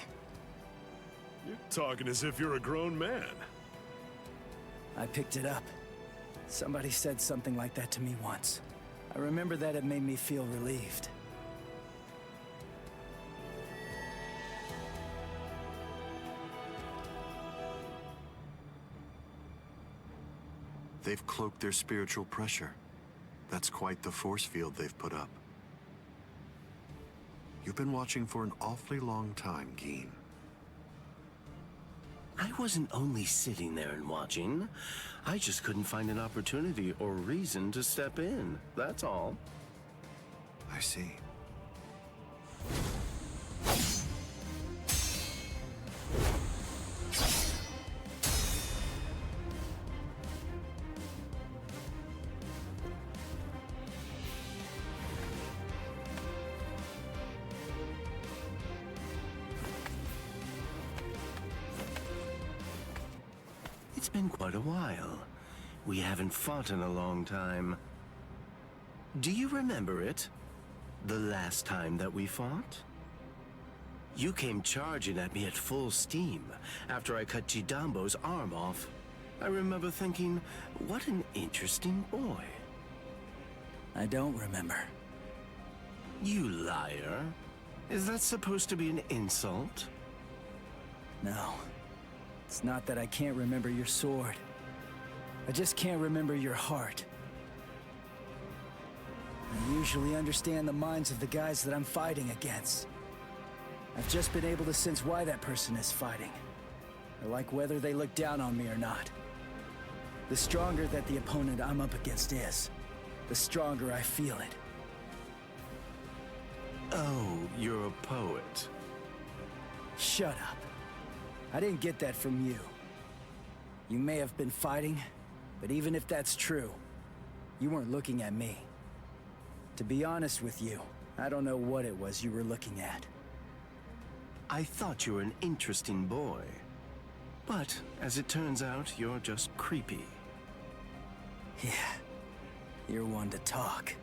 You're talking as if you're a grown man. I picked it up. Somebody said something like that to me once. I remember that it made me feel relieved. They've cloaked their spiritual pressure. That's quite the force field they've put up. You've been watching for an awfully long time, Geen. I wasn't only sitting there and watching. I just couldn't find an opportunity or reason to step in. That's all. I see. It's been quite a while. We haven't fought in a long time. Do you remember it? The last time that we fought? You came charging at me at full steam after I cut Jidambo's arm off. I remember thinking, what an interesting boy. I don't remember. You liar. Is that supposed to be an insult? No. It's not that I can't remember your sword. I just can't remember your heart. I usually understand the minds of the guys that I'm fighting against. I've just been able to sense why that person is fighting. I like whether they look down on me or not. The stronger that the opponent I'm up against is, the stronger I feel it. Oh, you're a poet. Shut up. I didn't get that from you. You may have been fighting, but even if that's true, you weren't looking at me. To be honest with you, I don't know what it was you were looking at. I thought you were an interesting boy. But, as it turns out, you're just creepy. Yeah, you're one to talk.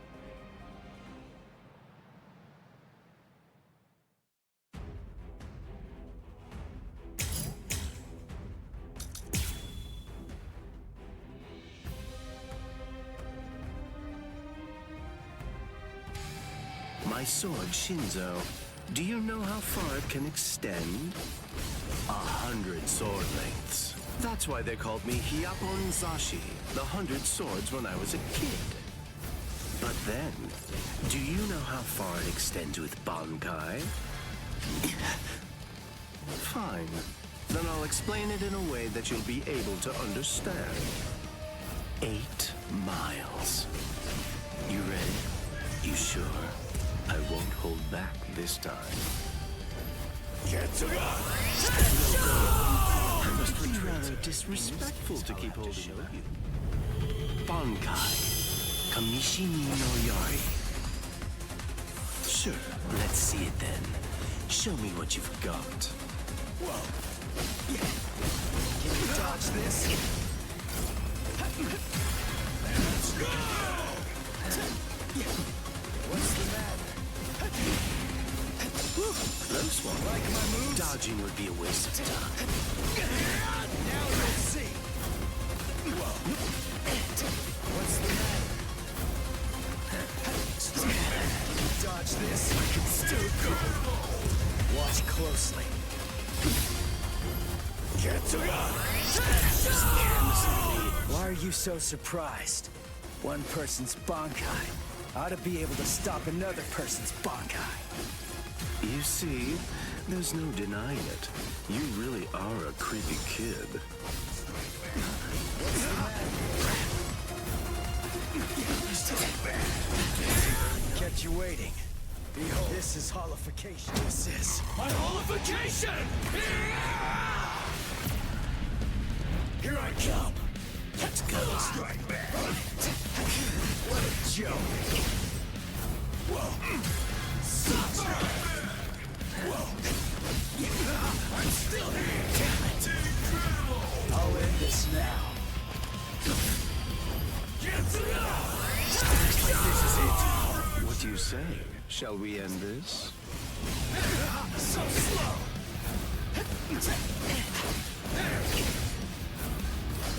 My sword, Shinzo, do you know how far it can extend? 100 sword lengths. That's why they called me Hyapon Zashi, the 100 swords when I was a kid. But then, do you know how far it extends with Bankai? Fine. Then I'll explain it in a way that you'll be able to understand. 8 miles. You ready? You sure? I won't hold back this time. I must be rather disrespectful to keep holding you. Bankai, Kamishini no Yari. Sure, let's see it then. Show me what you've got. Whoa. Can you dodge this? Let's go! What's the matter? Close one. Like my moves? Dodging would be a waste of time. Now you'll see. Whoa. What's the matter? Dodge this. I can still go. Watch closely. Why are you so surprised? One person's Bankai, ought to be able to stop another person's Bankai. You see, there's no denying it. You really are a creepy kid. Kept you waiting. Behold, this is holification. This is my holification! Here I come. Let's go. Strike back. What a joke. Whoa. Stop. Whoa. I'm still here. Damn it. Incredible. I'll end this now. This is it. What do you say? Shall we end this? So slow.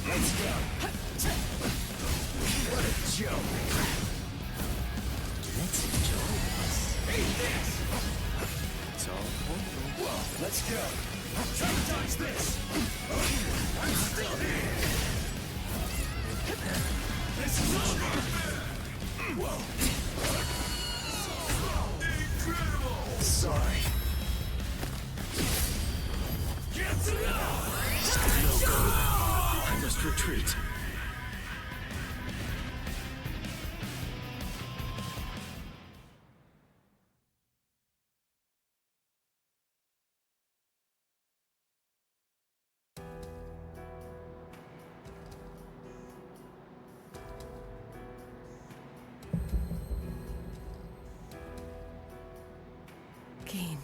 Let's go. What a joke. Let's enjoy this. Eat this. It's all over. Whoa, let's go. Try to dodge this. I'm still here. This is over. Whoa. Incredible. Sorry. Get to I must retreat. Keen.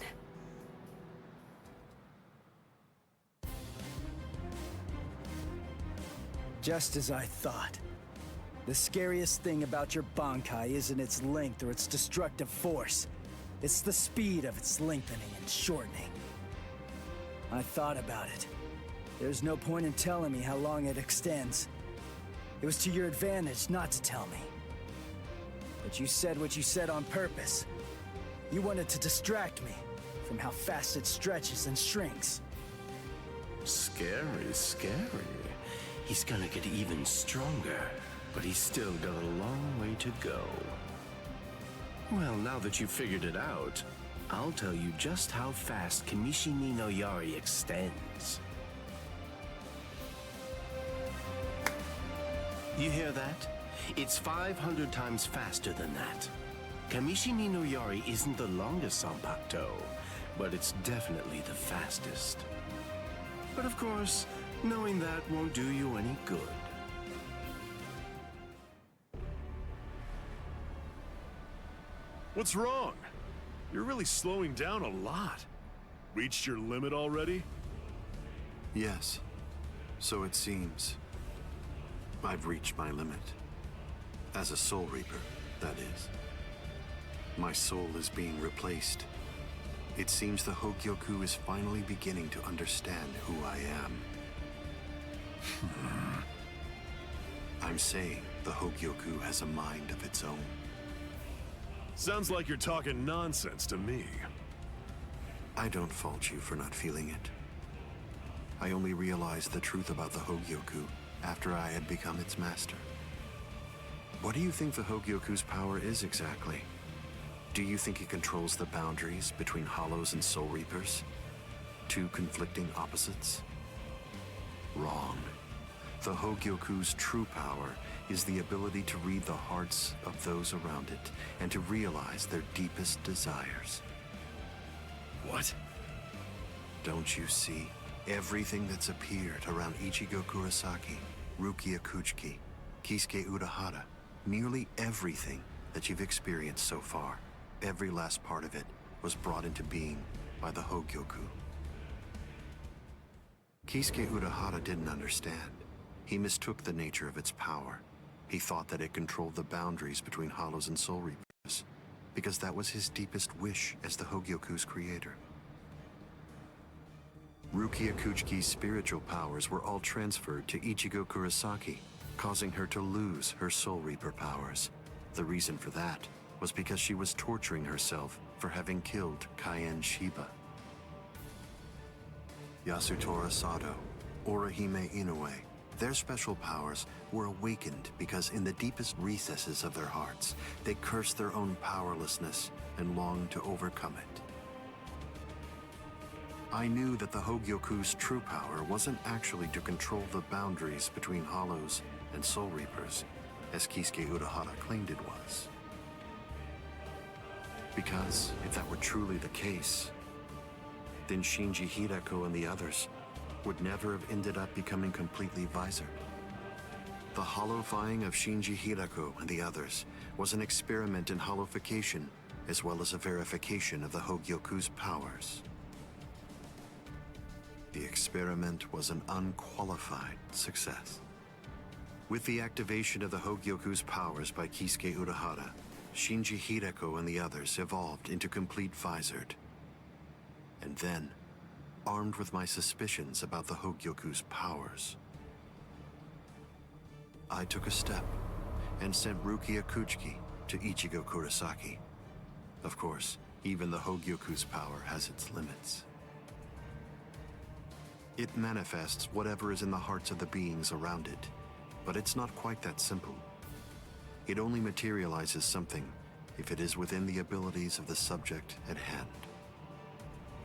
Just as I thought. The scariest thing about your Bankai isn't its length or its destructive force. It's the speed of its lengthening and shortening. I thought about it. There's no point in telling me how long it extends. It was to your advantage not to tell me. But you said what you said on purpose. You wanted to distract me from how fast it stretches and shrinks. Scary, scary. He's gonna get even stronger, but he's still got a long way to go. Well, now that you've figured it out, I'll tell you just how fast Kamishini no Yari extends. You hear that? It's 500 times faster than that. Kamishini no Yari isn't the longest Sanpakuto, but it's definitely the fastest. But of course, knowing that won't do you any good. What's wrong? You're really slowing down a lot. Reached your limit already? Yes, so it seems. I've reached my limit. As a Soul Reaper, that is. My soul is being replaced. It seems the Hogyoku is finally beginning to understand who I am. I'm saying the Hogyoku has a mind of its own. Sounds like you're talking nonsense to me. I don't fault you for not feeling it. I only realized the truth about the Hogyoku after I had become its master. What do you think the Hogyoku's power is exactly? Do you think it controls the boundaries between Hollows and Soul Reapers? Two conflicting opposites? Wrong. The Hogyoku's true power is the ability to read the hearts of those around it and to realize their deepest desires. What? Don't you see? Everything that's appeared around Ichigo Kurosaki, Rukia Kuchiki, Kisuke Urahara, nearly everything that you've experienced so far, every last part of it was brought into being by the Hogyoku. Kisuke Urahara didn't understand. He mistook the nature of its power. He thought that it controlled the boundaries between Hollows and Soul Reapers, because that was his deepest wish as the Hogyoku's creator. Rukia Kuchiki's spiritual powers were all transferred to Ichigo Kurosaki, causing her to lose her Soul Reaper powers. The reason for that was because she was torturing herself for having killed Kaien Shiba. Yasutora Sado, Orihime Inoue, Their special powers were awakened because in the deepest recesses of their hearts, they cursed their own powerlessness and longed to overcome it. I knew that the Hogyoku's true power wasn't actually to control the boundaries between Hollows and Soul Reapers, as Kisuke Urahara claimed it was. Because if that were truly the case, then Shinji Hideko and the others would never have ended up becoming completely visored. The hollowifying of Shinji Hideko and the others was an experiment in hollowification, as well as a verification of the Hogyoku's powers. The experiment was an unqualified success. With the activation of the Hogyoku's powers by Kisuke Urahara, Shinji Hideko and the others evolved into complete visored. And then, armed with my suspicions about the Hogyoku's powers, I took a step and sent Rukia Kuchiki to Ichigo Kurosaki. Of course, even the Hogyoku's power has its limits. It manifests whatever is in the hearts of the beings around it, but it's not quite that simple. It only materializes something if it is within the abilities of the subject at hand.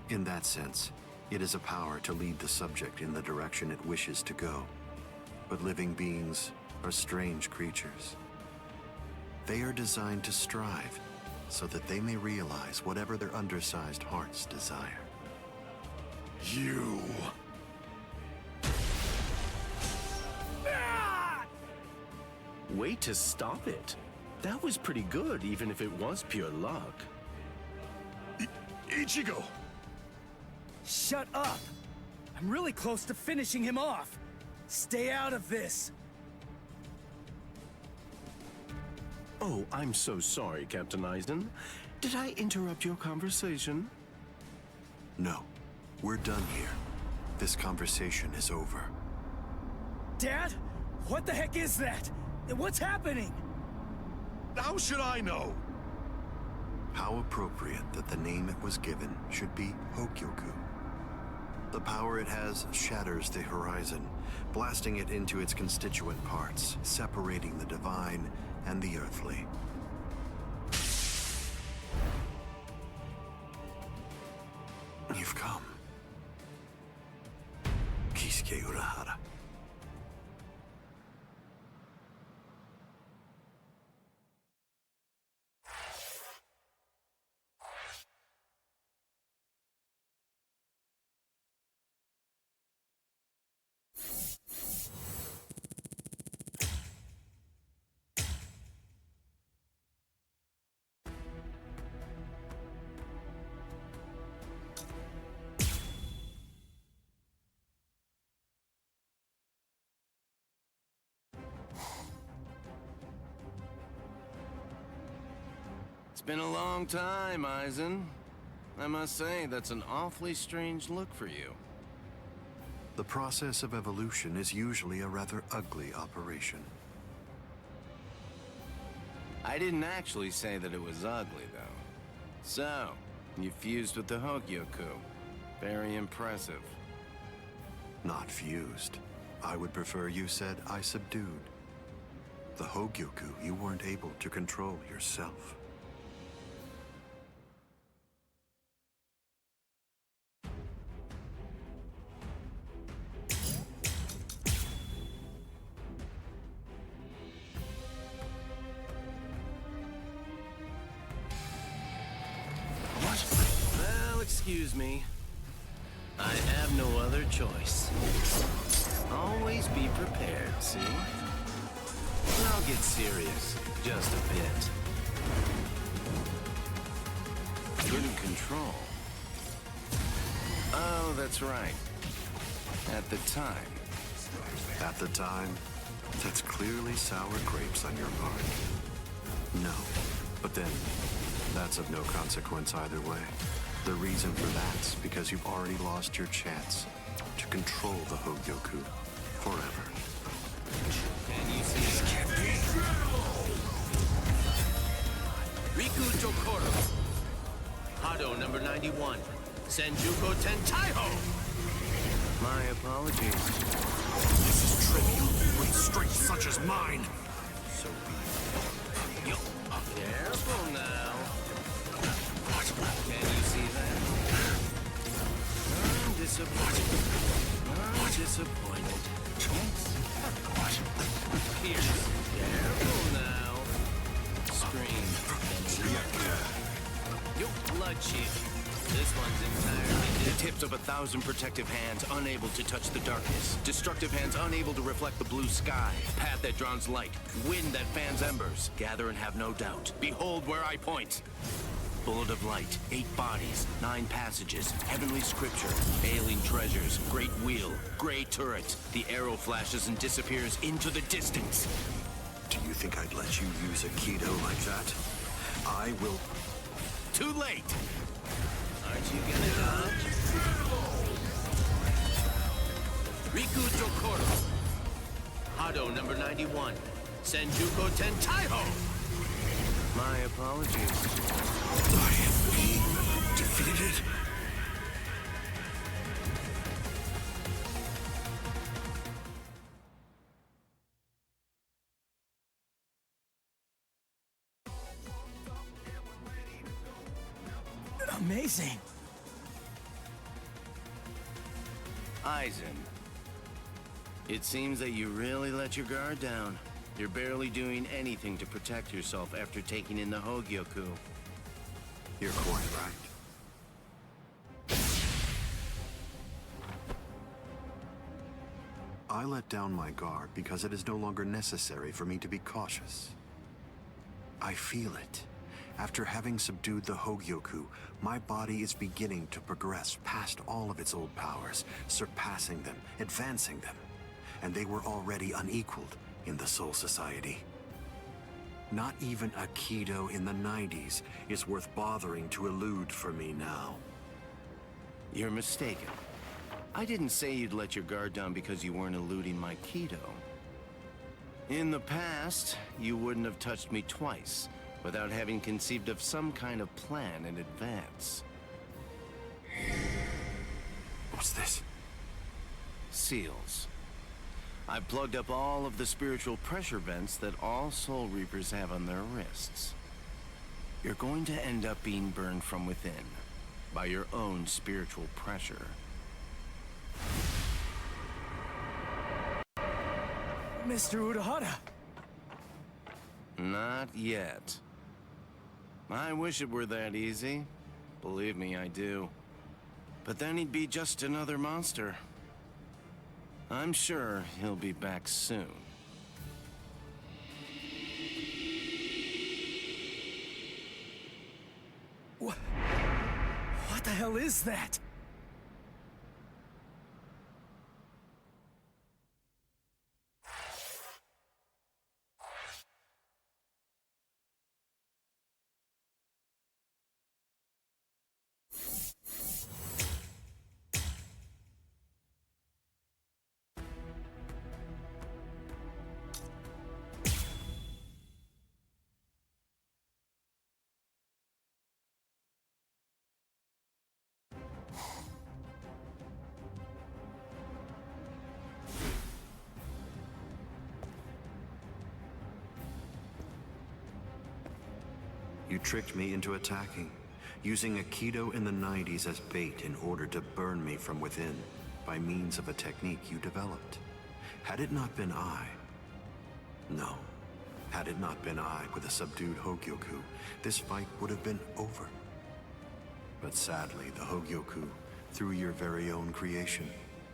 In that sense, it is a power to lead the subject in the direction it wishes to go. But living beings are strange creatures. They are designed to strive so that they may realize whatever their undersized hearts desire. You... Way to stop it. That was pretty good, even if it was pure luck. Ichigo! Shut up! I'm really close to finishing him off. Stay out of this. Oh, I'm so sorry, Captain Eisen. Did I interrupt your conversation? No, we're done here. This conversation is over. Dad? What the heck is that? What's happening? How should I know? How appropriate that the name it was given should be Hogyoku. The power it has shatters the horizon, blasting it into its constituent parts, separating the divine and the earthly. You've come. Kisuke Urahara. It's been a long time, Eisen. I must say, that's an awfully strange look for you. The process of evolution is usually a rather ugly operation. I didn't actually say that it was ugly, though. So, you fused with the Hogyoku. Very impressive. Not fused. I would prefer you said I subdued. The Hogyoku you weren't able to control yourself. Well, excuse me. I have no other choice. Always be prepared, see? I'll get serious, just a bit. In control. Oh, that's right. At the time. At the time, that's clearly sour grapes on your part. No, but then, that's of no consequence either way. The reason for that's because you've already lost your chance to control the Hogyoku forever. Can you see this can't be? Riku Jokoro. Hado number 91. Senjuko Tentaiho. My apologies. This is trivial. revenge is mine. So be it. Yo, careful now. Can you see that? I'm disappointed. I'm disappointed. Pierce. Careful now. Scream. Yo, blood shield. This one's entirely the tips of 1,000 protective hands unable to touch the darkness. Destructive hands unable to reflect the blue sky. Path that draws light. Wind that fans embers. Gather and have no doubt. Behold where I point. Bullet of light. 8 bodies. 9 passages. Heavenly scripture. Alien treasures. Great wheel. Gray turret. The arrow flashes and disappears into the distance. Do you think I'd let you use a Kido like that? I will... Too late! Aren't you gonna dodge? Riku Jokoro. Hado number 91. Senjuko Tentaiho. My apologies. I am being defeated. Amazing. Aizen. It seems that you really let your guard down. You're barely doing anything to protect yourself after taking in the Hogyoku. You're quite right. I let down my guard because it is no longer necessary for me to be cautious. I feel it. After having subdued the Hogyoku, my body is beginning to progress past all of its old powers, surpassing them, advancing them. And they were already unequaled in the Soul Society. Not even a Kido in the 90s is worth bothering to elude for me now. You're mistaken. I didn't say you'd let your guard down because you weren't eluding my Kido. In the past, you wouldn't have touched me twice without having conceived of some kind of plan in advance. What's this? Seals. I've plugged up all of the spiritual pressure vents that all Soul Reapers have on their wrists. You're going to end up being burned from within by your own spiritual pressure. Mr. Urahara! Not yet. I wish it were that easy. Believe me, I do. But then he'd be just another monster. I'm sure he'll be back soon. What the hell is that? You tricked me into attacking, using a Kido in the 90s as bait in order to burn me from within, by means of a technique you developed. Had it not been I... No. Had it not been I with a subdued Hogyoku, this fight would have been over. But sadly, the Hogyoku, through your very own creation,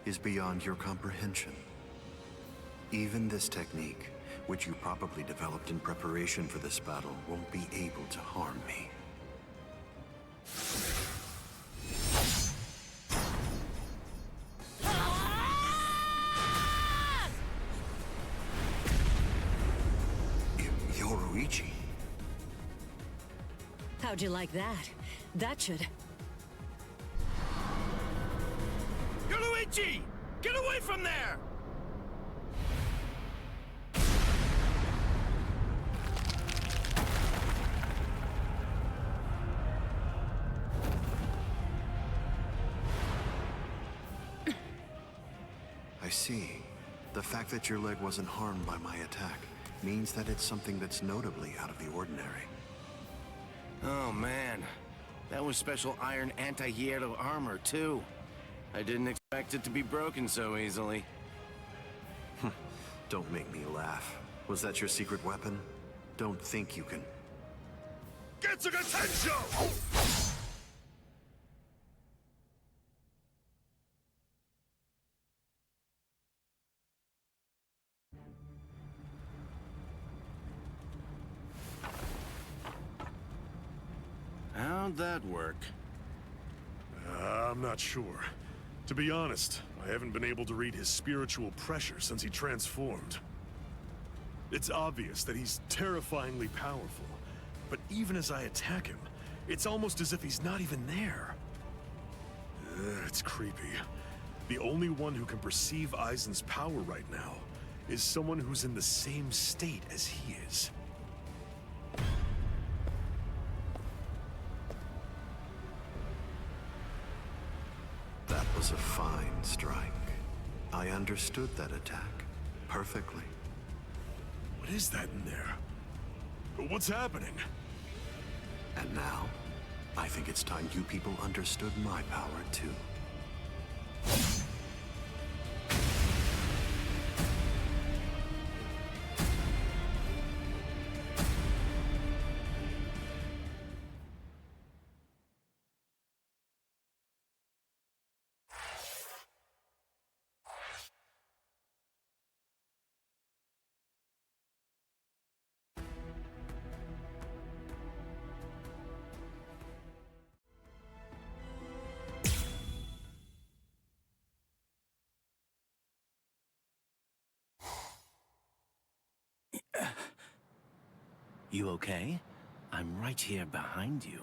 is beyond your comprehension. Even this technique, which you probably developed in preparation for this battle, won't be able to harm me. Yoruichi. How'd you like that? That should... Yoruichi! Get away from there! I see. The fact that your leg wasn't harmed by my attack means that it's something that's notably out of the ordinary. Oh man, that was special iron anti-hierro armor too. I didn't expect it to be broken so easily. Don't make me laugh. Was that your secret weapon? Don't think you can... Get some attention! How'd that work? I'm not sure. To be honest, I haven't been able to read his spiritual pressure since he transformed. It's obvious that he's terrifyingly powerful, but even as I attack him, it's almost as if he's not even there. It's creepy. The only one who can perceive Aizen's power right now is someone who's in the same state as he is. That was a fine strike. I understood that attack perfectly. What is that in there? What's happening? And now, I think it's time you people understood my power too. You okay? I'm right here behind you.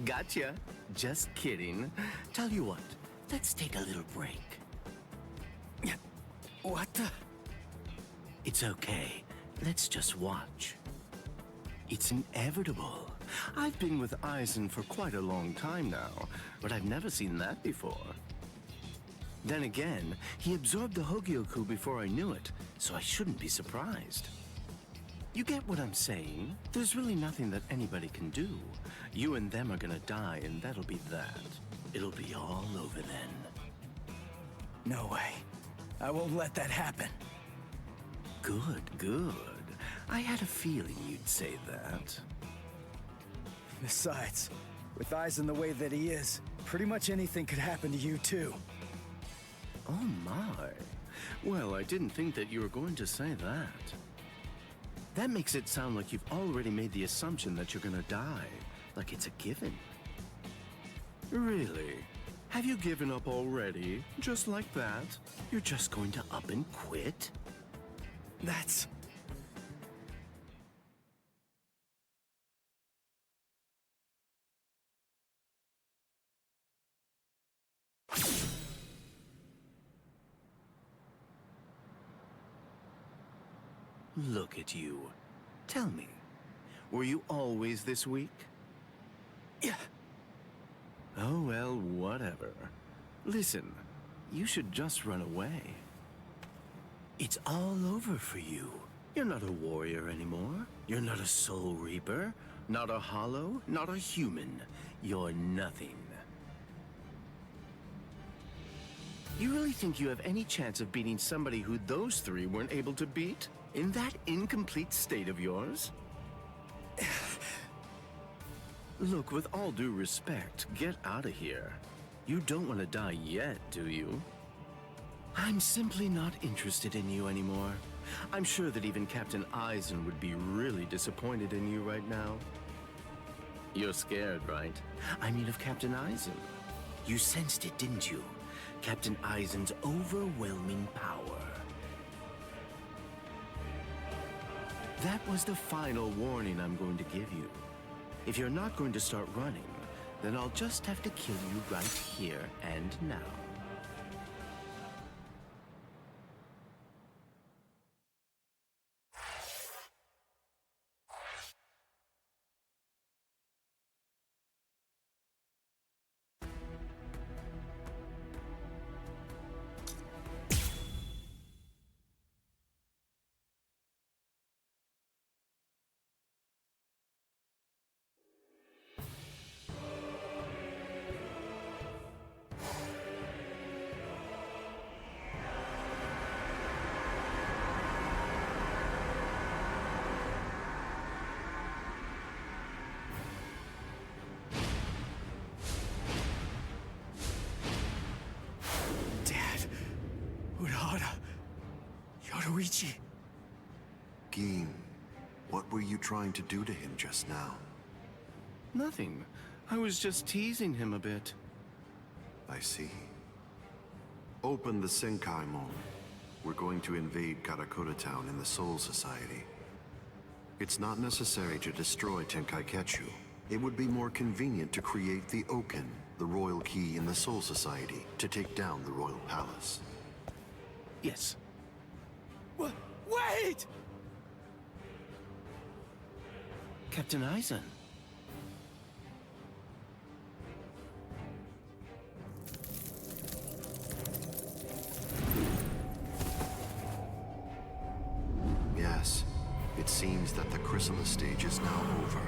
Gotcha. Just kidding. Tell you what, let's take a little break. What the? It's okay. Let's just watch. It's inevitable. I've been with Aizen for quite a long time now, but I've never seen that before. Then again, he absorbed the Hogyoku before I knew it, so I shouldn't be surprised. You get what I'm saying? There's really nothing that anybody can do. You and them are gonna die, and that'll be that. It'll be all over then. No way. I won't let that happen. Good, good. I had a feeling you'd say that. Besides, with Aizen the way that he is, pretty much anything could happen to you too. Oh my. Well, I didn't think that you were going to say that. That makes it sound like you've already made the assumption that you're gonna die. Like it's a given. Really? Have you given up already? Just like that? You're just going to up and quit? That's... Look at you. Tell me, were you always this weak? Yeah. Oh, well, whatever. Listen, you should just run away. It's all over for you. You're not a warrior anymore. You're not a soul reaper, not a hollow, not a human. You're nothing. You really think you have any chance of beating somebody who those three weren't able to beat? In that incomplete state of yours? Look, with all due respect, get out of here. You don't want to die yet, do you? I'm simply not interested in you anymore. I'm sure that even Captain Aizen would be really disappointed in you right now. You're scared, right? I mean of Captain Aizen. You sensed it, didn't you? Captain Aizen's overwhelming power. That was the final warning I'm going to give you. If you're not going to start running, then I'll just have to kill you right here and now. Ichi. Gin, what were you trying to do to him just now? Nothing. I was just teasing him a bit. I see. Open the Senkaimon. We're going to invade Karakura Town in the Soul Society. It's not necessary to destroy Tenkaiketsu. It would be more convenient to create the Oken, the royal key in the Soul Society, to take down the royal palace. Yes. Wait! Captain Eisen. Yes, it seems that the chrysalis stage is now over.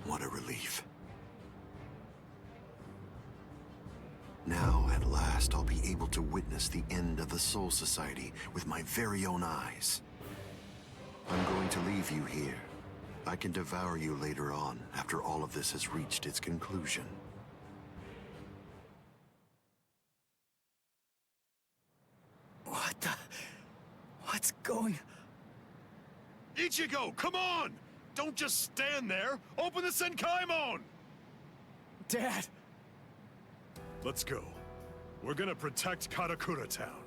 What a relief. Now, at last, I'll be able to witness the end of the Soul Society with my very own eyes. I'm going to leave you here. I can devour you later on, after all of this has reached its conclusion. What's going... Ichigo, come on! Don't just stand there! Open the Senkaimon! Dad! Let's go. We're gonna protect Karakura Town.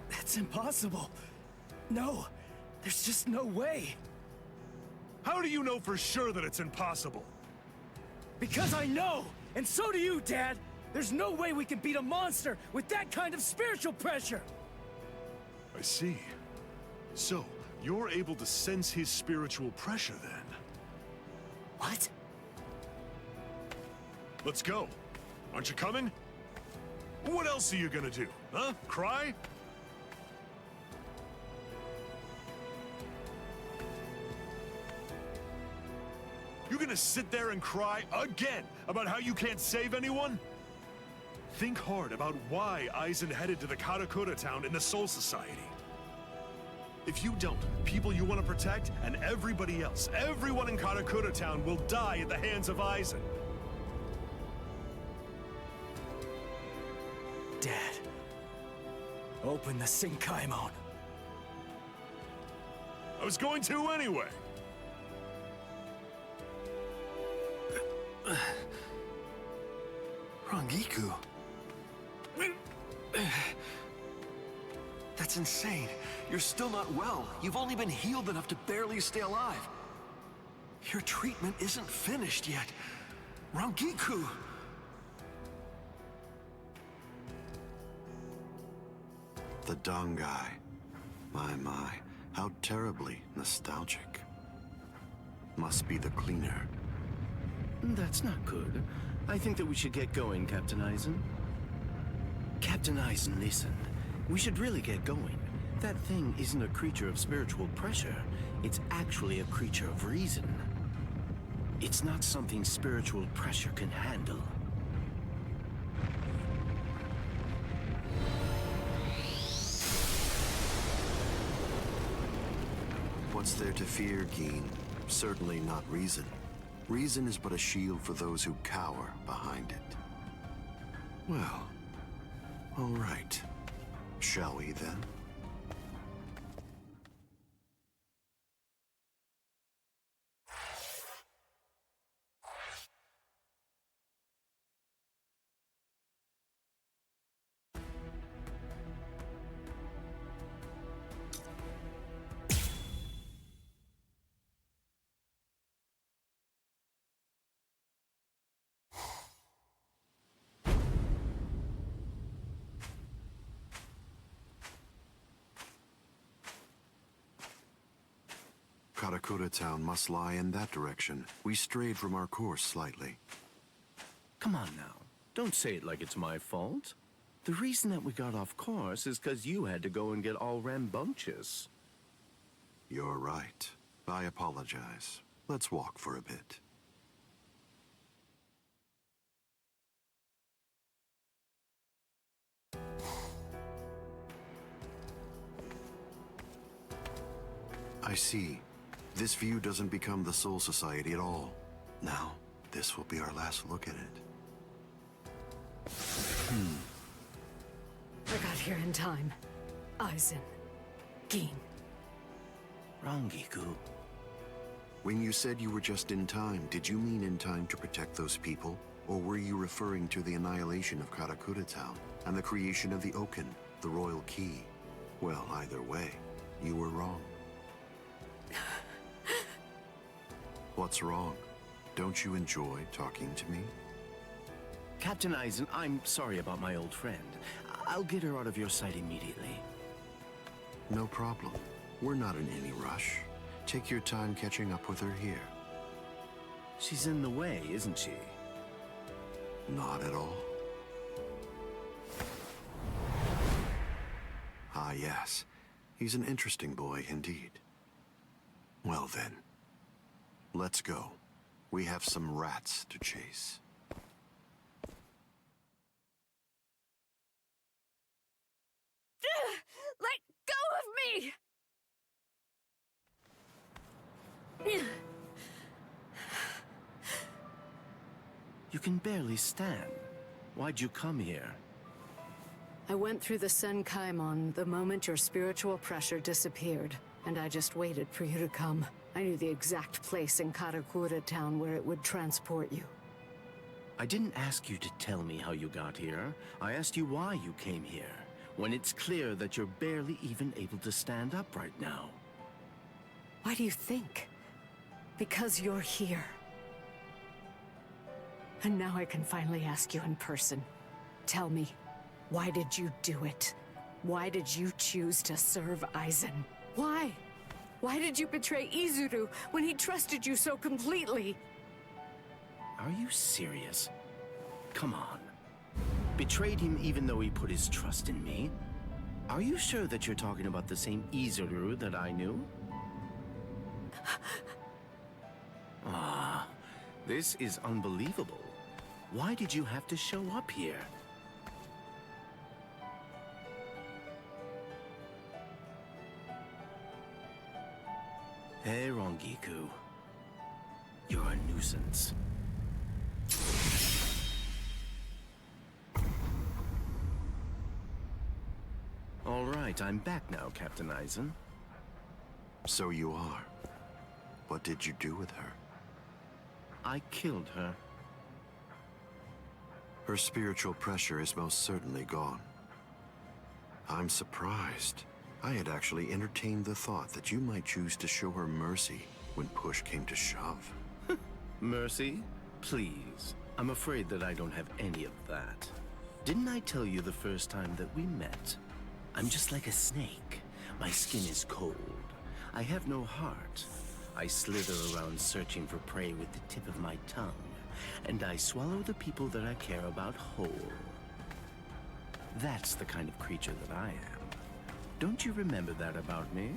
That's impossible. No, there's just no way. How do you know for sure that it's impossible? Because I know! And so do you, Dad! There's no way we can beat a monster with that kind of spiritual pressure! I see. So, you're able to sense his spiritual pressure, then? What? Let's go. Aren't you coming? What else are you gonna do? Huh? Cry? You gonna sit there and cry again about how you can't save anyone? Think hard about why Eisen headed to the Karakura Town in the Soul Society. If you don't, people you want to protect and everybody else, everyone in Karakura Town will die at the hands of Eisen. Dad, open the Senkaimon. I was going to anyway. Rangiku. That's insane. You're still not well. You've only been healed enough to barely stay alive. Your treatment isn't finished yet. Rangiku! The Dangai. My, how terribly nostalgic. Must be the cleaner. That's not good. I think that we should get going, Captain Eisen. Captain Eisen, listen. We should really get going. That thing isn't a creature of spiritual pressure. It's actually a creature of reason. It's not something spiritual pressure can handle. What's there to fear, Gin? Certainly not reason. Reason is but a shield for those who cower behind it. Well, all right. Shall we then? Karakura Town must lie in that direction. We strayed from our course slightly. Come on now. Don't say it like it's my fault. The reason that we got off course is because you had to go and get all rambunctious. You're right. I apologize. Let's walk for a bit. I see. This view doesn't become the Soul Society at all. Now, this will be our last look at it. I got here in time. Aizen. Gin. Rangiku. When you said you were just in time, did you mean in time to protect those people? Or were you referring to the annihilation of Karakura Town and the creation of the Oaken, the Royal Key? Well, either way, you were wrong. What's wrong? Don't you enjoy talking to me? Captain Aizen, I'm sorry about my old friend. I'll get her out of your sight immediately. No problem. We're not in any rush. Take your time catching up with her here. She's in the way, isn't she? Not at all. Ah, yes. He's an interesting boy indeed. Well then, let's go. We have some rats to chase. Let go of me! You can barely stand. Why'd you come here? I went through the Senkaimon the moment your spiritual pressure disappeared, and I just waited for you to come. I knew the exact place in Karakura Town where it would transport you. I didn't ask you to tell me how you got here. I asked you why you came here, when it's clear that you're barely even able to stand up right now. Why do you think? Because you're here. And now I can finally ask you in person. Tell me, why did you do it? Why did you choose to serve Aizen? Why? Why did you betray Izuru when he trusted you so completely? Are you serious? Come on. Betrayed him even though he put his trust in me? Are you sure that you're talking about the same Izuru that I knew? Ah, this is unbelievable. Why did you have to show up here? Hey, Rangiku. You're a nuisance. All right, I'm back now, Captain Aizen. So you are. What did you do with her? I killed her. Her spiritual pressure is most certainly gone. I'm surprised. I had actually entertained the thought that you might choose to show her mercy when push came to shove. Mercy? Please. I'm afraid that I don't have any of that. Didn't I tell you the first time that we met? I'm just like a snake. My skin is cold. I have no heart. I slither around searching for prey with the tip of my tongue, and I swallow the people that I care about whole. That's the kind of creature that I am. Don't you remember that about me?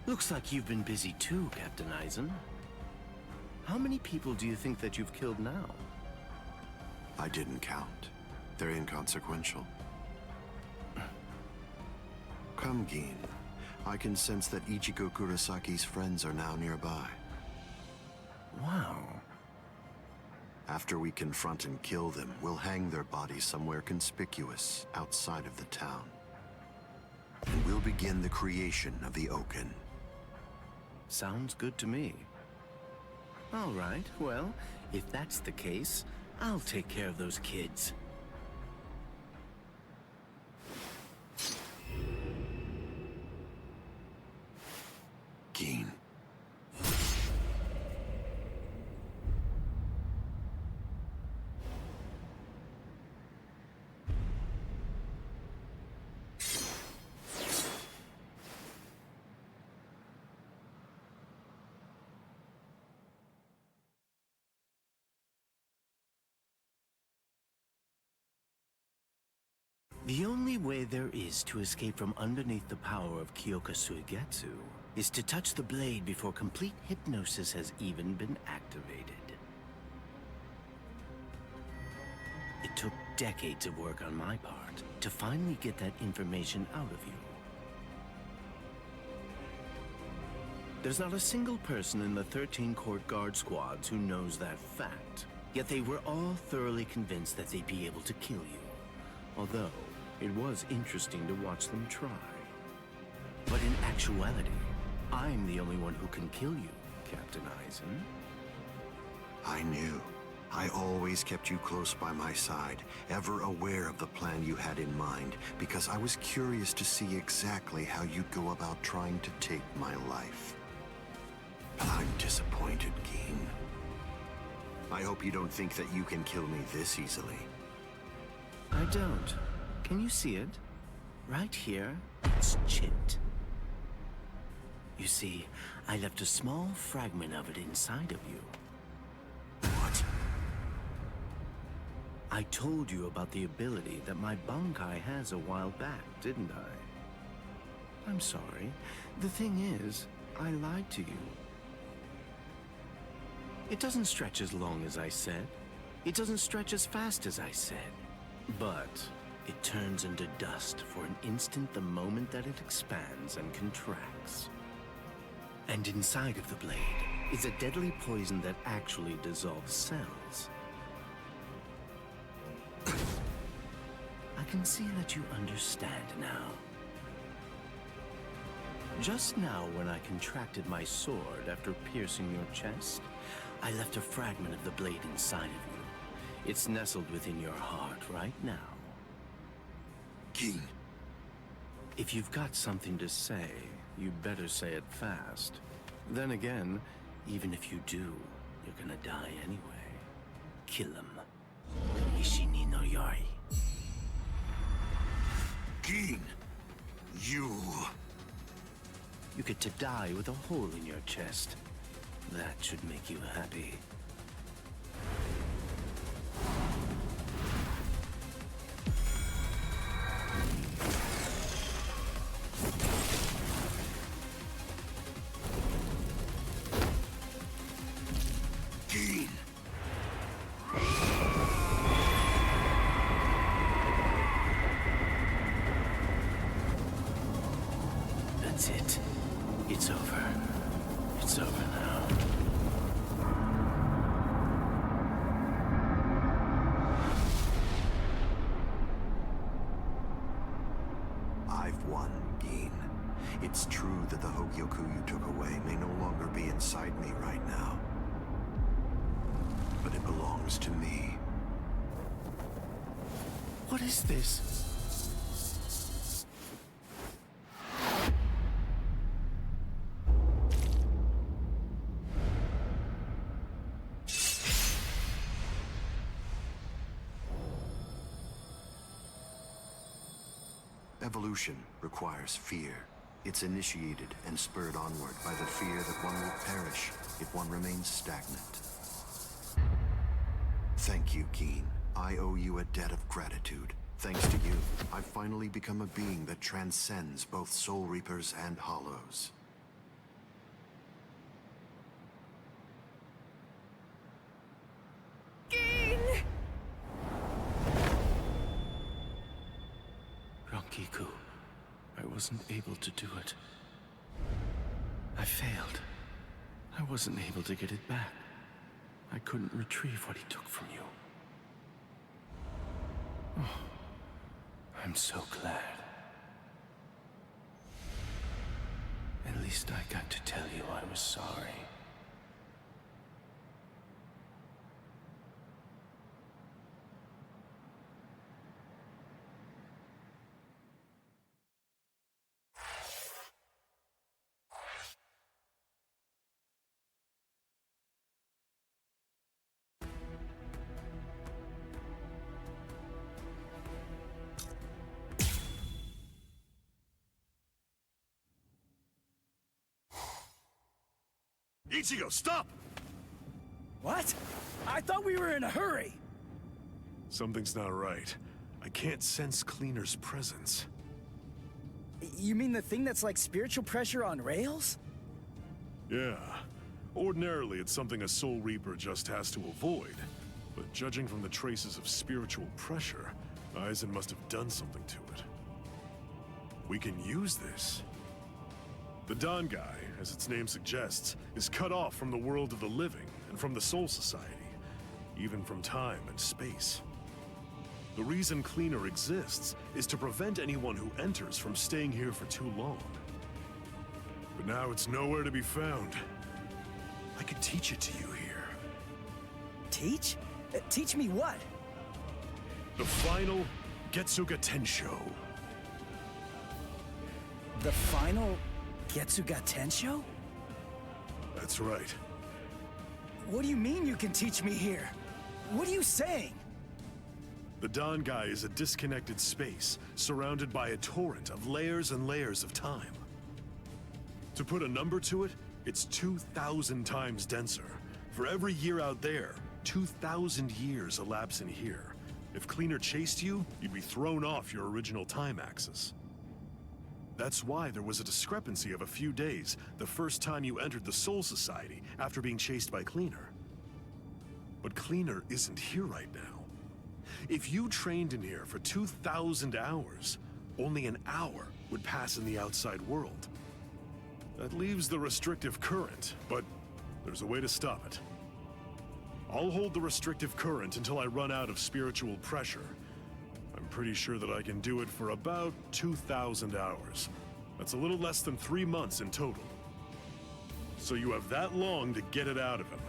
Looks like you've been busy too, Captain Aizen. How many people do you think that you've killed now? I didn't count. They're inconsequential. Come, Gin. I can sense that Ichigo Kurosaki's friends are now nearby. Wow. After we confront and kill them, we'll hang their bodies somewhere conspicuous outside of the town. And we'll begin the creation of the Oaken. Sounds good to me. All right, well, if that's the case, I'll take care of those kids. Gin. The only way there is to escape from underneath the power of Kyoka Suigetsu is to touch the blade before complete hypnosis has even been activated. It took decades of work on my part to finally get that information out of you. There's not a single person in the 13 court guard squads who knows that fact. Yet they were all thoroughly convinced that they'd be able to kill you. Although, it was interesting to watch them try. But in actuality, I'm the only one who can kill you, Captain Eisen. I knew. I always kept you close by my side, ever aware of the plan you had in mind, because I was curious to see exactly how you'd go about trying to take my life. But I'm disappointed, Geen. I hope you don't think that you can kill me this easily. I don't. Can you see it? Right here, it's chipped. You see, I left a small fragment of it inside of you. What? I told you about the ability that my Bankai has a while back, didn't I? I'm sorry. The thing is, I lied to you. It doesn't stretch as long as I said. It doesn't stretch as fast as I said. But it turns into dust for an instant the moment that it expands and contracts. And inside of the blade is a deadly poison that actually dissolves cells. I can see that you understand now. Just now, when I contracted my sword after piercing your chest, I left a fragment of the blade inside of you. It's nestled within your heart right now. King. If you've got something to say, you better say it fast. Then again, even if you do, you're gonna die anyway. Kill him. Ishini no Yori. Geen, you get to die with a hole in your chest. That should make you happy. Geen. That's it. It's over. It's over now. I've won, Geen. It's true that the Hogyoku you took away may no longer be inside me right now. But it belongs to me. What is this? Evolution requires fear. It's initiated and spurred onward by the fear that one will perish if one remains stagnant. Thank you, Geen. I owe you a debt of gratitude. Thanks to you, I've finally become a being that transcends both Soul Reapers and Hollows. Rangiku, I wasn't able to do it. I failed. I wasn't able to get it back. I couldn't retrieve what he took from you. Oh, I'm so glad. At least I got to tell you I was sorry. Ichigo, stop! What? I thought we were in a hurry. Something's not right. I can't sense Cleaner's presence. You mean the thing that's like spiritual pressure on rails? Yeah. Ordinarily, it's something a Soul Reaper just has to avoid. But judging from the traces of spiritual pressure, Eisen must have done something to it. We can use this. The Dangai, as its name suggests, is cut off from the world of the living and from the Soul Society, even from time and space. The reason Cleaner exists is to prevent anyone who enters from staying here for too long. But now it's nowhere to be found. I could teach it to you here. Teach? Teach me what? The final Getsuga Tensho. The final Getsuga Tensho? That's right. What do you mean you can teach me here? What are you saying? The Dangai is a disconnected space, surrounded by a torrent of layers and layers of time. To put a number to it, it's 2,000 times denser. For every year out there, 2,000 years elapse in here. If Cleaner chased you, you'd be thrown off your original time axis. That's why there was a discrepancy of a few days the first time you entered the Soul Society after being chased by Cleaner. But Cleaner isn't here right now. If you trained in here for 2,000 hours, only an hour would pass in the outside world. That leaves the restrictive current, but there's a way to stop it. I'll hold the restrictive current until I run out of spiritual pressure. I'm pretty sure that I can do it for about 2,000 hours. That's a little less than 3 months in total. So you have that long to get it out of him.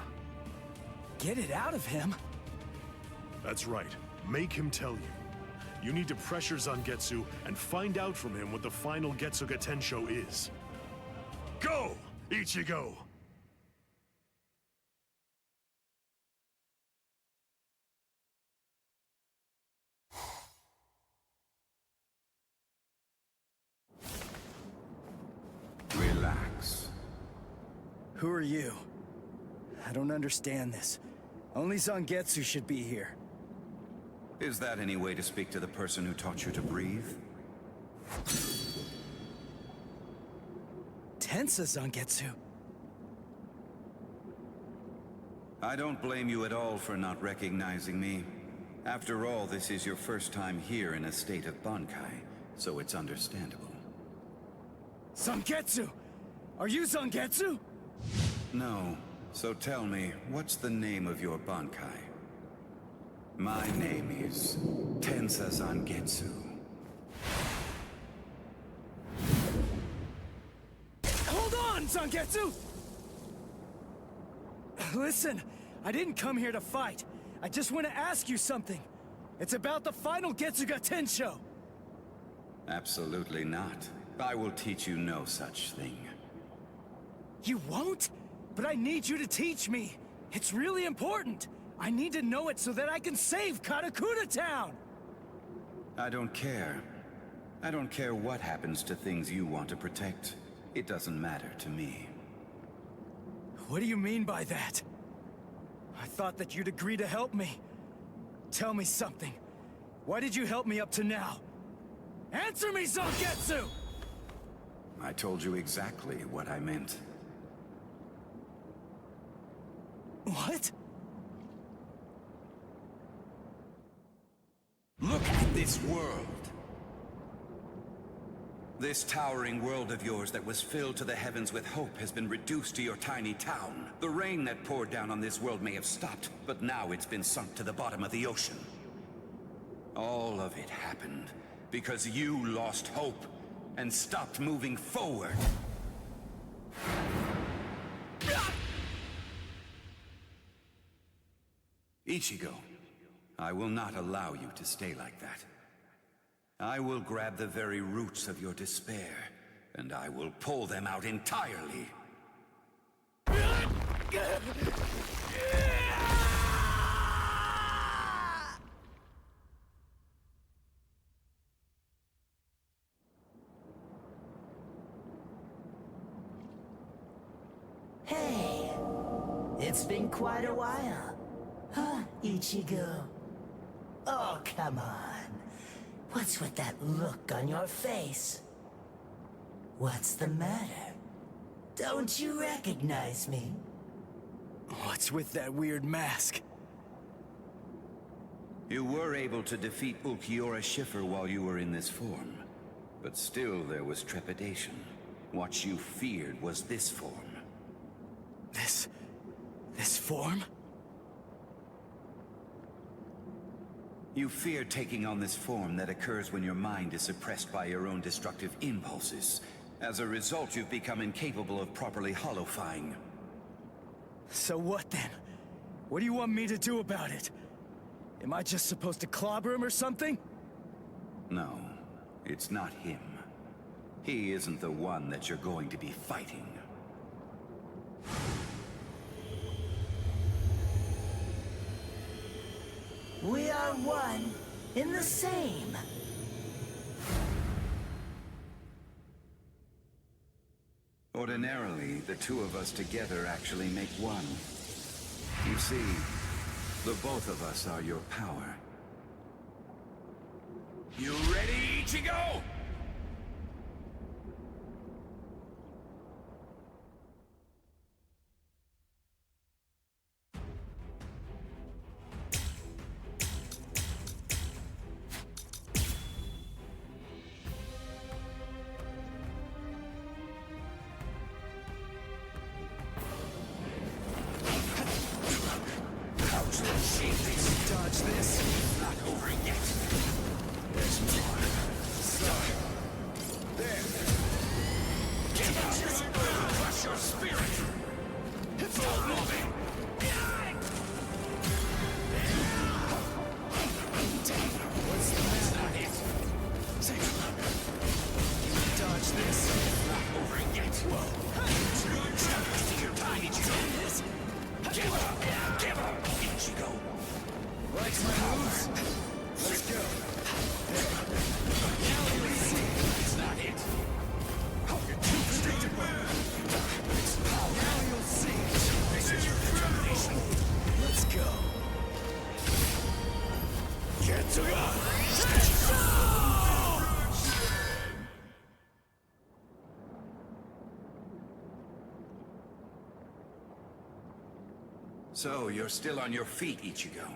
Get it out of him? That's right. Make him tell you. You need to pressure Zangetsu and find out from him what the final Getsuga Tensho is. Go, Ichigo! Relax. Who are you? I don't understand this. Only Zangetsu should be here. Is that any way to speak to the person who taught you to breathe? Tensa Zangetsu. I don't blame you at all for not recognizing me. After all, this is your first time here in a state of Bankai, so it's understandable. Zangetsu! Are you Zangetsu? No. So tell me, what's the name of your Bankai? My name is Tensa Zangetsu. Hold on, Zangetsu! Listen, I didn't come here to fight. I just want to ask you something. It's about the final Getsuga Tensho. Absolutely not. I will teach you no such thing. You won't? But I need you to teach me. It's really important. I need to know it so that I can save Karakura Town! I don't care. I don't care what happens to things you want to protect. It doesn't matter to me. What do you mean by that? I thought that you'd agree to help me. Tell me something. Why did you help me up to now? Answer me, Zangetsu! I told you exactly what I meant. What? Look at this world! This towering world of yours that was filled to the heavens with hope has been reduced to your tiny town. The rain that poured down on this world may have stopped, but now it's been sunk to the bottom of the ocean. All of it happened because you lost hope and stopped moving forward. Ichigo, I will not allow you to stay like that. I will grab the very roots of your despair, and I will pull them out entirely. Hey, it's been quite a while. Huh, Ichigo? Oh, come on. What's with that look on your face? What's the matter? Don't you recognize me? What's with that weird mask? You were able to defeat Ulquiorra Schiffer while you were in this form, but still there was trepidation. What you feared was this form. This form? You fear taking on this form that occurs when your mind is suppressed by your own destructive impulses. As a result, you've become incapable of properly holofying. So what then? What do you want me to do about it? Am I just supposed to clobber him or something? No, it's not him. He isn't the one that you're going to be fighting. We are one in the same. Ordinarily, the two of us together actually make one. You see, the both of us are your power. You ready, Ichigo? Dodge this. Not over yet. There's more. So, there. Give up! Crush your spirit! It's all moving! What's the matter? Dodge this. Not over yet. Whoa. Stop wasting your time, Ichigo. Give up! Give up! Ichigo. Like my moves? Let's go. Now you'll see. It's not it. You're too predictable. Now you'll see. This is your determination. Let's go. Get to go! So, you're still on your feet, Ichigo.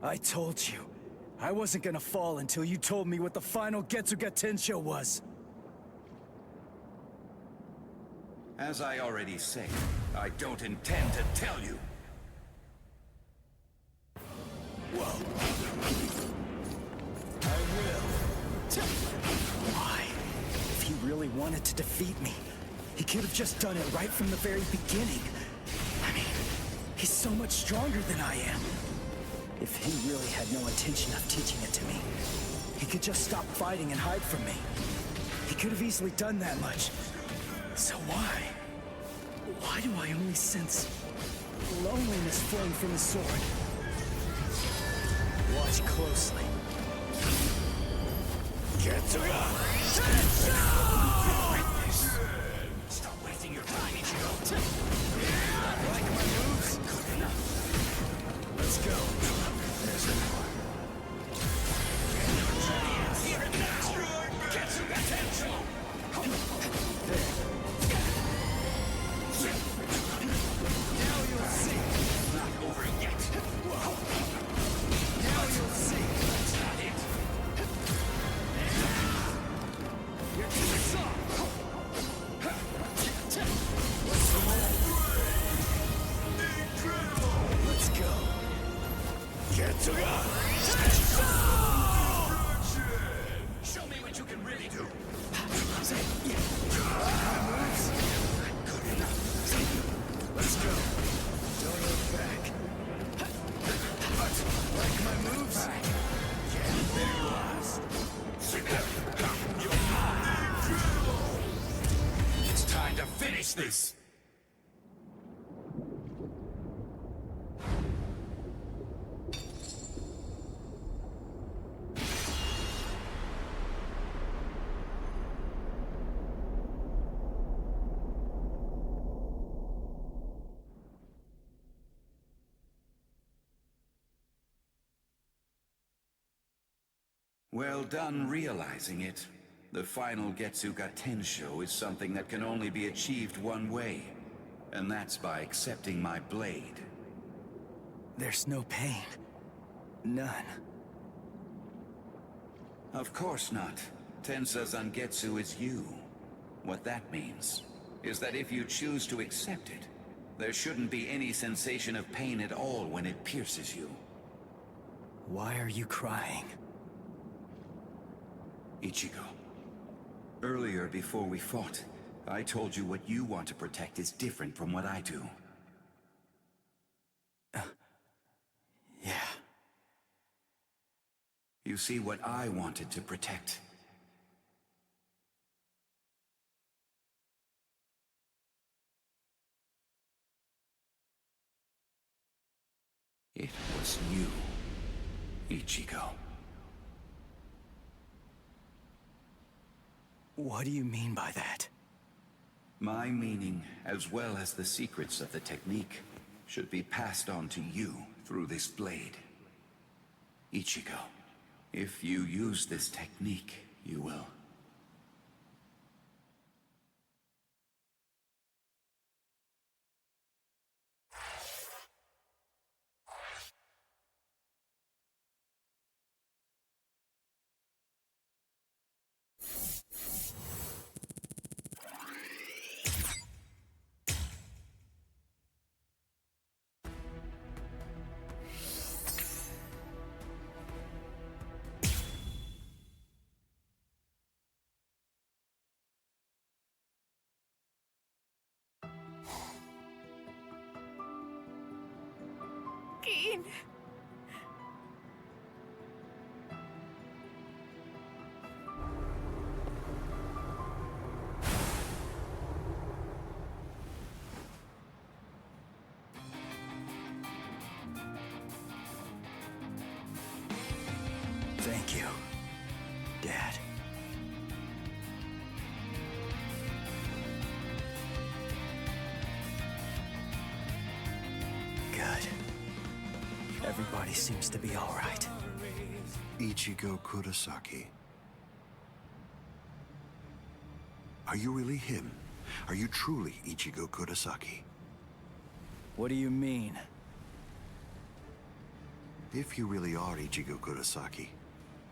I told you. I wasn't gonna fall until you told me what the final Getsuga Tensho was. As I already said, I don't intend to tell you. Whoa. I will. Why? If he really wanted to defeat me, he could have just done it right from the very beginning. I mean, he's so much stronger than I am. If he really had no intention of teaching it to me, he could just stop fighting and hide from me. He could have easily done that much. So why? Why do I only sense loneliness flowing from his sword? Watch closely. Get to go! Stop wasting your time, Ichigo. Like my moves? Good enough. Let's go. There's an hour. Here and now! Get to that Tensho! Now you'll see. Not over yet. Now you'll see. That's not it. You're too soft. What's the matter? Let's go. Get to go! Show me what you can really do. Good enough. Let's go. Don't look back. Like my moves? Get there last. It's time to finish this. Well done realizing it. The final Getsuga Tensho is something that can only be achieved one way, and that's by accepting my blade. There's no pain. None. Of course not. Tensa Zangetsu is you. What that means is that if you choose to accept it, there shouldn't be any sensation of pain at all when it pierces you. Why are you crying? Ichigo, earlier before we fought, I told you what you want to protect is different from what I do. Yeah. You see, what I wanted to protect, it was you, Ichigo. What do you mean by that? My meaning, as well as the secrets of the technique, should be passed on to you through this blade. Ichigo, if you use this technique, you will. Keen. Thank you, Dad. Good. Everybody seems to be all right. Ichigo Kurosaki. Are you really him? Are you truly Ichigo Kurosaki? What do you mean? If you really are Ichigo Kurosaki,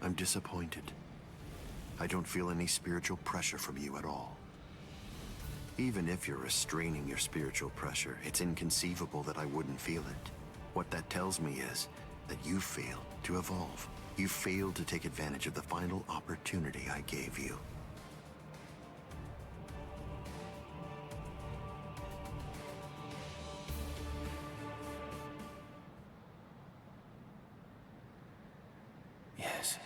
I'm disappointed. I don't feel any spiritual pressure from you at all. Even if you're restraining your spiritual pressure, it's inconceivable that I wouldn't feel it. What that tells me is that you failed to evolve. You failed to take advantage of the final opportunity I gave you. Yes.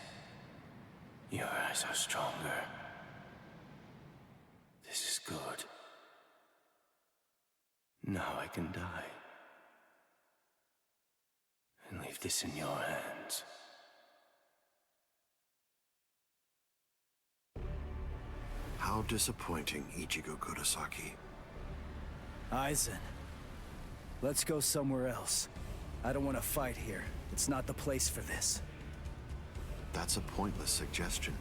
Your eyes are stronger. This is good. Now I can die. And leave this in your hands. How disappointing, Ichigo Kurosaki. Aizen, let's go somewhere else. I don't want to fight here. It's not the place for this. That's a pointless suggestion.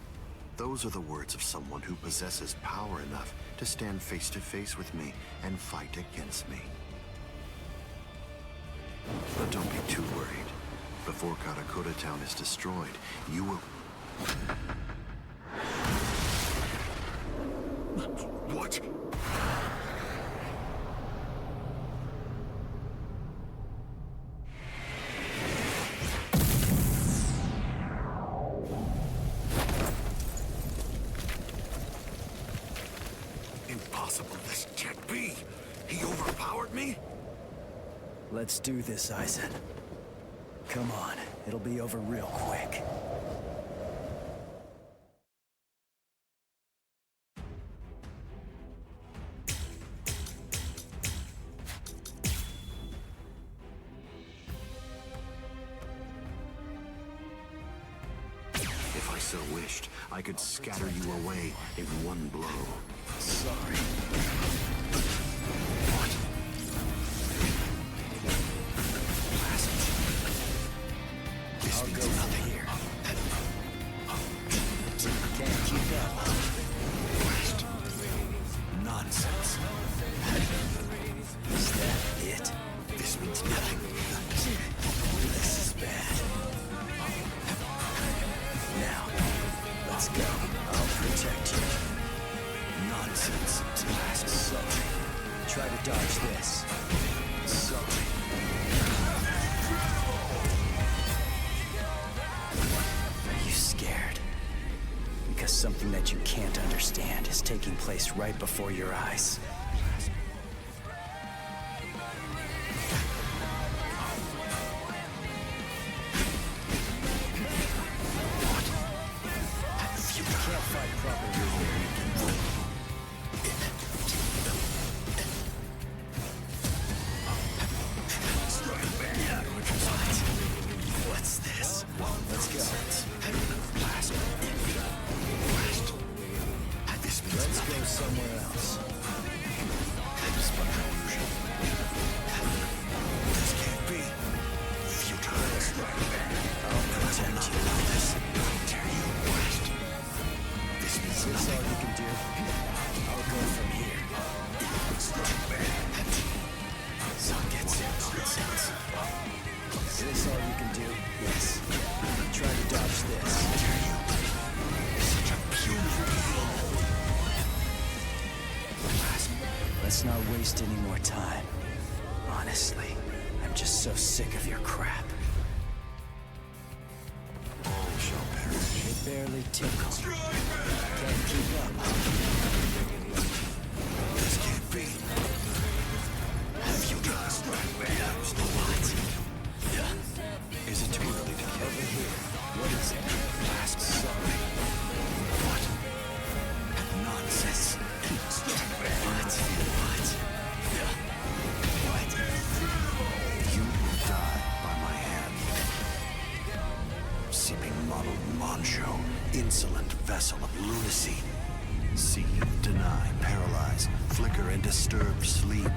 Those are the words of someone who possesses power enough to stand face to face with me and fight against me. But don't be too worried. Before Karakura Town is destroyed, you will... What? Impossible, this can't be! He overpowered me? Let's do this, Aizen. Come on, it'll be over real quick. If I so wished, I could scatter you away in one blow. Sorry. What? This means nothing. Here. Can't keep up. Blast. Nonsense. Is that it? This means nothing. This is bad. Now, let's go. I'll protect you. Nonsense. Sorry. Try to dodge this. Sorry. Are you scared? Because something that you can't understand is taking place right before your eyes. Let's not waste any more time. Honestly, I'm just so sick of your crap. All shall perish. It barely tickles. Can't keep up, huh? This can't be. Have you got what? Is it too early to kill? Over here. What is it? Last sorry. What? Nonsense. What? You will die by my hand. Seeping mottled Moncho, insolent vessel of lunacy. See, deny, paralyze, flicker and disturb sleep.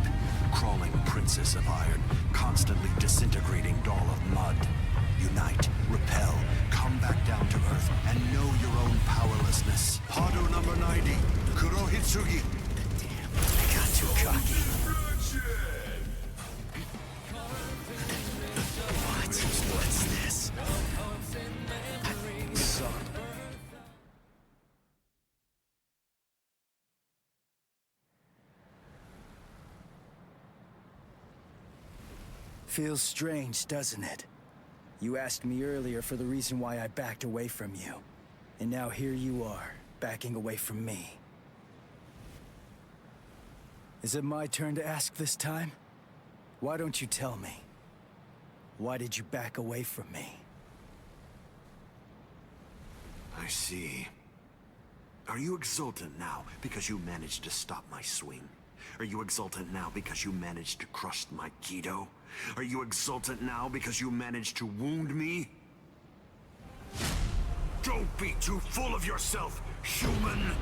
Crawling princess of iron, constantly disintegrating doll of mud. Unite, repel, come back down to earth, and know your own powerlessness. Hado number 90, Kurohitsugi. Damn, I got too cocky. What's this? Sorry. Feels strange, doesn't it? You asked me earlier for the reason why I backed away from you. And now here you are, backing away from me. Is it my turn to ask this time? Why don't you tell me? Why did you back away from me? I see. Are you exultant now because you managed to stop my swing? Are you exultant now because you managed to crush my Kido? Are you exultant now because you managed to wound me? Don't be too full of yourself, human!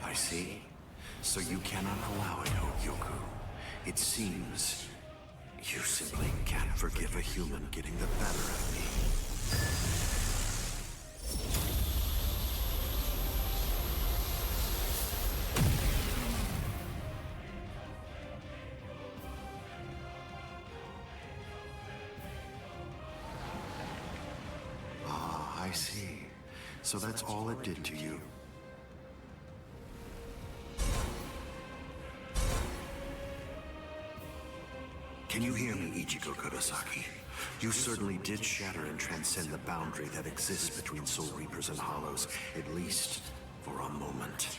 I see. So you cannot allow it, Hogyoku. It seems you simply can't forgive a human getting the better of me. Ah, I see. So that's all it did to you. Can you hear me, Ichigo Kurosaki? You certainly did shatter and transcend the boundary that exists between Soul Reapers and Hollows, at least for a moment.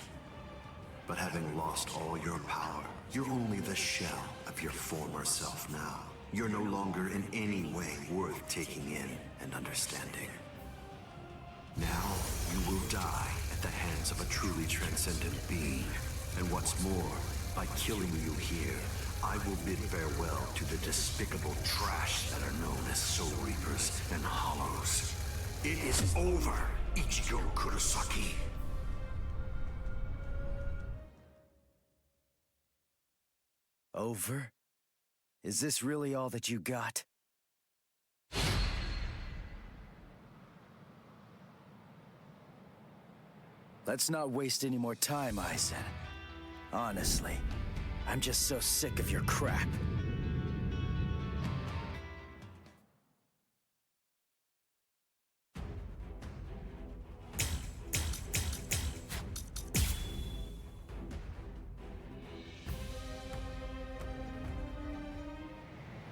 But having lost all your power, you're only the shell of your former self now. You're no longer in any way worth taking in and understanding. Now, you will die at the hands of a truly transcendent being. And what's more, By killing you here, I will bid farewell to the despicable trash that are known as Soul Reapers and Hollows. It is over, Ichigo Kurosaki. Over? Is this really all that you got? Let's not waste any more time, Aizen. Honestly, I'm just so sick of your crap.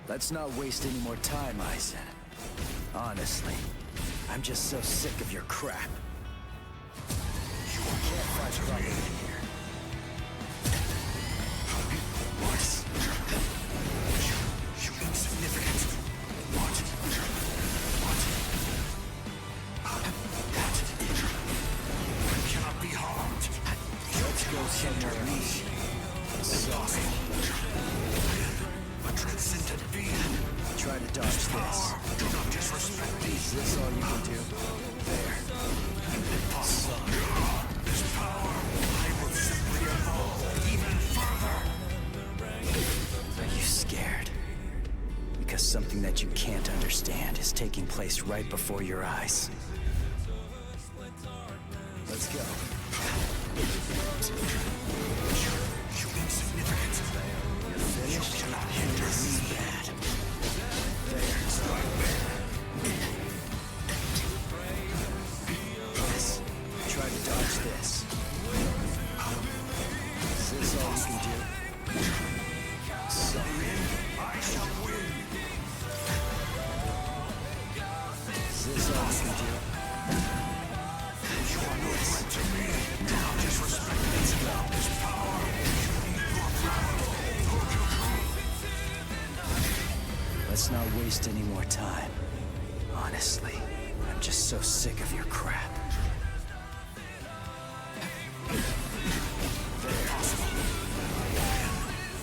Let's not waste any more time, Aizen. Honestly, I'm just so sick of your crap. You can't fight properly here. What? You insignificant. What? You cannot be harmed. Let's go somewhere else. Sorry. A transcendent being. Try to dodge this. Do not disrespect me. Is this all you can do? There. Impossible. This power, I will simply evolve even further. Are you scared? Because something that you can't understand is taking place right before your eyes. Let's go. You insignificant. You're finished? You cannot hinder me. Bad. Yes. Try to dodge this. Is this all you can do? Sorry. I shall win. Is this all you can do? You are no threat to me. Do not disrespect me. This power. Let's not waste any more time. Honestly, I'm just so sick of your crap. Impossible.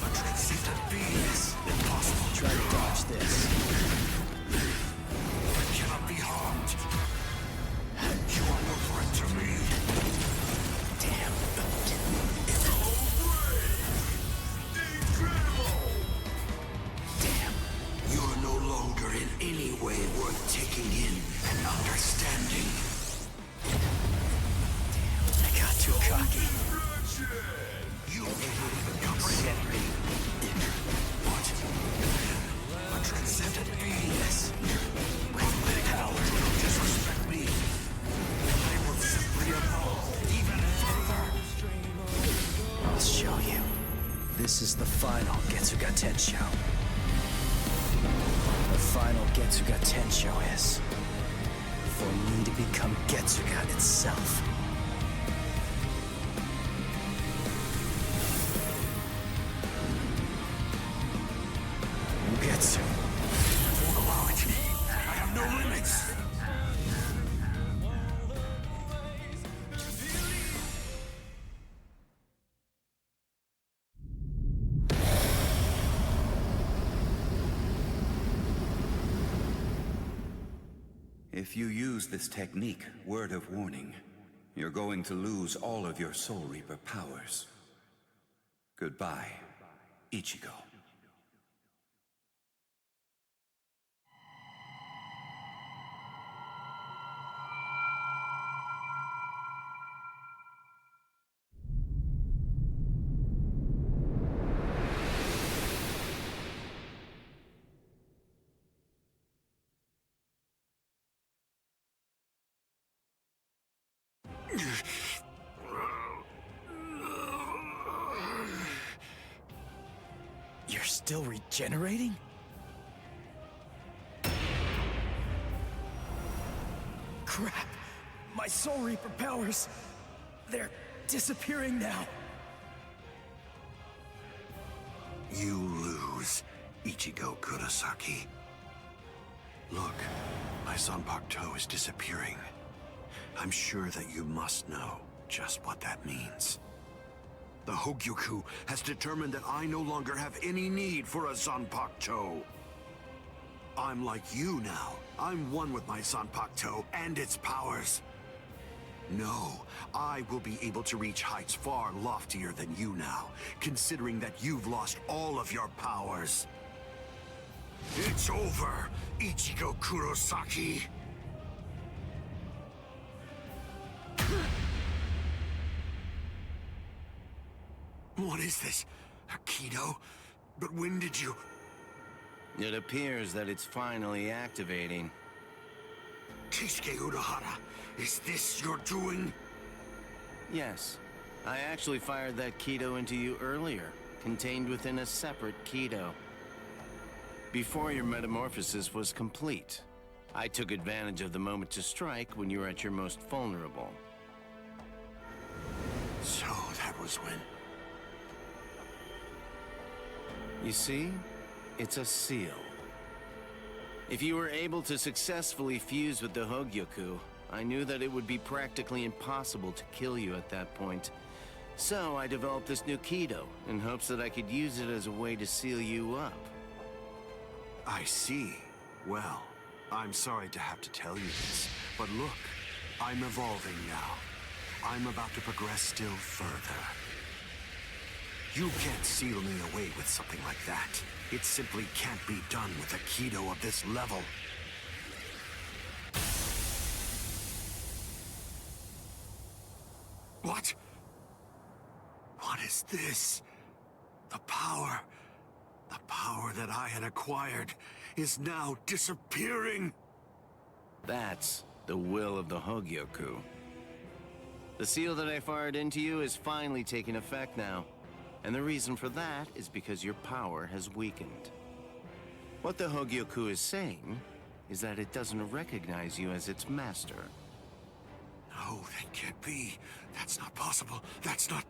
A transcendent being. Yes. Impossible. Try to dodge this. I cannot be harmed. You are no threat to me. Damn. Damn. You are no longer in any way worth taking in and understanding. I got too cocky. You cannot even comprehend me. What? A transcendent being? Yes. With my power, do not disrespect me. I will simply evolve even further. I'll show you. This is the final Getsuga Tensho. The final Getsuga Tensho is for me to become Getsuga itself. Ugetsu. Allow it. I have no limits. If you use this technique, word of warning, you're going to lose all of your Soul Reaper powers. Goodbye, Ichigo. You're still regenerating? Crap! My Soul Reaper powers! They're disappearing now! You lose, Ichigo Kurosaki. Look, my Zanpakuto is disappearing. I'm sure that you must know just what that means. The Hogyoku has determined that I no longer have any need for a Zanpakuto. I'm like you now. I'm one with my Zanpakuto and its powers. No, I will be able to reach heights far loftier than you now, considering that you've lost all of your powers. It's over, Ichigo Kurosaki. What is this? Aikido? But when did you... It appears that it's finally activating. Keisuke Urahara, is this your doing? Yes. I actually fired that Kido into you earlier, contained within a separate Kido. Before your metamorphosis was complete, I took advantage of the moment to strike when you were at your most vulnerable. So that was when... You see? It's a seal. If you were able to successfully fuse with the Hogyoku, I knew that it would be practically impossible to kill you at that point. So I developed this new Kido, in hopes that I could use it as a way to seal you up. I see. Well, I'm sorry to have to tell you this, but look, I'm evolving now. I'm about to progress still further. You can't seal me away with something like that. It simply can't be done with a Kido of this level. What? What is this? The power that I had acquired is now disappearing. That's the will of the Hogyoku. The seal that I fired into you is finally taking effect now. And the reason for that is because your power has weakened. What the Hogyoku is saying is that it doesn't recognize you as its master. No, that can't be. That's not possible. That's not...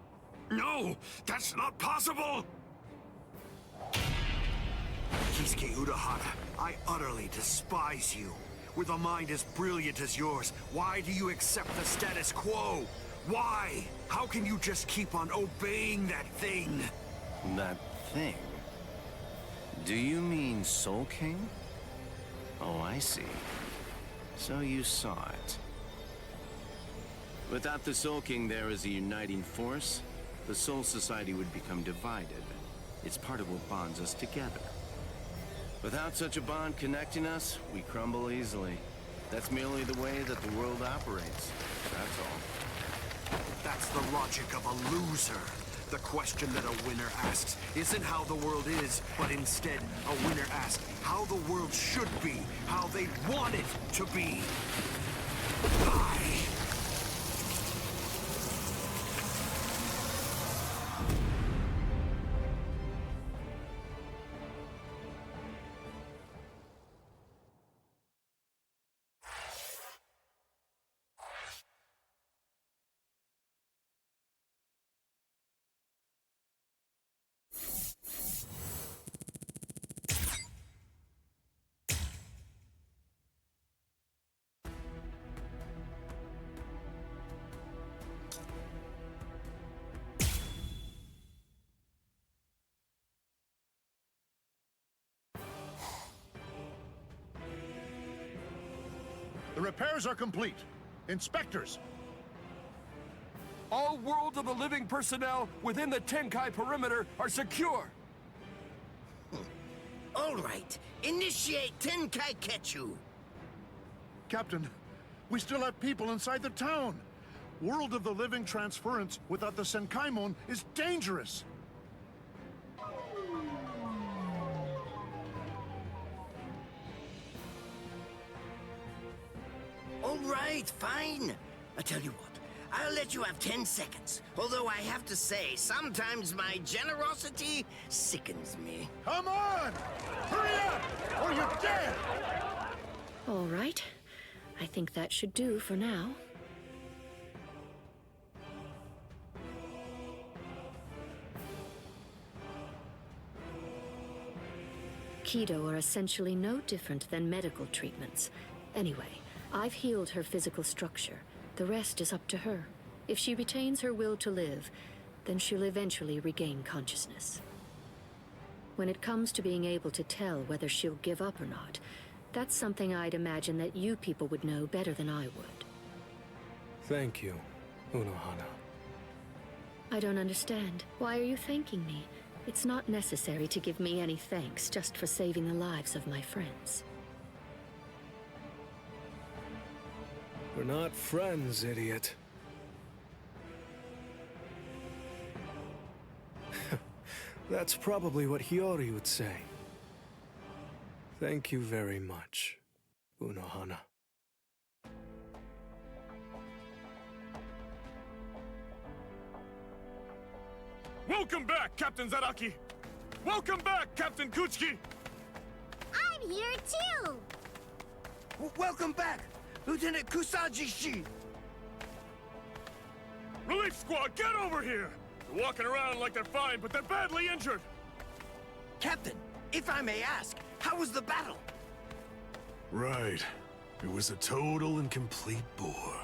No! That's not possible! Keisuke Urahara, I utterly despise you. With a mind as brilliant as yours, why do you accept the status quo? Why? How can you just keep on obeying that thing? That thing? Do you mean Soul King? Oh, I see. So you saw it. Without the Soul King there as a uniting force, the Soul Society would become divided. It's part of what bonds us together. Without such a bond connecting us, we crumble easily. That's merely the way that the world operates. That's all. That's the logic of a loser. The question that a winner asks isn't how the world is, but instead, a winner asks how the world should be, how they want it to be. The repairs are complete. Inspectors! All World of the Living personnel within the Tenkai perimeter are secure. All right. Initiate Tenkai Ketchu. Captain, we still have people inside the town. World of the Living transference without the Senkaimon is dangerous. All right, fine. I tell you what, I'll let you have 10 seconds. Although I have to say, sometimes my generosity sickens me. Come on! Hurry up, or you're dead! All right. I think that should do for now. Kido are essentially no different than medical treatments. Anyway, I've healed her physical structure. The rest is up to her. If she retains her will to live, then she'll eventually regain consciousness. When it comes to being able to tell whether she'll give up or not, that's something I'd imagine that you people would know better than I would. Thank you, Unohana. I don't understand. Why are you thanking me? It's not necessary to give me any thanks just for saving the lives of my friends. We're not friends, idiot. That's probably what Hiyori would say. Thank you very much, Unohana. Welcome back, Captain Zaraki! Welcome back, Captain Kuchiki! I'm here too! Welcome back, Lieutenant Kusaji-shi! Relief squad, get over here! They're walking around like they're fine, but they're badly injured! Captain, if I may ask, how was the battle? Right. It was a total and complete bore.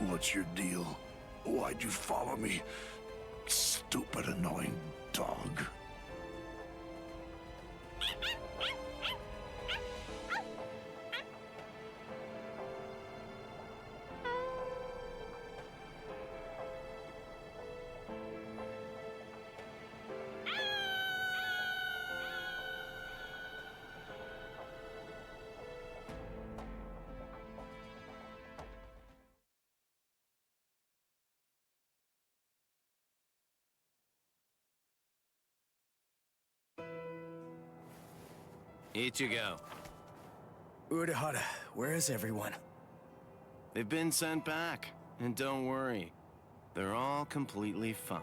What's your deal? Why'd you follow me? Stupid, annoying dog. Ichigo. Urahara, where is everyone? They've been sent back. And don't worry, they're all completely fine.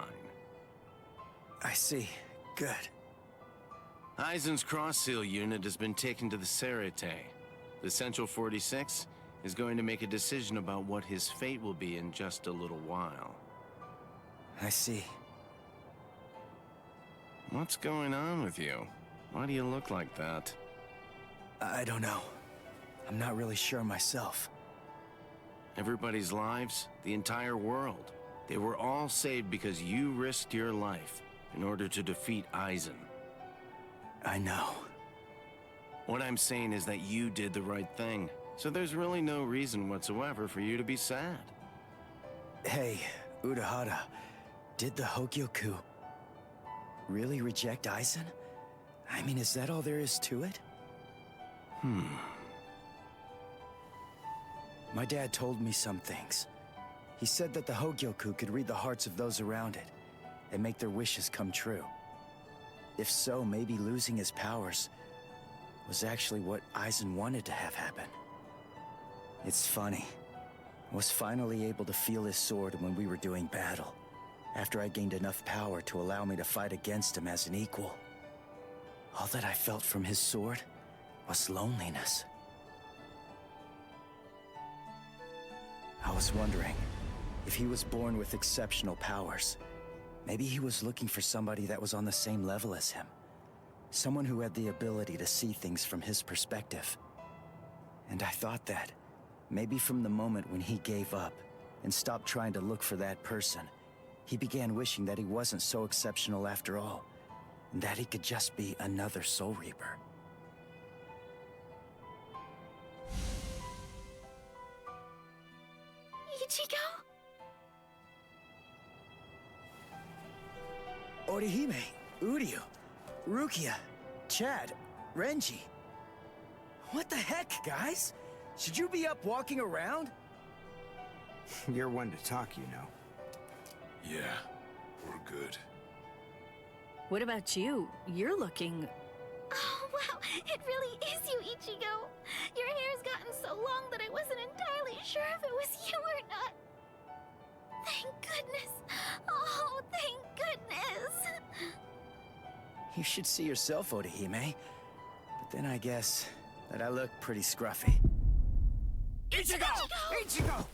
I see. Good. Aizen's cross-seal unit has been taken to the Serete. The Central 46 is going to make a decision about what his fate will be in just a little while. I see. What's going on with you? Why do you look like that? I don't know. I'm not really sure myself. Everybody's lives, the entire world, they were all saved because you risked your life in order to defeat Aizen. I know. What I'm saying is that you did the right thing, so there's really no reason whatsoever for you to be sad. Hey, Urahara, did the Hogyoku really reject Aizen? I mean, is that all there is to it? My dad told me some things. He said that the Hogyoku could read the hearts of those around it and make their wishes come true. If so, maybe losing his powers was actually what Aizen wanted to have happen. It's funny. I was finally able to feel his sword when we were doing battle, after I gained enough power to allow me to fight against him as an equal. All that I felt from his sword was loneliness. I was wondering if he was born with exceptional powers. Maybe he was looking for somebody that was on the same level as him. Someone who had the ability to see things from his perspective. And I thought that, maybe from the moment when he gave up and stopped trying to look for that person, he began wishing that he wasn't so exceptional after all, and that he could just be another Soul Reaper. Ichigo? Orihime, Uryu, Rukia, Chad, Renji. What the heck, guys? Should you be up walking around? You're one to talk, you know. Yeah, we're good. What about you? You're looking... Oh, wow, it really is you, Ichigo. Your hair's gotten so long that I wasn't entirely sure if it was you or not. Thank goodness. Oh, thank goodness. You should see yourself, Orihime. But then I guess that I look pretty scruffy. Ichigo! Ichigo!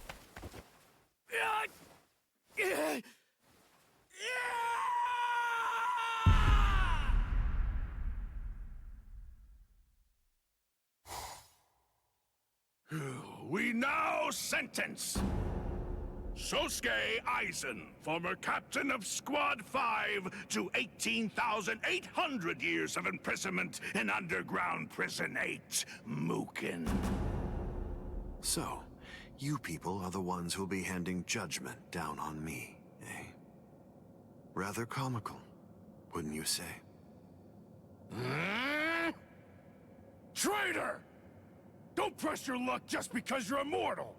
We now sentence Sosuke Aizen, former captain of Squad 5, to 18,800 years of imprisonment in underground prison 8, Mukin. So, you people are the ones who'll be handing judgment down on me, eh? Rather comical, wouldn't you say? Traitor! Don't press your luck just because you're immortal!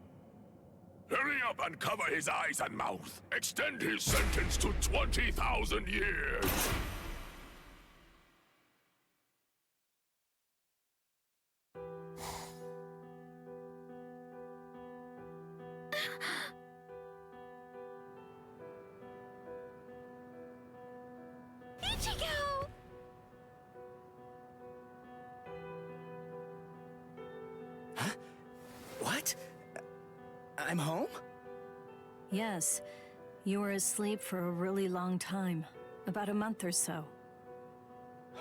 Hurry up and cover his eyes and mouth. Extend his sentence to 20,000 years. Ichigo! What? I'm home? Yes. You were asleep for a really long time. About a month or so.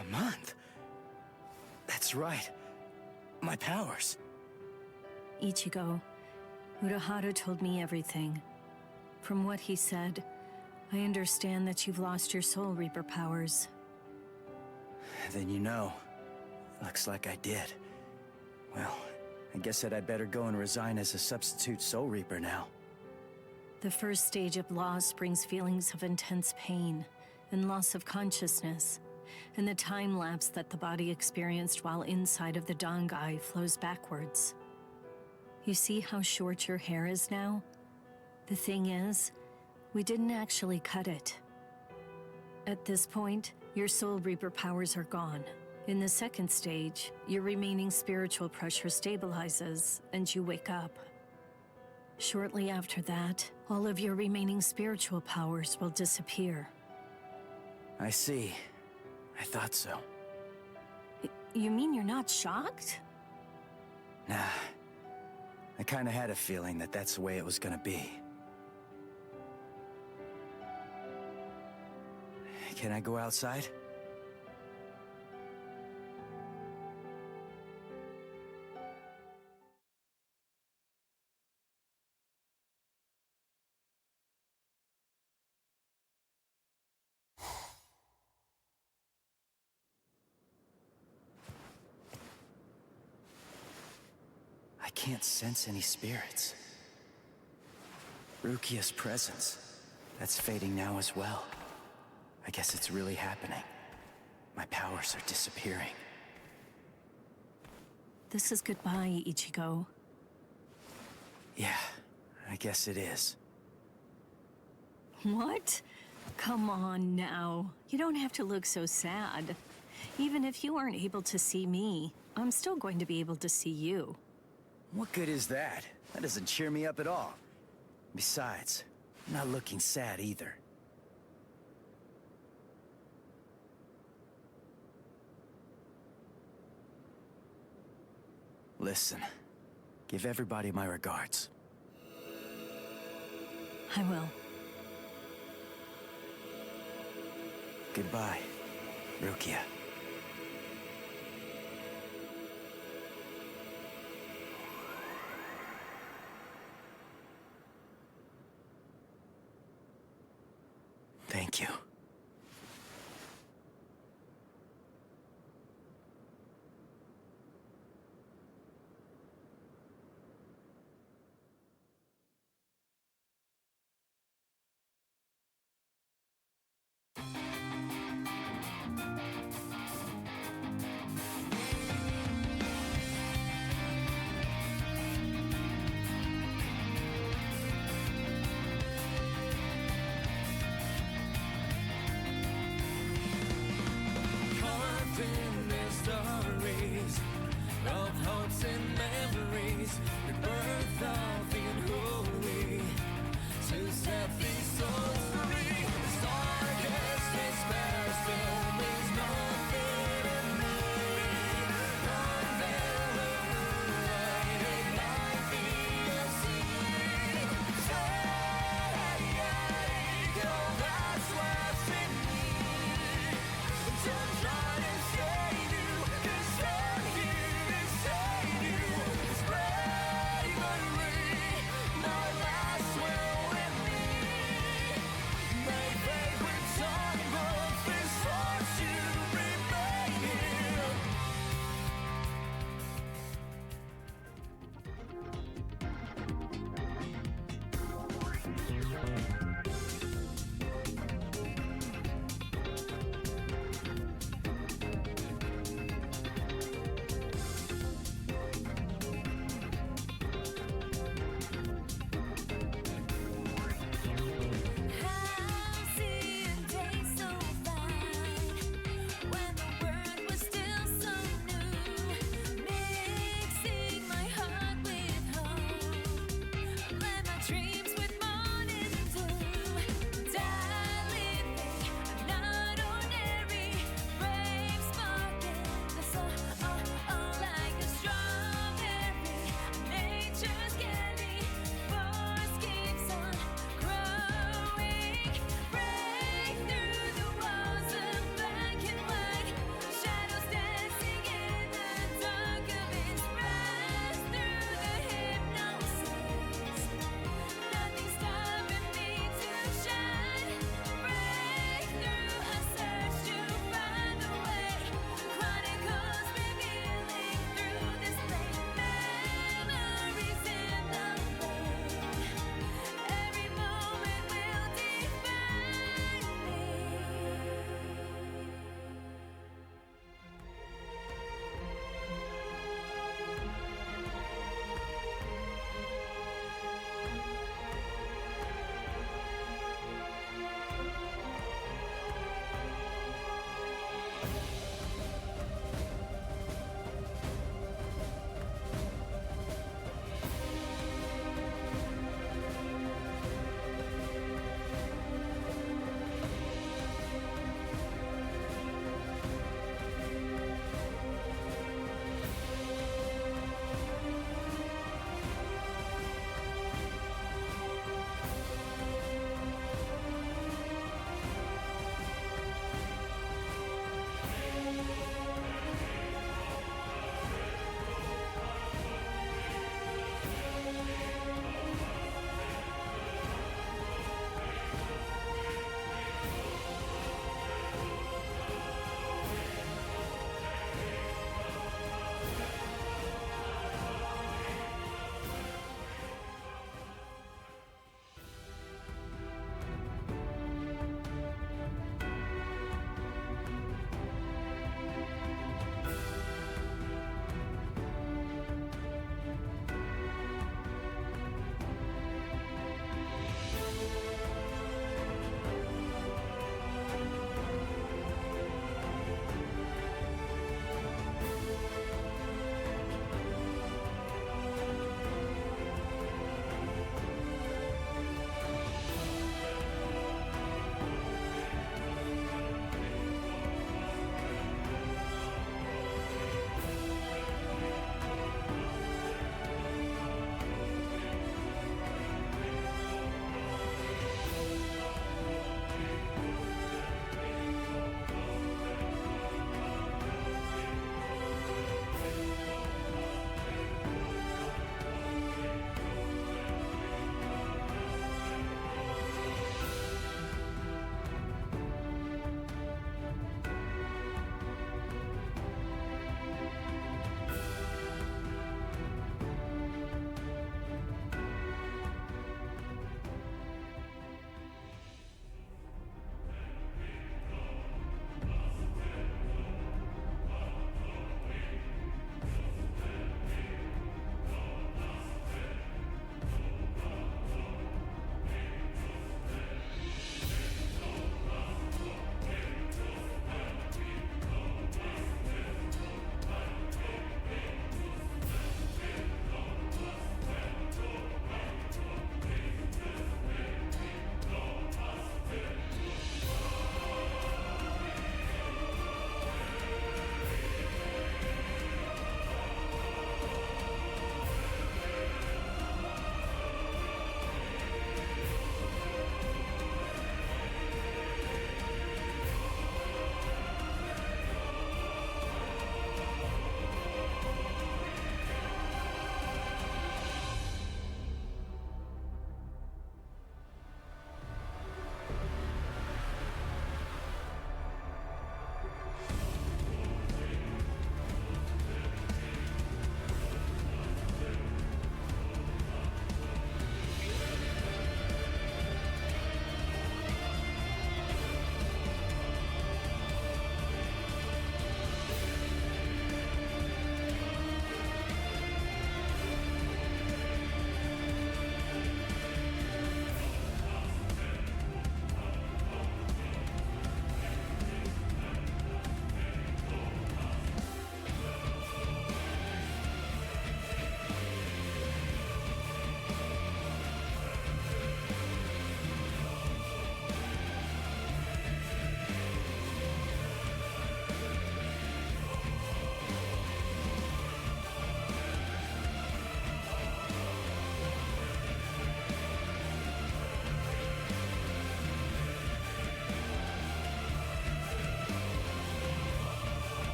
A month? That's right. My powers. Ichigo, Urahara told me everything. From what he said, I understand that you've lost your Soul Reaper powers. Then you know. Looks like I did. Well, I guess that I'd better go and resign as a substitute Soul Reaper now. The first stage of loss brings feelings of intense pain and loss of consciousness, and the time lapse that the body experienced while inside of the Dangai flows backwards. You see how short your hair is now? The thing is, we didn't actually cut it. At this point, your Soul Reaper powers are gone. In the second stage, your remaining spiritual pressure stabilizes, and you wake up. Shortly after that, all of your remaining spiritual powers will disappear. I see. I thought so. You mean you're not shocked? Nah. I kinda had a feeling that that's the way it was gonna be. Can I go outside? I can't sense any spirits. Rukia's presence, that's fading now as well. I guess it's really happening. My powers are disappearing. This is goodbye, Ichigo. Yeah, I guess it is. What? Come on now. You don't have to look so sad. Even if you aren't able to see me, I'm still going to be able to see you. What good is that? That doesn't cheer me up at all. Besides, I'm not looking sad either. Listen, give everybody my regards. I will. Goodbye, Rukia. Thank you.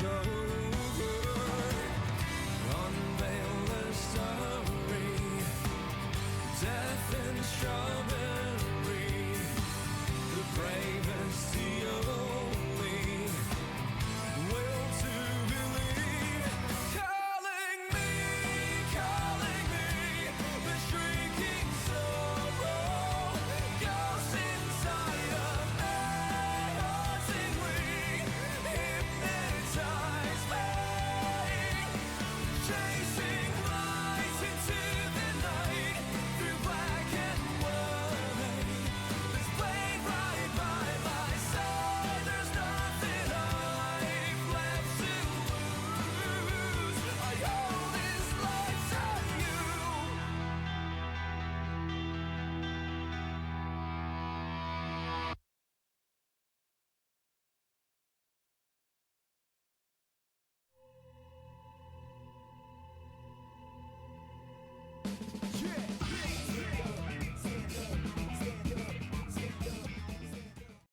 so